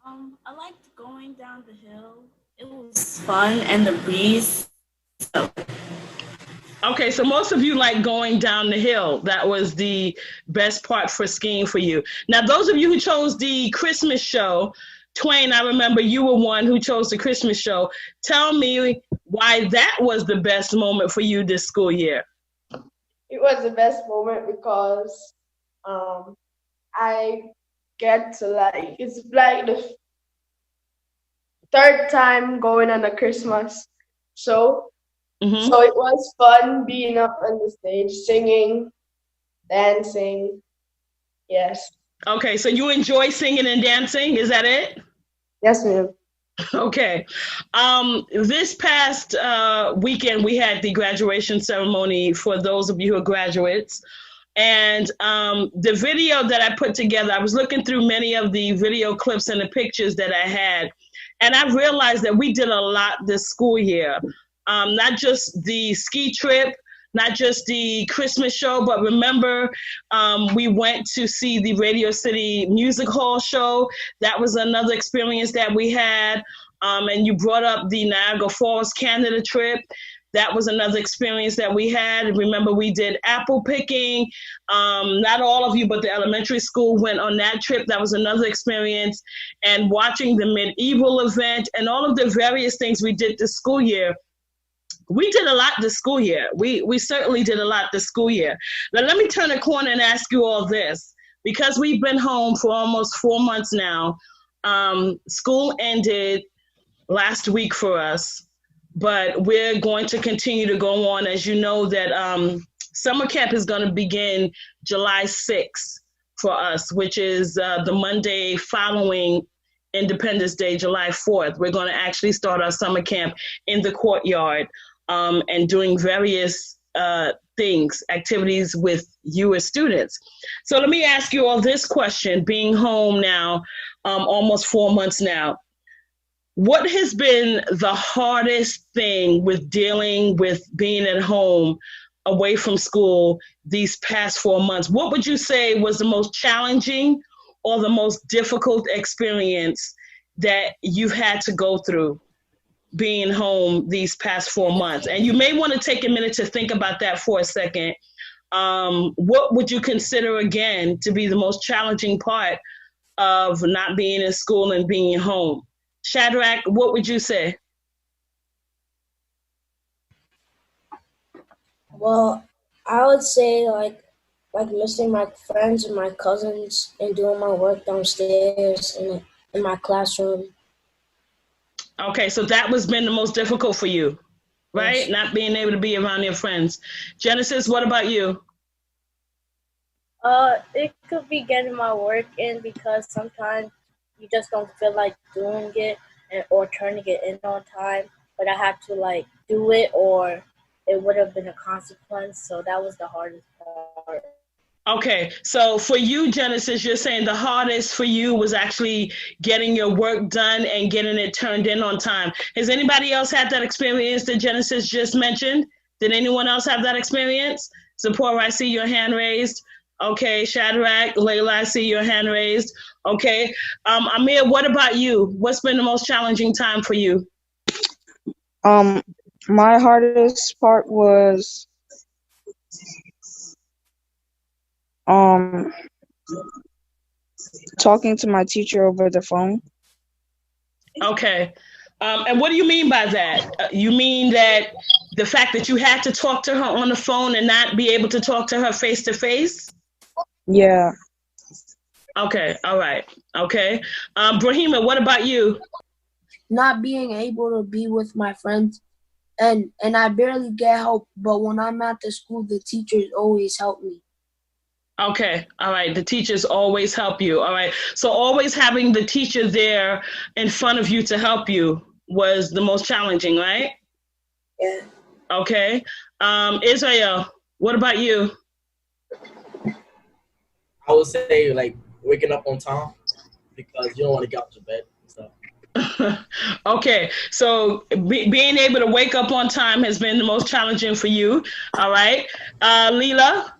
I liked going down the hill. It was fun, and the breeze. Okay, so most of you like going down the hill. That was the best part for skiing for you. Now, those of you who chose the Christmas show, Twain, I remember you were one who chose the Christmas show. Tell me why that was the best moment for you this school year. It was the best moment because I get to it's like the third time going on a Christmas show. So it was fun being up on the stage, singing, dancing. Yes. Okay, so you enjoy singing and dancing, is that it? Yes, ma'am. Okay. This past weekend, we had the graduation ceremony for those of you who are graduates. And the video that I put together, I was looking through many of the video clips and the pictures that I had, and I realized that we did a lot this school year. Not just the ski trip, not just the Christmas show, but remember, we went to see the Radio City Music Hall show. That was another experience that we had. And you brought up the Niagara Falls, Canada trip. That was another experience that we had. Remember, we did apple picking. Not all of you, but the elementary school went on that trip. That was another experience. And watching the medieval event and all of the various things we did this school year. We did a lot this school year. We certainly did a lot this school year. Now, let me turn a corner and ask you all this. because we've been home for almost 4 months now. School ended last week for us, but we're going to continue to go on. As you know, that summer camp is going to begin July 6th for us, which is the Monday following Independence Day, July 4th. We're going to actually start our summer camp in the courtyard and doing various things, activities with you as students. So let me ask you all this question, being home now, almost 4 months now. What has been the hardest thing with dealing with being at home away from school these past 4 months? What would you say was the most challenging or the most difficult experience that you've had to go through being home these past 4 months? And you may want to take a minute to think about that for a second. What would you consider, again, to be the most challenging part of not being in school and being home? Shadrach, what would you say? Well, I would say like missing my friends and my cousins and doing my work downstairs in my classroom. Okay, so that was been the most difficult for you, right? Yes. Not being able to be around your friends. Genesis, what about you? It could be getting my work in because sometimes you just don't feel like doing it or turning it in on time. But I had to like do it or it would have been a consequence. So that was the hardest part. Okay, so for you, Genesis, you're saying the hardest for you was actually getting your work done and getting it turned in on time. Has anybody else had that experience that Genesis just mentioned? Did anyone else have that experience? Zipporah, I see your hand raised. Okay, Shadrach, Layla, I see your hand raised. Okay, Amir, what about you? What's been the most challenging time for you? My hardest part was talking to my teacher over the phone. Okay, and what do you mean by that? You mean that the fact that you had to talk to her on the phone and not be able to talk to her face to face? Yeah. Okay, all right, okay. Brahima, what about you? Not being able to be with my friends and I barely get help, but when I'm at the school, the teachers always help me. Okay, all right, the teachers always help you, all right. So always having the teacher there in front of you to help you was the most challenging, right? Yeah. Okay, Israel, what about you? I would say like waking up on time because you don't want to get out of bed and stuff. Okay, so being able to wake up on time has been the most challenging for you, all right. Leela?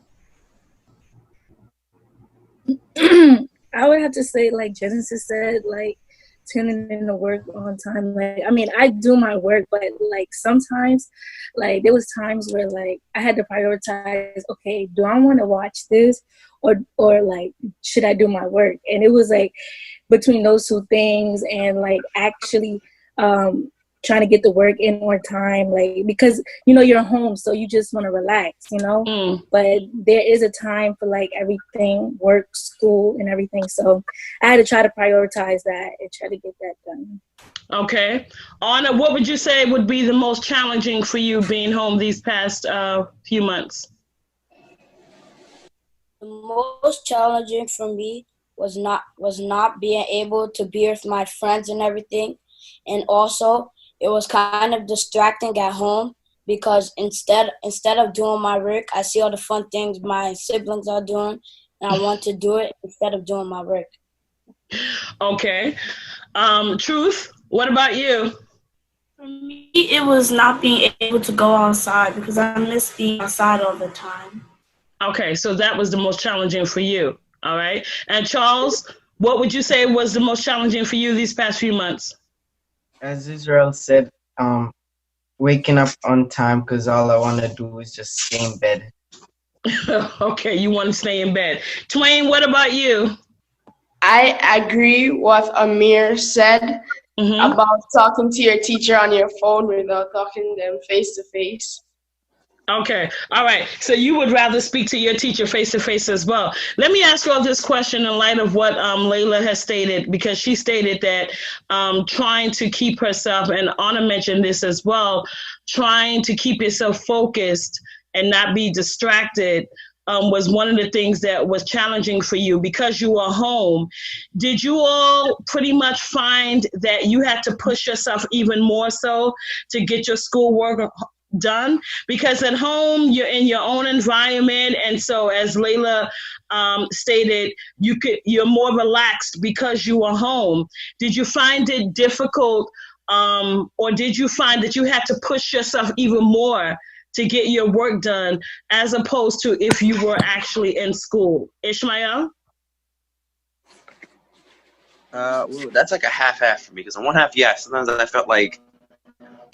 I would have to say, like Genesis said, like turning in the work on time. Like, I mean, I do my work, but like sometimes, like there was times where like I had to prioritize. Okay, do I want to watch this, or like should I do my work? And it was like between those two things, and like actually trying to get the work in on time, like because you know you're home, so you just want to relax, you know. But there is a time for like everything, work, school, and everything. So I had to try to prioritize that and try to get that done. Okay, Anna, what would you say would be the most challenging for you being home these past few months? The most challenging for me was not being able to be with my friends and everything, and also it was kind of distracting at home because instead of doing my work, I see all the fun things my siblings are doing, and I want to do it instead of doing my work. Okay, Truth, what about you? For me, it was not being able to go outside because I miss being outside all the time. Okay, so that was the most challenging for you, all right. And Charles, what would you say was the most challenging for you these past few months? As Israel said, waking up on time because all I want to do is just stay in bed. Okay, you want to stay in bed. Twain, what about you? I agree what Amir said about talking to your teacher on your phone without talking to them face to face. Okay. All right. So you would rather speak to your teacher face to face as well. Let me ask you all this question in light of what Layla has stated, because she stated that trying to keep herself, and Anna mentioned this as well, trying to keep yourself focused and not be distracted was one of the things that was challenging for you because you were home. Did you all pretty much find that you had to push yourself even more so to get your schoolwork done? Because at home you're in your own environment, and so as Layla stated, you're more relaxed because you are home. Did you find it difficult, or did you find that you had to push yourself even more to get your work done as opposed to if you were actually in school? Ishmael? Well, that's like a half-half for me, because on one half, yeah, sometimes I felt like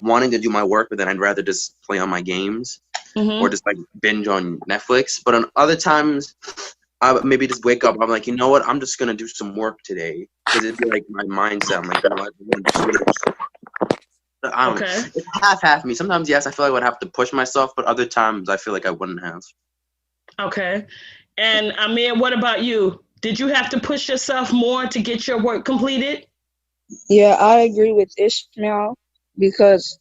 wanting to do my work, but then I'd rather just play on my games or just like binge on Netflix. But on other times, I would maybe just wake up, I'm like, you know what, I'm just gonna do some work today, because it'd be like my mindset. I'm like, you know what, I'm gonna do some work. I don't know. It's half-half me. Sometimes, yes, I feel like I would have to push myself, but other times I feel like I wouldn't have. Okay. And Amir, what about you? Did you have to push yourself more to get your work completed? Yeah, I agree with Ishmael because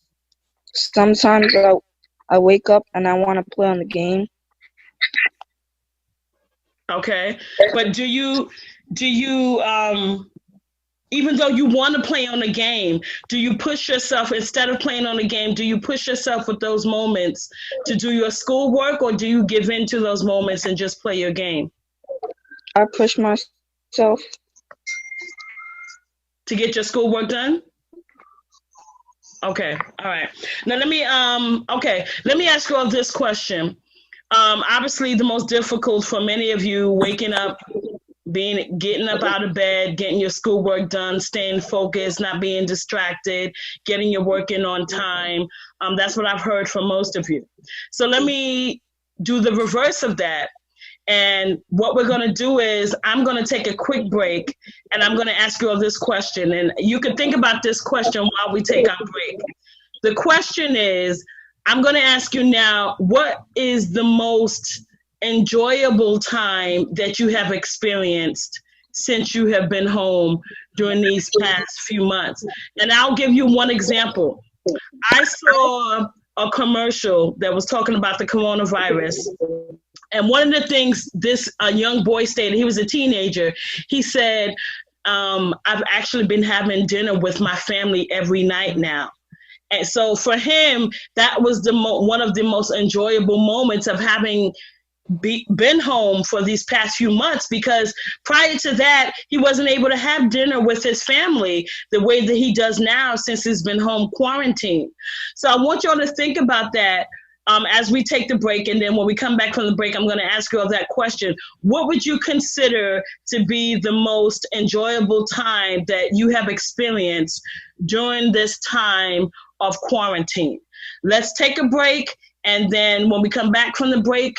sometimes I wake up and I want to play on the game. Okay. But do you even though you want to play on the game, do you push yourself, instead of playing on the game, do you push yourself with those moments to do your schoolwork, or do you give in to those moments and just play your game? I push myself. To get your schoolwork done? Okay, all right. Now let me ask you all this question. Obviously the most difficult for many of you, waking up, getting up out of bed, getting your schoolwork done, staying focused, not being distracted, getting your work in on time. That's what I've heard from most of you. So let me do the reverse of that. And what we're going to do is I'm going to take a quick break, and I'm going to ask you all this question. And you can think about this question while we take our break. The question is, I'm going to ask you now, what is the most enjoyable time that you have experienced since you have been home during these past few months? And I'll give you one example. I saw a commercial that was talking about the coronavirus. And one of the things this young boy stated, he was a teenager, he said, I've actually been having dinner with my family every night now. And so for him, that was one of the most enjoyable moments of having been home for these past few months, because prior to that, he wasn't able to have dinner with his family the way that he does now since he's been home quarantined. So I want y'all to think about that as we take the break, and then when we come back from the break, I'm going to ask you all that question. What would you consider to be the most enjoyable time that you have experienced during this time of quarantine? Let's take a break, and then when we come back from the break,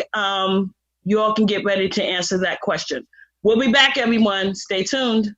you all can get ready to answer that question. We'll be back, everyone. Stay tuned.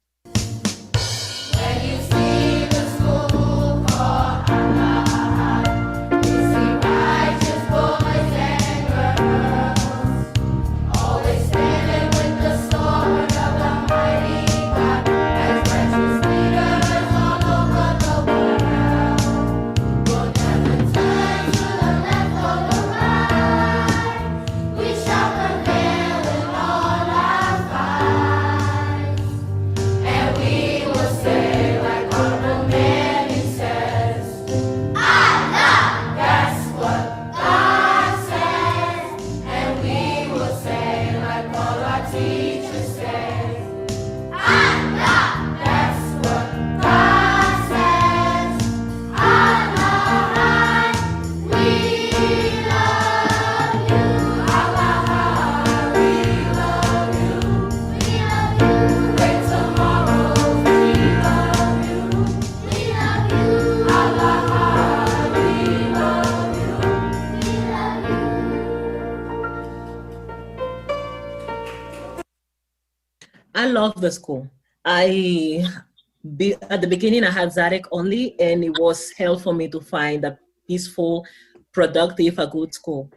I love the school. At the beginning, I had Zarek only, and it was hell for me to find a peaceful productive, a good school.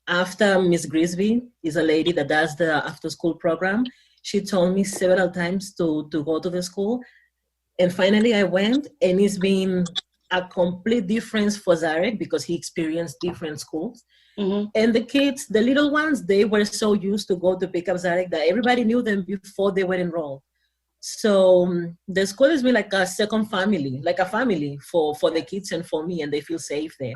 After Miss Grisby is a lady that does the after school program, she told me several times to go to the school. And finally I went, and it's been a complete difference for Zarek because he experienced different schools. And the kids, the little ones, they were so used to go to pick up Zarek that everybody knew them before they were enrolled. So the school has been like a second family, like a family for the kids and for me, and they feel safe there.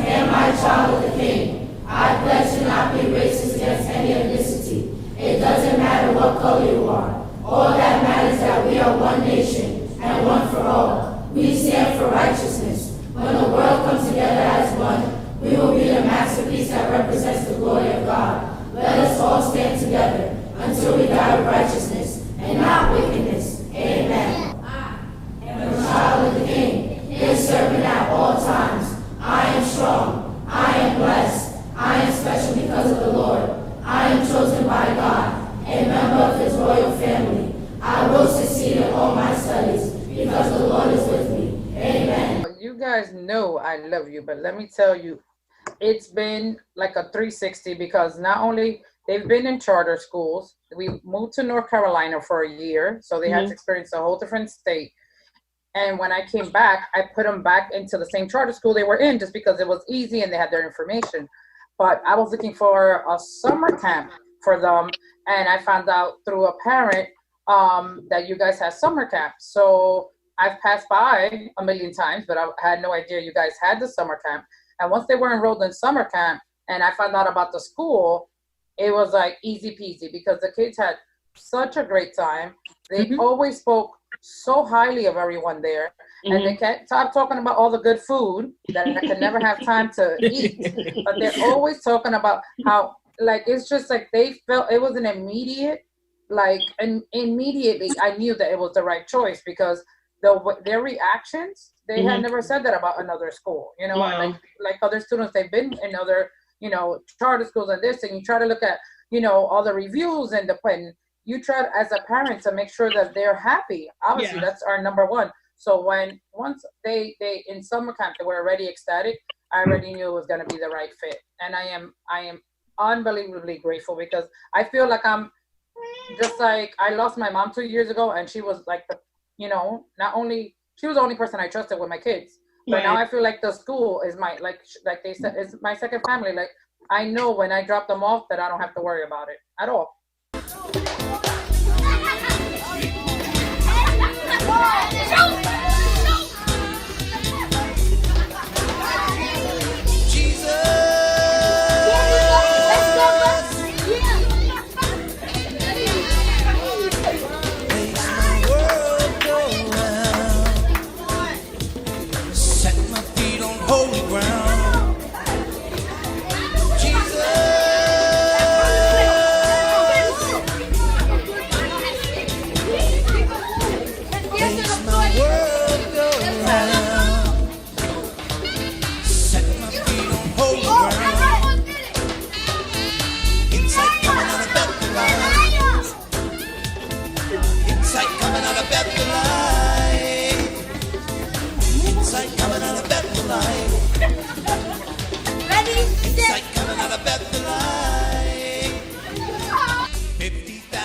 And my child of the King. I pledge to not be racist against any ethnicity. It doesn't matter what color you are. All that matters is that we are one nation and one for all. We stand for righteousness. When the world comes together as one, we will be the masterpiece that represents the glory of God. Let us all stand together until we die with righteousness and not wickedness. Amen. I am a child of the King, his servant at all times. I am strong. I am blessed. I am special because of the Lord. I am chosen by God, a member of his royal family. I will succeed in all my studies because the Lord is with me. Amen. You guys know I love you, but let me tell you, it's been like a 360 because not only they've been in charter schools, we moved to North Carolina for a year, so they had to experience a whole different state. And when I came back, I put them back into the same charter school they were in just because it was easy and they had their information. But I was looking for a summer camp for them, and I found out through a parent that you guys had summer camp. So I've passed by a million times, but I had no idea you guys had the summer camp. And once they were enrolled in summer camp and I found out about the school, it was like easy peasy because the kids had such a great time. They always spoke so highly of everyone there, and they can't stop talking about all the good food that I could never have time to eat, but they're always talking about how, like, it's just like they felt it was an immediate, like, and immediately I knew that it was the right choice because their reactions, they had never said that about another school, you know. Wow. like other students, they've been in other, you know, charter schools and this, and you try to look at, you know, all the reviews and you try as a parent to make sure that they're happy. Obviously, that's our number one. So once they in summer camp, they were already ecstatic. I already knew it was going to be the right fit, and I am unbelievably grateful because I feel like I'm just like I lost my mom 2 years ago, and she was like she was the only person I trusted with my kids. But now I feel like the school is my like they said is my second family. Like I know when I drop them off that I don't have to worry about it at all.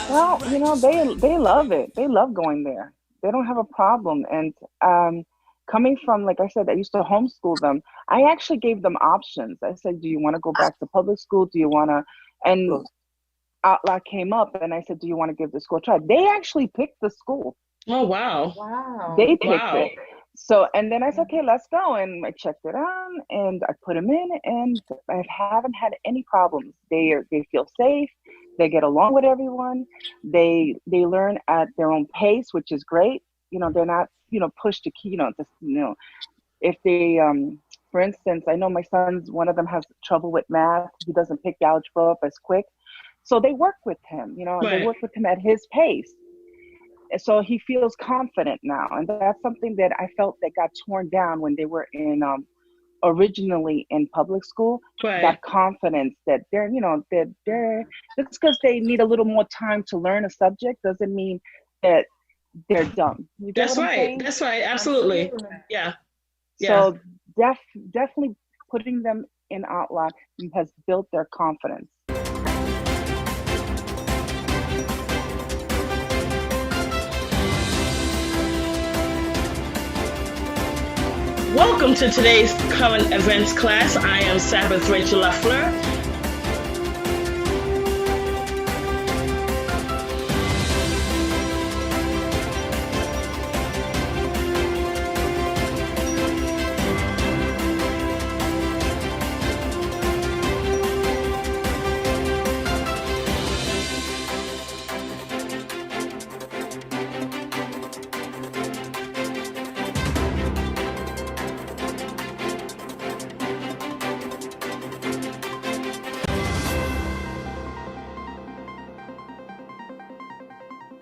Well, you know, they love it. They love going there. They don't have a problem. And coming from, like I said, I used to homeschool them. I actually gave them options. I said, do you want to go back to public school? Do you want to? And ATLAH came up, and I said, do you want to give the school a try? They actually picked the school. Oh, wow. Wow. They picked it. So, and then I said, okay, let's go. And I checked it out, and I put them in, and I haven't had any problems. They feel safe. They get along with everyone. They learn at their own pace, which is great. You know, they're not, you know, pushed to, you know, just, you know, if they, for instance, I know my sons, one of them has trouble with math. He doesn't pick algebra up as quick. So they work with him, you know, they work with him at his pace. And so he feels confident now. And that's something that I felt that got torn down when they were in, originally in public school. That confidence that they're, you know, that they're, just because they need a little more time to learn a subject doesn't mean that they're dumb. You get That's what I'm right. saying? That's right. Absolutely. Yeah. So definitely putting them in ATLAH has built their confidence. Welcome to today's current events class. I am Sabbath Rachel Lafleur.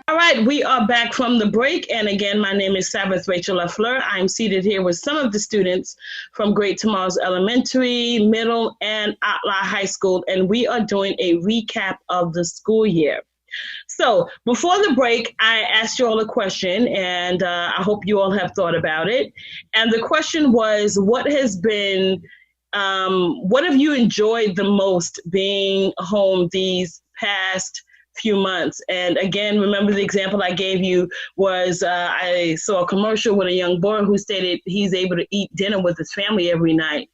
All right, we are back from the break. And again, my name is Sabbath Rachel Lafleur. I'm seated here with some of the students from Great Tomorrow's Elementary, Middle, and ATLAH High School. And we are doing a recap of the school year. So before the break, I asked you all a question, and I hope you all have thought about it. And the question was, what have you enjoyed the most being home these past few months? And again, remember the example I gave you was I saw a commercial with a young boy who stated he's able to eat dinner with his family every night,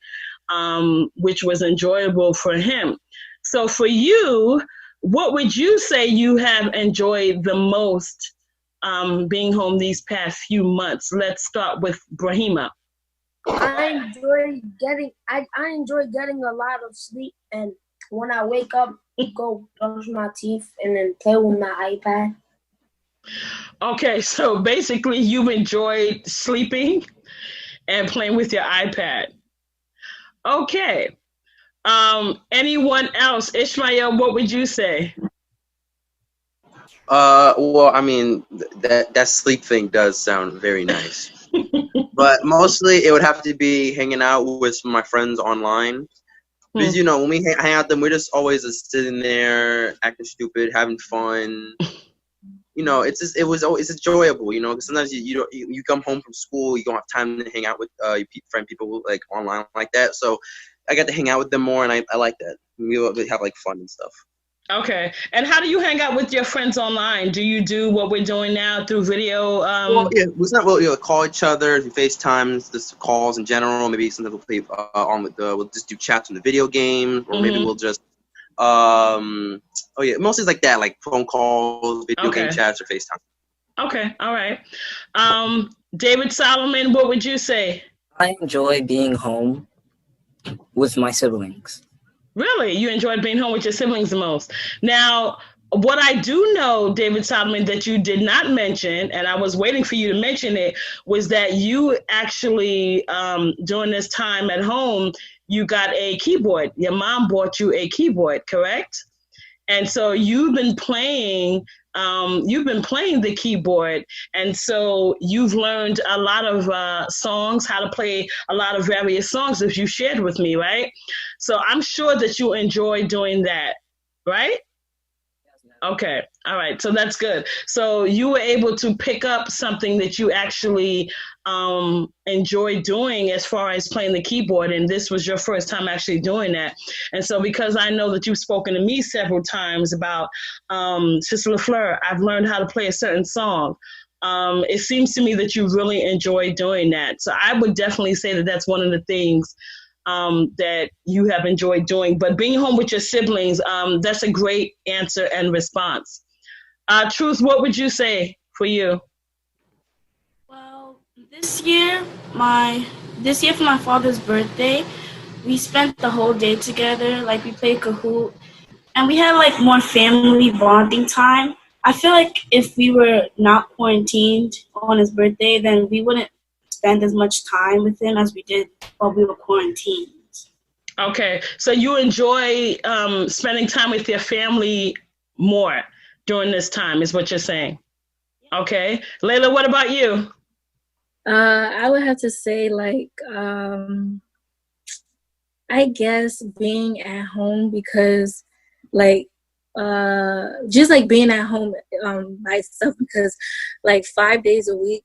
which was enjoyable for him. So for you, what would you say you have enjoyed the most being home these past few months? Let's start with Brahima. I enjoy getting a lot of sleep, and when I wake up, go brush my teeth and then play with my iPad. Okay, so basically you've enjoyed sleeping and playing with your iPad. Okay. Anyone else? Ishmael, what would you say? Well, I mean, that sleep thing does sound very nice. But mostly it would have to be hanging out with my friends online. Because, you know, when we hang out with them, we're just always just sitting there, acting stupid, having fun. You know, it's enjoyable, you know, because sometimes you come home from school, you don't have time to hang out with your friend people like online like that. So I got to hang out with them more, and I like that. We have like fun and stuff. Okay. And how do you hang out with your friends online? Do you do what we're doing now through video? Well, yeah, it's not really call each other, FaceTime, just calls in general. Maybe sometimes we'll play we'll just do chats on the video game, or maybe we'll just mostly like that, like phone calls, video game chats, or FaceTime. Okay, all right. David Solomon, what would you say? I enjoy being home with my siblings. Really? You enjoyed being home with your siblings the most. Now, what I do know, David Solomon, that you did not mention, and I was waiting for you to mention it, was that you actually, during this time at home, you got a keyboard. Your mom bought you a keyboard, correct? And so you've been playing the keyboard, and so you've learned a lot of songs, how to play a lot of various songs that you shared with me, right? So I'm sure that you enjoy doing that, right? Okay, all right, so that's good. So you were able to pick up something that you actually enjoy doing as far as playing the keyboard, and this was your first time actually doing that. And so because I know that you've spoken to me several times about, Sister LaFleur, I've learned how to play a certain song. It seems to me that you really enjoy doing that. So I would definitely say that that's one of the things that you have enjoyed doing. But being home with your siblings, that's a great answer and response. Truth, what would you say for you? Well, this year for my father's birthday, we spent the whole day together. Like, we played Kahoot, and we had like more family bonding time. I feel like if we were not quarantined on his birthday, then we wouldn't spend as much time with him as we did while we were quarantined. Okay, so you enjoy spending time with your family more during this time, is what you're saying? Okay, Layla, what about you? I would have to say, like, I guess being at home, because, like, just like being at home myself, because like 5 days a week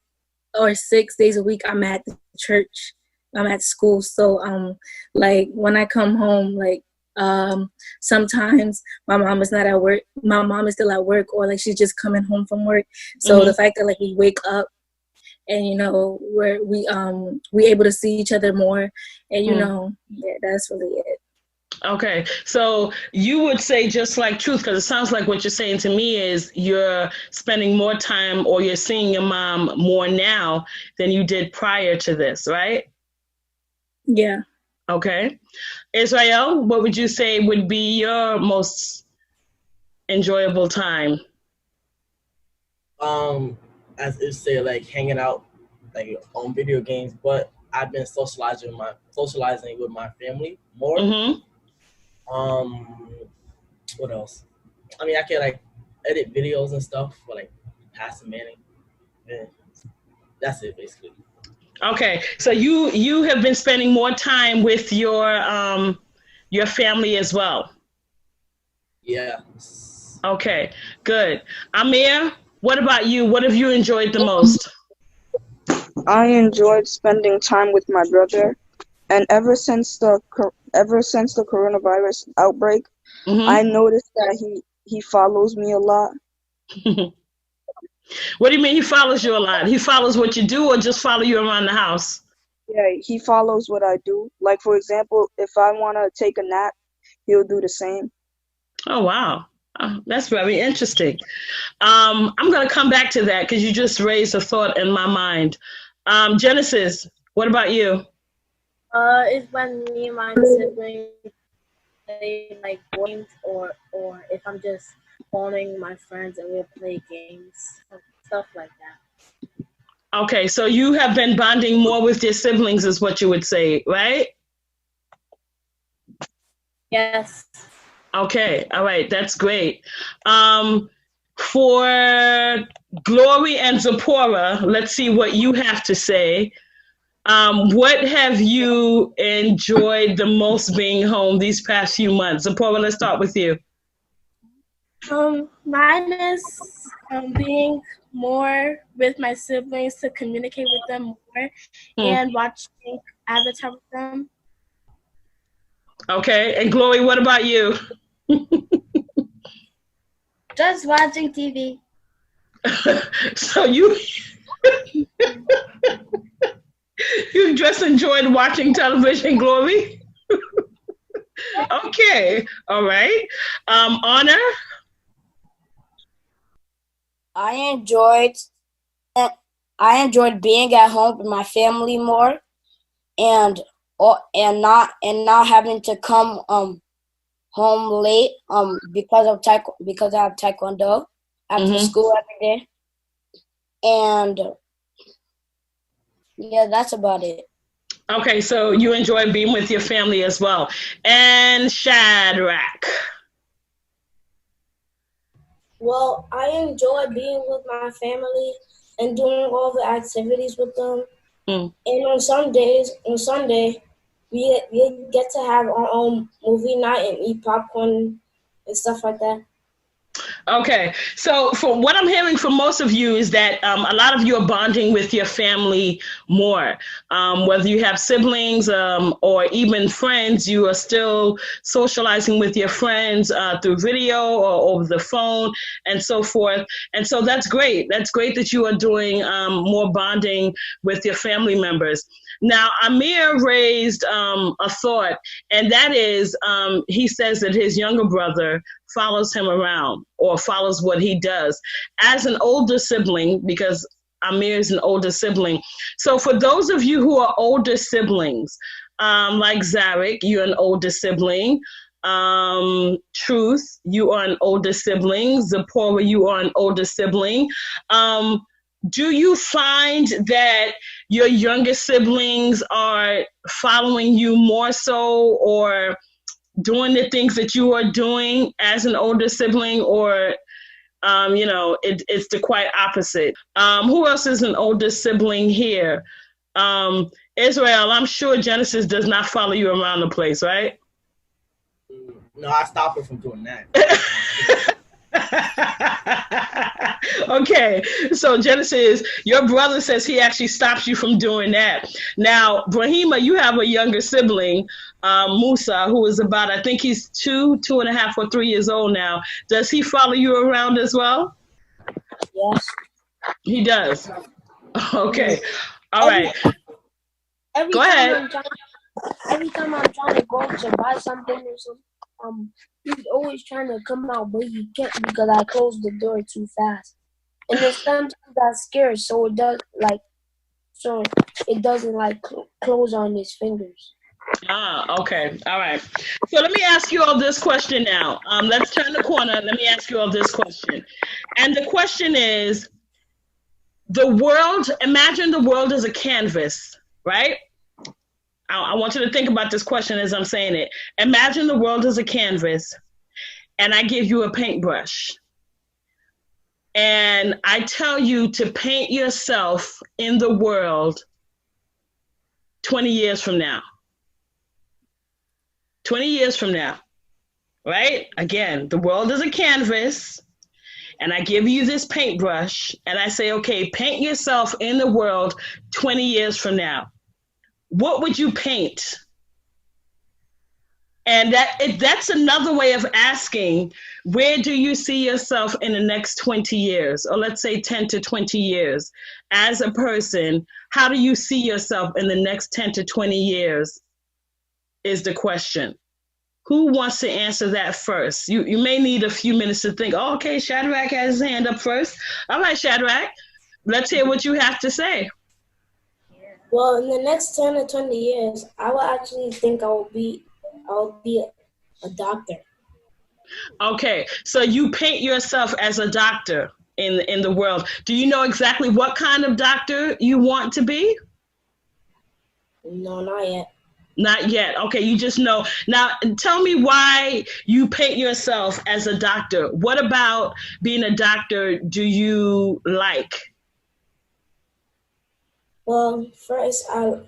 or 6 days a week I'm at the church. I'm at school. So like when I come home, like sometimes my mom is not at work. My mom is still at work, or like she's just coming home from work. So the fact that like we wake up and we able to see each other more, and yeah, that's really it. Okay, so you would say just like Truth, because it sounds like what you're saying to me is you're spending more time, or you're seeing your mom more now than you did prior to this, right? Yeah. Okay. Israel, what would you say would be your most enjoyable time? As if say like hanging out like on video games, but I've been socializing with my family more. What else? I mean, I can like edit videos and stuff for like Pastor Manning. Yeah, that's it basically. Okay, so you have been spending more time with your family as well. Yeah. Okay, good. Amir, what about you? What have you enjoyed the most? I enjoyed spending time with my brother, and ever since the coronavirus outbreak, I noticed that he follows me a lot. What do you mean he follows you a lot? He follows what you do, or just follow you around the house? Yeah, he follows what I do. Like, for example, if I want to take a nap, he'll do the same. Oh, wow. That's very interesting. I'm going to come back to that because you just raised a thought in my mind. Genesis, what about you? It's when me and my siblings play like games, or if I'm just phoning my friends and we'll play games, stuff like that. Okay, so you have been bonding more with your siblings is what you would say, right? Yes. Okay, all right, that's great. For Glory and Zipporah, let's see what you have to say. What have you enjoyed the most being home these past few months? Zipporah, let's start with you. Mine is being more with my siblings, to communicate with them more, and watching Avatar with them. Okay, and Glory, what about you? Just watching TV. So you just enjoyed watching television, Glory? Okay, all right. Honor? I enjoyed being at home with my family more, and not having to come home late because I have taekwondo after school every day. And yeah, that's about it. Okay, so you enjoy being with your family as well. And Shadrach? Well, I enjoy being with my family and doing all the activities with them. And on Sunday, we get to have our own movie night and eat popcorn and stuff like that. Okay, so from what I'm hearing from most of you is that a lot of you are bonding with your family more. Whether you have siblings or even friends, you are still socializing with your friends through video or over the phone and so forth. And so that's great. That's great that you are doing more bonding with your family members. Now, Amir raised a thought, and that is he says that his younger brother follows him around or follows what he does. As an older sibling, because Amir is an older sibling. So for those of you who are older siblings, like Zarek, you're an older sibling. Truth, you are an older sibling. Zipporah, you are an older sibling. Do you find that your younger siblings are following you more so, or doing the things that you are doing as an older sibling, or it's the quite opposite? Who else is an older sibling here? Israel, I'm sure Genesis does not follow you around the place, right? No, I stopped her from doing that. Okay, so Genesis, your brother says he actually stops you from doing that. Now, Brahima, you have a younger sibling, Musa, who is about, I think he's 2.5, or 3 years old now. Does he follow you around as well? Yes. He does. Okay. All right. Go ahead. Every time I'm trying to go to buy something or something, he's always trying to come out, but he can't because I closed the door too fast. And then sometimes I'm scared, so it doesn't like close on his fingers. Okay. All right. So let me ask you all this question now. Let's turn the corner. Let me ask you all this question. And the question is, imagine the world as a canvas, right? I want you to think about this question as I'm saying it. Imagine the world as a canvas, and I give you a paintbrush. And I tell you to paint yourself in the world 20 years from now. 20 years from now, right? Again, the world is a canvas, and I give you this paintbrush, and I say, okay, paint yourself in the world 20 years from now. What would you paint? And that's another way of asking, where do you see yourself in the next 20 years? Or let's say 10 to 20 years. As a person, how do you see yourself in the next 10 to 20 years is the question. Who wants to answer that first? You may need a few minutes to think. Oh, okay, Shadrach has his hand up first. All right, Shadrach, let's hear what you have to say. Well, in the next 10 to 20 years, I will actually think I'll be a doctor. Okay, so you paint yourself as a doctor in the world. Do you know exactly what kind of doctor you want to be? No, not yet. Not yet. Okay, you just know. Now, tell me why you paint yourself as a doctor. What about being a doctor do you like? Well, first, I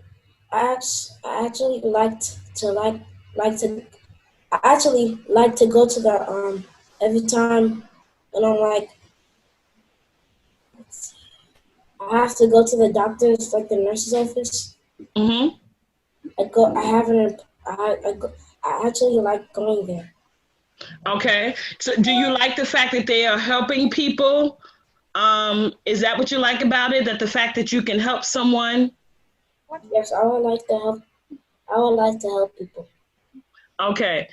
actually like to I actually like to go to the every time when I'm like I have to go to the doctor's, like the nurse's office. Mm-hmm. I actually like going there. Okay. So do you like the fact that they are helping people? Is that what you like about it? That the fact that you can help someone? Yes, I would like to help people. Okay.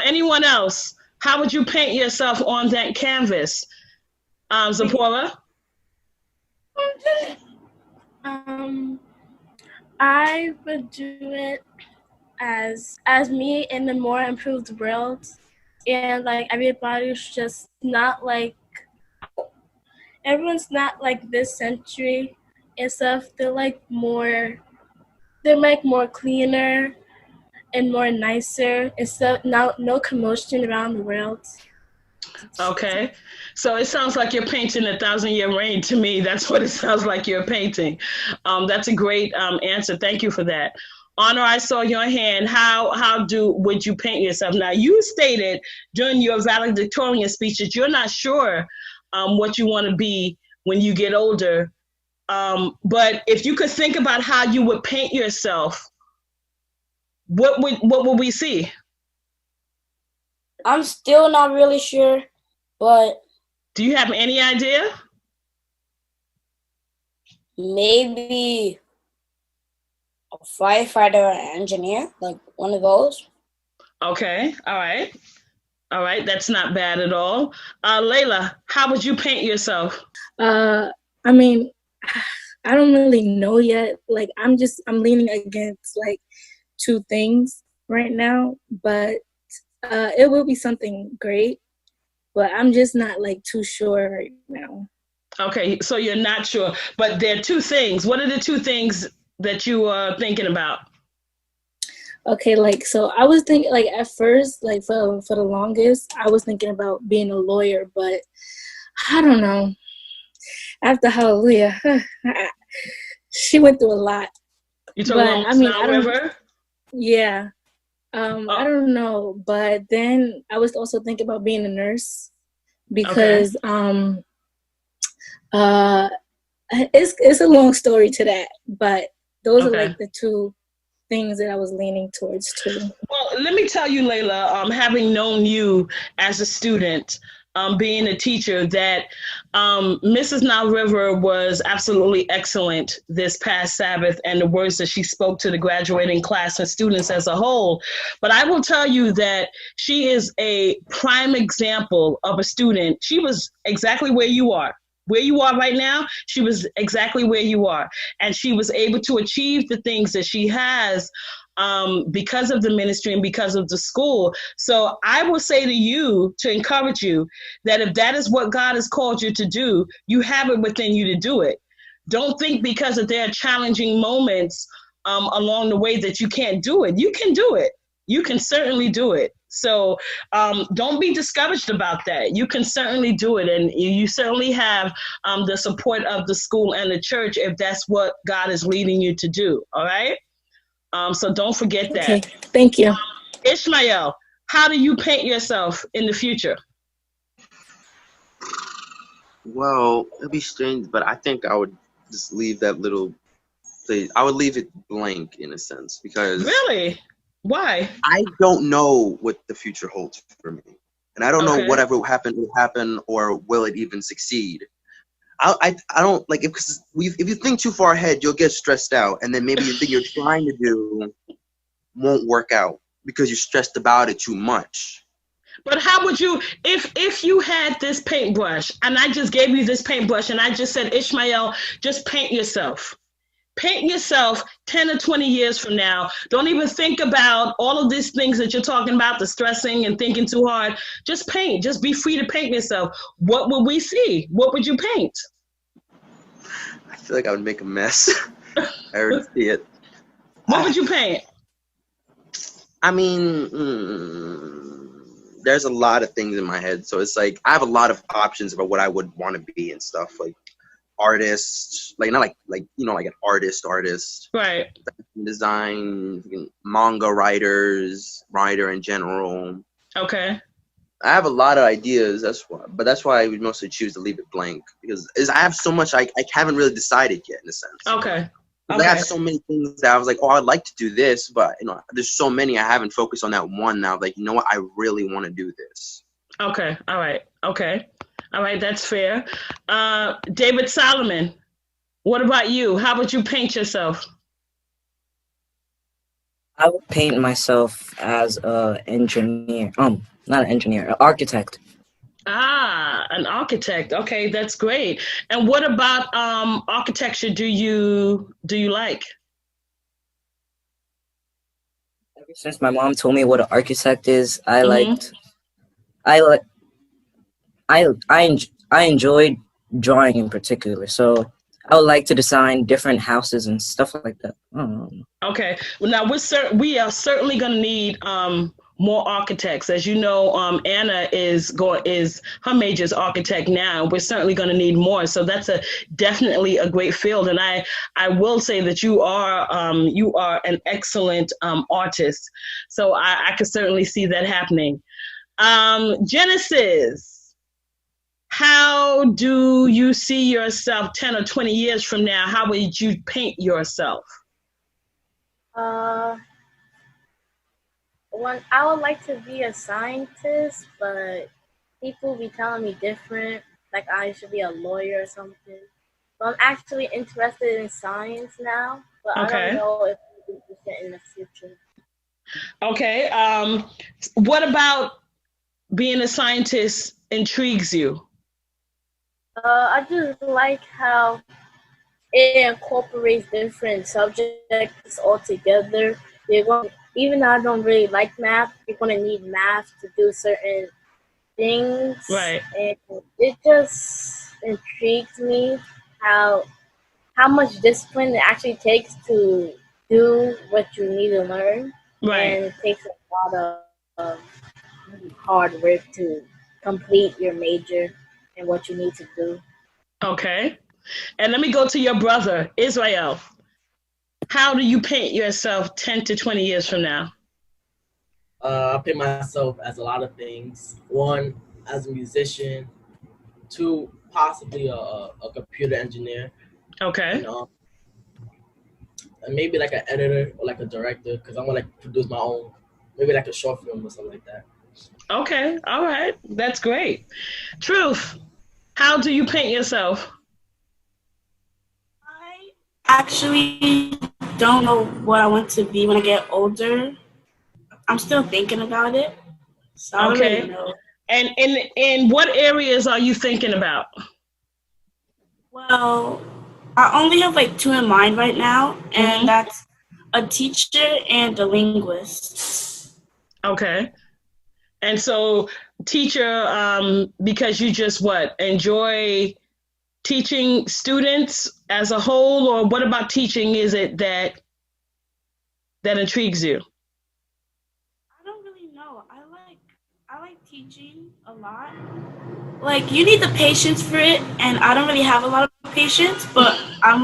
Anyone else? How would you paint yourself on that canvas? Zipporah? I would do it as me in the more improved world, and like everybody's just not like everyone's not like this century and stuff. They're more cleaner and more nicer and stuff. Now, no commotion around the world. Okay, so it sounds like you're painting a 1,000-year reign to me. That's what it sounds like you're painting. That's a great answer. Thank you for that. Honor, I saw your hand. How would you paint yourself? Now, you stated during your valedictorian speech that you're not sure what you want to be when you get older. But if you could think about how you would paint yourself, what would we see? I'm still not really sure, but... Do you have any idea? Maybe a firefighter or engineer, like one of those. Okay, all right. All right, that's not bad at all. Layla, how would you paint yourself? I mean, I don't really know yet. Like, I'm leaning against like two things right now, but it will be something great, but I'm just not like too sure right now. Okay, so you're not sure, but there are two things. What are the two things that you are thinking about? Okay, like, so I was thinking, like, at first, like, for the longest, I was thinking about being a lawyer, but I don't know. After Hallelujah, she went through a lot. You talking about Snow River? Yeah. I don't know, but then I was also thinking about being a nurse because It's a long story to that, but those are Okay. like the two things that I was leaning towards too. Well, let me tell you, Layla, having known you as a student, being a teacher, that Mrs. Nile River was absolutely excellent this past Sabbath, and the words that she spoke to the graduating class and students as a whole. But I will tell you that she is a prime example of a student. She was exactly where you are. Where you are right now, she was exactly where you are. And she was able to achieve the things that she has because of the ministry and because of the school. So I will say to you, to encourage you, that if that is what God has called you to do, you have it within you to do it. Don't think because that there are challenging moments along the way that you can't do it. You can do it. You can certainly do it. So don't be discouraged about that. You can certainly do it. And you certainly have the support of the school and the church if that's what God is leading you to do. All right? So don't forget that. Okay, thank you. Ishmael, how do you paint yourself in the future? Well, it'd be strange, but I think I would just leave that little place. I would leave it blank in a sense because Really? Why? I don't know what the future holds for me, and I don't know whatever will happen, or will it even succeed. I don't like it because if you think too far ahead, you'll get stressed out, and then maybe the thing you're trying to do won't work out because you're stressed about it too much. But how would you, if you had this paintbrush and I just gave you this paintbrush and I just said, Ishmael, just paint yourself. Paint yourself 10 or 20 years from now. Don't even think about all of these things that you're talking about, the stressing and thinking too hard. Just paint. Just be free to paint yourself. What would we see? What would you paint? I feel like I would make a mess. I already see it. What would you paint? I mean, there's a lot of things in my head. So it's like I have a lot of options about what I would want to be and stuff. Like artist, like not like you know, like an artist, right? Design, manga writer in general. Okay. I have a lot of ideas. That's why I would mostly choose to leave it blank because I have so much I haven't really decided yet in a sense. Okay. I have so many things that I was like, oh, I'd like to do this, but you know, there's so many I haven't focused on that one now. Like, you know what, I really want to do this. Okay. All right. Okay. All right. That's fair. David Solomon, what about you? How would you paint yourself? I would paint myself as an engineer. Not an engineer, an architect. Ah, an architect. Okay, that's great. And what about architecture do you like? Ever since my mom told me what an architect is, I enjoyed drawing in particular. So I would like to design different houses and stuff like that. Okay. Well, now we are certainly going to need more architects. As you know, Anna is her major is architect now. We're certainly going to need more. So that's definitely a great field. And I will say that you are an excellent artist. So I could certainly see that happening. Genesis, how do you see yourself 10 or 20 years from now? How would you paint yourself? One, I would like to be a scientist, but people be telling me different, like I should be a lawyer or something. So I'm actually interested in science now, but I don't know if I'm interested in the future. Okay. What about being a scientist intrigues you? I just like how it incorporates different subjects all together. Even though I don't really like math, you're going to need math to do certain things. Right. And it just intrigues me how much discipline it actually takes to do what you need to learn. Right. And it takes a lot of hard work to complete your major and what you need to do. Okay. And let me go to your brother, Israel. How do you paint yourself 10 to 20 years from now? I paint myself as a lot of things. One, as a musician. Two, possibly a computer engineer. Okay. And maybe like an editor or like a director, because I want to like produce my own, maybe like a short film or something like that. Okay, all right, that's great. Truth, how do you paint yourself? I actually don't know what I want to be when I get older. I'm still thinking about it, so I don't really know. And in what areas are you thinking about? Well, I only have like two in mind right now, and that's a teacher and a linguist. Okay. And so teacher, because you just enjoy teaching students as a whole, or what about teaching is it that intrigues you? I don't really know. I like teaching a lot. Like, you need the patience for it, and I don't really have a lot of patience, but I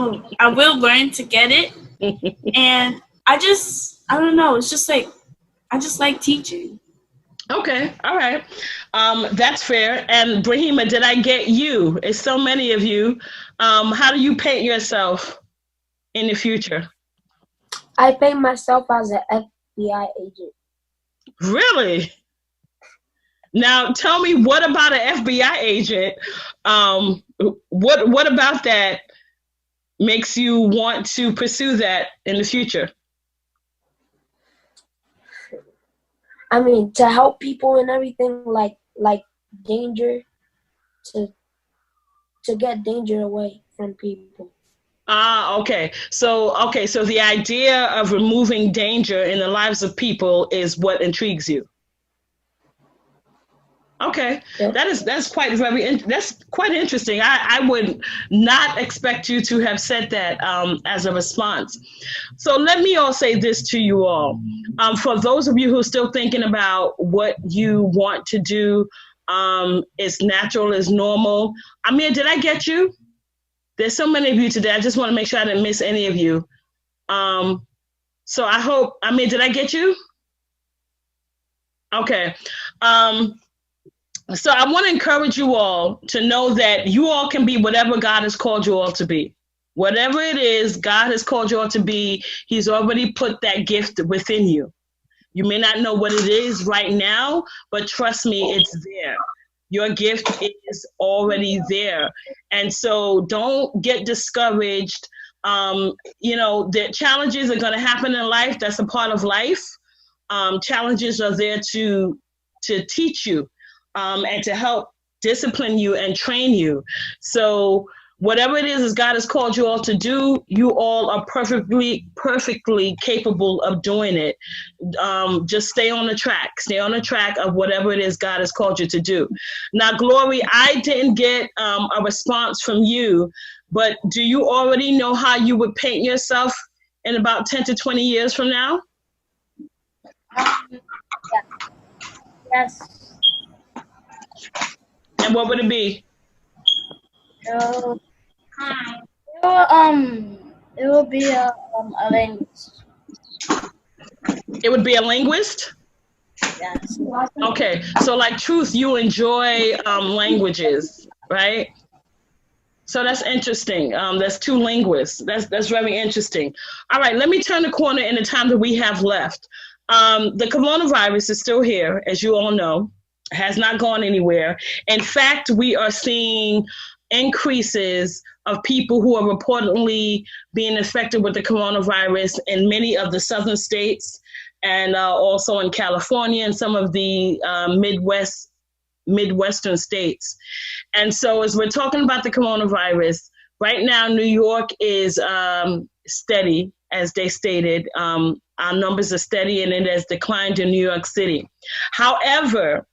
will learn to get it. And I don't know. It's just like, I just like teaching. Okay, all right. That's fair. And Brahima, did I get you? It's so many of you. How do you paint yourself in the future? I paint myself as an FBI agent. Really? Now, tell me, what about an FBI agent? What about that makes you want to pursue that in the future? I mean, to help people and everything, like danger, to get danger away from people. Okay. So the idea of removing danger in the lives of people is what intrigues you. Okay, yeah. That's quite interesting. I would not expect you to have said that as a response. So let me all say this to you all. For those of you who are still thinking about what you want to do, is natural, is normal. Amir, did I get you? There's so many of you today. I just want to make sure I didn't miss any of you. So I hope, Amir, did I get you? Okay. So I want to encourage you all to know that you all can be whatever God has called you all to be. Whatever it is God has called you all to be, He's already put that gift within you. You may not know what it is right now, but trust me, it's there. Your gift is already there. And so don't get discouraged. The challenges are going to happen in life. That's a part of life. Challenges are there to teach you. And to help discipline you and train you. So whatever it is God has called you all to do, you all are perfectly capable of doing it. Just stay on the track of whatever it is God has called you to do. Now, Glory, I didn't get a response from you, but do you already know how you would paint yourself in about 10 to 20 years from now? Yeah. Yes. And what would it be? It will be a linguist. It would be a linguist? Yes. Okay, so like Truth, you enjoy languages, right? So that's interesting. That's two linguists. That's very interesting. All right, let me turn the corner in the time that we have left. The coronavirus is still here, as you all know. Has not gone anywhere. In fact, we are seeing increases of people who are reportedly being infected with the coronavirus in many of the southern states and also in California and some of the Midwestern states. And so as we're talking about the coronavirus, right now New York is steady, as they stated. Our numbers are steady and it has declined in New York City. However,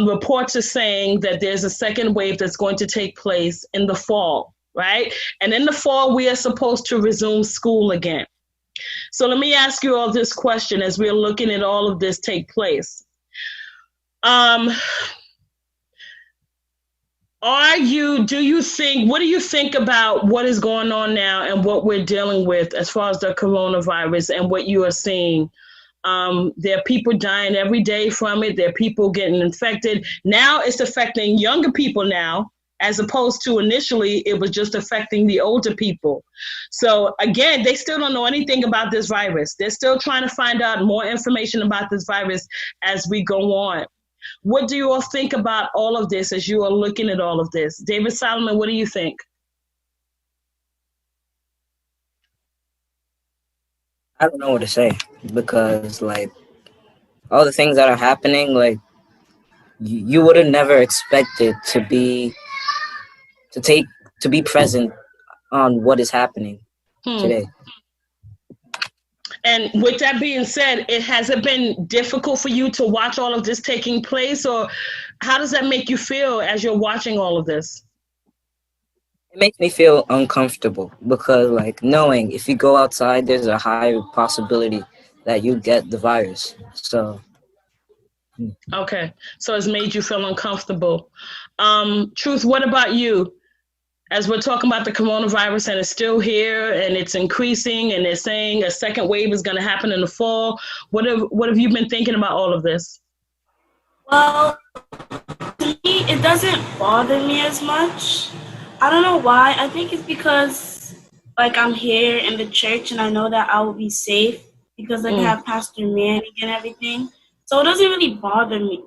reports are saying that there's a second wave that's going to take place in the fall, right? And in the fall, we are supposed to resume school again. So let me ask you all this question as we're looking at all of this take place. What do you think about what is going on now and what we're dealing with as far as the coronavirus and what you are seeing? There are people dying every day from it. There are people getting infected. Now it's affecting younger people now as opposed to initially it was just affecting the older people. So again, they still don't know anything about this virus. They're still trying to find out more information about this virus as we go on. What do you all think about all of this as you are looking at all of this? David Solomon, what do you think? I don't know what to say because, like, all the things that are happening, like, you would have never expected to be present on what is happening today. And with that being said, has it been difficult for you to watch all of this taking place, or how does that make you feel as you're watching all of this? It makes me feel uncomfortable because, like, knowing if you go outside, there's a high possibility that you get the virus. So. Okay, so it's made you feel uncomfortable. Truth, what about you? As we're talking about the coronavirus and it's still here and it's increasing and they're saying a second wave is going to happen in the fall, what have you been thinking about all of this? Well, to me, it doesn't bother me as much. I don't know why. I think it's because, like, I'm here in the church and I know that I will be safe because, like, I have Pastor Manning and everything. So it doesn't really bother me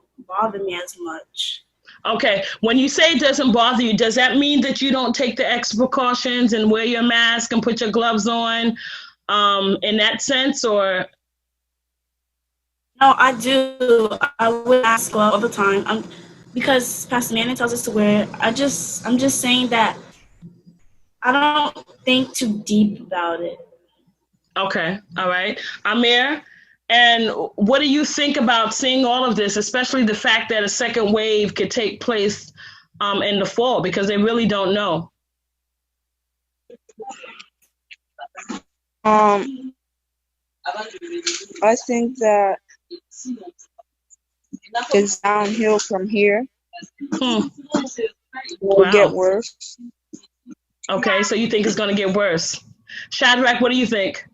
as much. Okay, when you say it doesn't bother you, does that mean that you don't take the extra precautions and wear your mask and put your gloves on in that sense, or? No, I do. I wear mask all the time. Because Pastor Manning tells us to wear it. I'm just saying that I don't think too deep about it. Okay, all right. Amir, and what do you think about seeing all of this, especially the fact that a second wave could take place in the fall, because they really don't know? I think that it's downhill from here. Will get worse. Okay, so you think it's going to get worse. Shadrach, what do you think?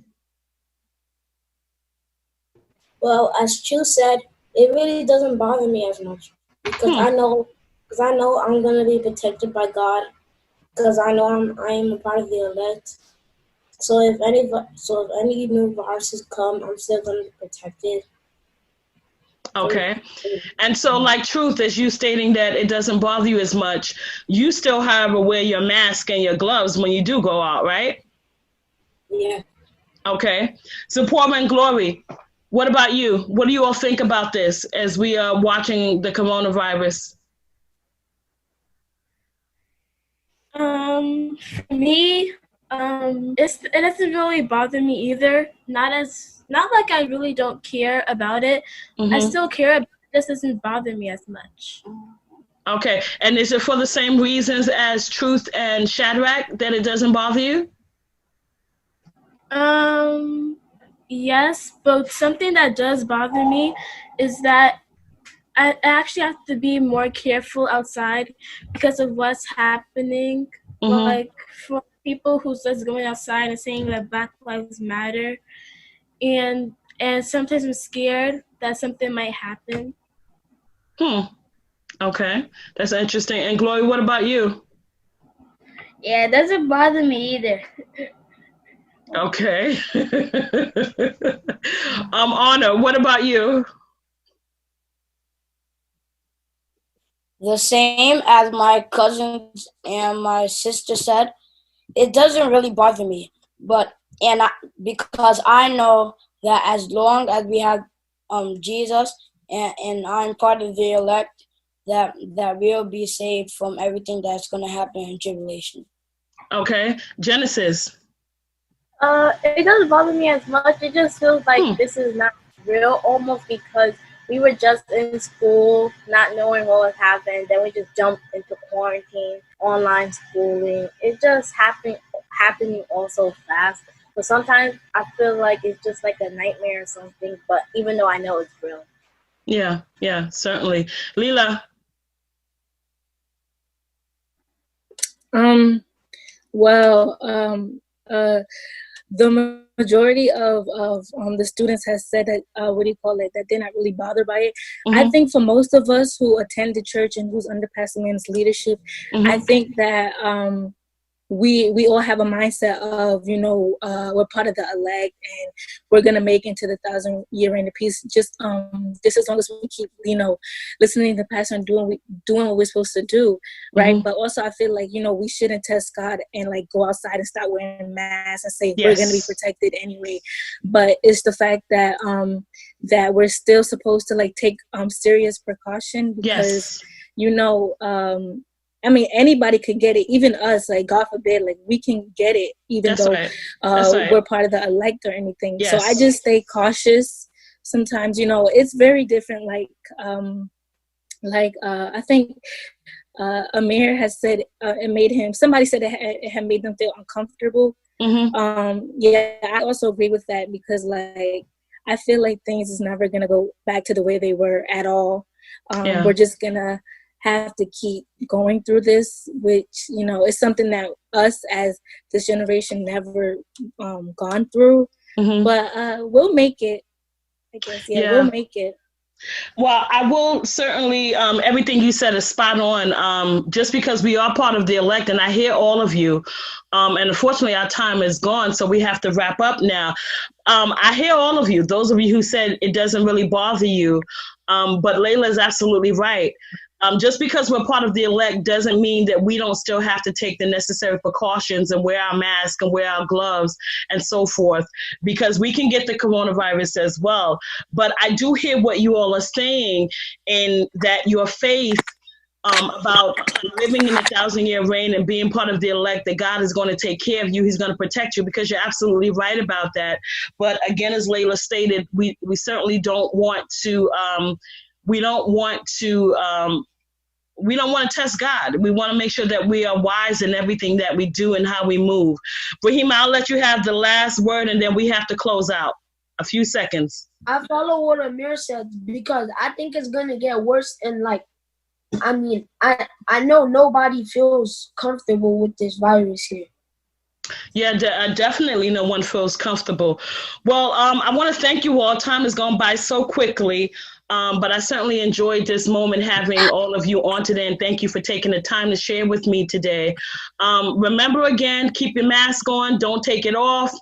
Well, as Chu said, it really doesn't bother me as much because I know I'm gonna be protected by God because I know I am a part of the elect. So if any new viruses come, I'm still gonna be protected. Okay. And so, like Truth, as you stating that it doesn't bother you as much, you still have to wear your mask and your gloves when you do go out, right? Yeah. Okay. So, Paul and Glory, what about you? What do you all think about this as we are watching the coronavirus? For me, it doesn't really bother me either. Not like I really don't care about it. I still care, but it just doesn't bother me as much. Okay. And is it for the same reasons as Truth and Shadrach that it doesn't bother you? Yes, but something that does bother me is that I actually have to be more careful outside because of what's happening. Like, for people who's just going outside and saying that Black Lives Matter, and sometimes I'm scared that something might happen. Okay, that's interesting. And Glory, what about you? Yeah, it doesn't bother me either. Okay. Anna, what about you? The same as my cousins and my sister said, it doesn't really bother me. Because I know that as long as we have Jesus and I'm part of the elect, that we'll be saved from everything that's going to happen in tribulation. Okay, Genesis. It doesn't bother me as much. It just feels like this is not real, almost because we were just in school, not knowing what was happening. Then we just jumped into quarantine, online schooling. It just happening all so fast. But sometimes I feel like it's just like a nightmare or something. But even though I know it's real. Yeah, certainly. Leela. Well, the majority of the students has said that that they're not really bothered by it. I think for most of us who attend the church and who's under Pastor Mann's leadership, I think that we all have a mindset of, we're part of the elect and we're going to make into the 1,000-year reign of peace. Just as long as we keep, listening to the pastor and doing what we're supposed to do, right? But also I feel like, we shouldn't test God and like go outside and start wearing masks and say we're going to be protected anyway. But it's the fact that that we're still supposed to like take serious precaution because, I mean, anybody could get it, even us, like, God forbid, like, we can get it, even though we're part of the elect or anything. So I just stay cautious sometimes, it's very different. I think Amir has said somebody said it had made them feel uncomfortable. I also agree with that because, like, I feel like things is never going to go back to the way they were at all. We're just going to have to keep going through this, which is something that us as this generation never gone through, but we'll make it, I guess. We'll make it. Well, I will certainly, everything you said is spot on, just because we are part of the elect, and I hear all of you, and unfortunately our time is gone, so we have to wrap up now. I hear all of you, those of you who said it doesn't really bother you, but Layla is absolutely right. Just because we're part of the elect doesn't mean that we don't still have to take the necessary precautions and wear our mask and wear our gloves and so forth, because we can get the coronavirus as well. But I do hear what you all are saying, in that your faith about living in a 1,000-year reign and being part of the elect, that God is going to take care of you. He's going to protect you, because you're absolutely right about that. But again, as Layla stated, we certainly don't want to we don't want to test God. We want to make sure that we are wise in everything that we do and how we move. Brahima, I'll let you have the last word, and then we have to close out. A few seconds. I follow what Amir said, because I think it's going to get worse. And I know nobody feels comfortable with this virus here. Yeah, definitely no one feels comfortable. Well, I want to thank you all. Time has gone by so quickly. But I certainly enjoyed this moment having all of you on today, and thank you for taking the time to share with me today. Remember, again, keep your mask on, don't take it off,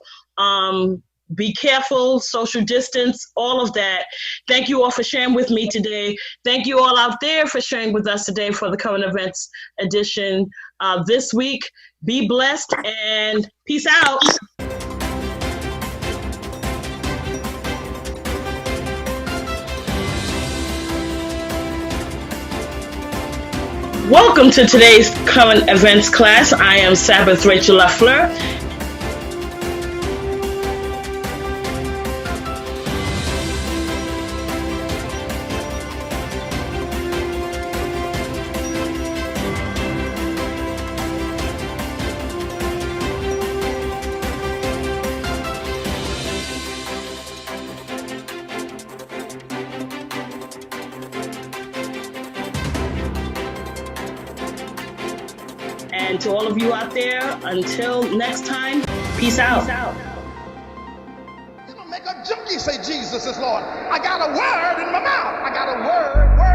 be careful, social distance, all of that. Thank you all for sharing with me today. Thank you all out there for sharing with us today for the Current Events edition this week. Be blessed and peace out. Welcome to today's Current Events class. I am Sabbath Rachel Lafleur. And to all of you out there, until next time, peace out. Make a junkie say Jesus is Lord. I got a word in my mouth. I got a word.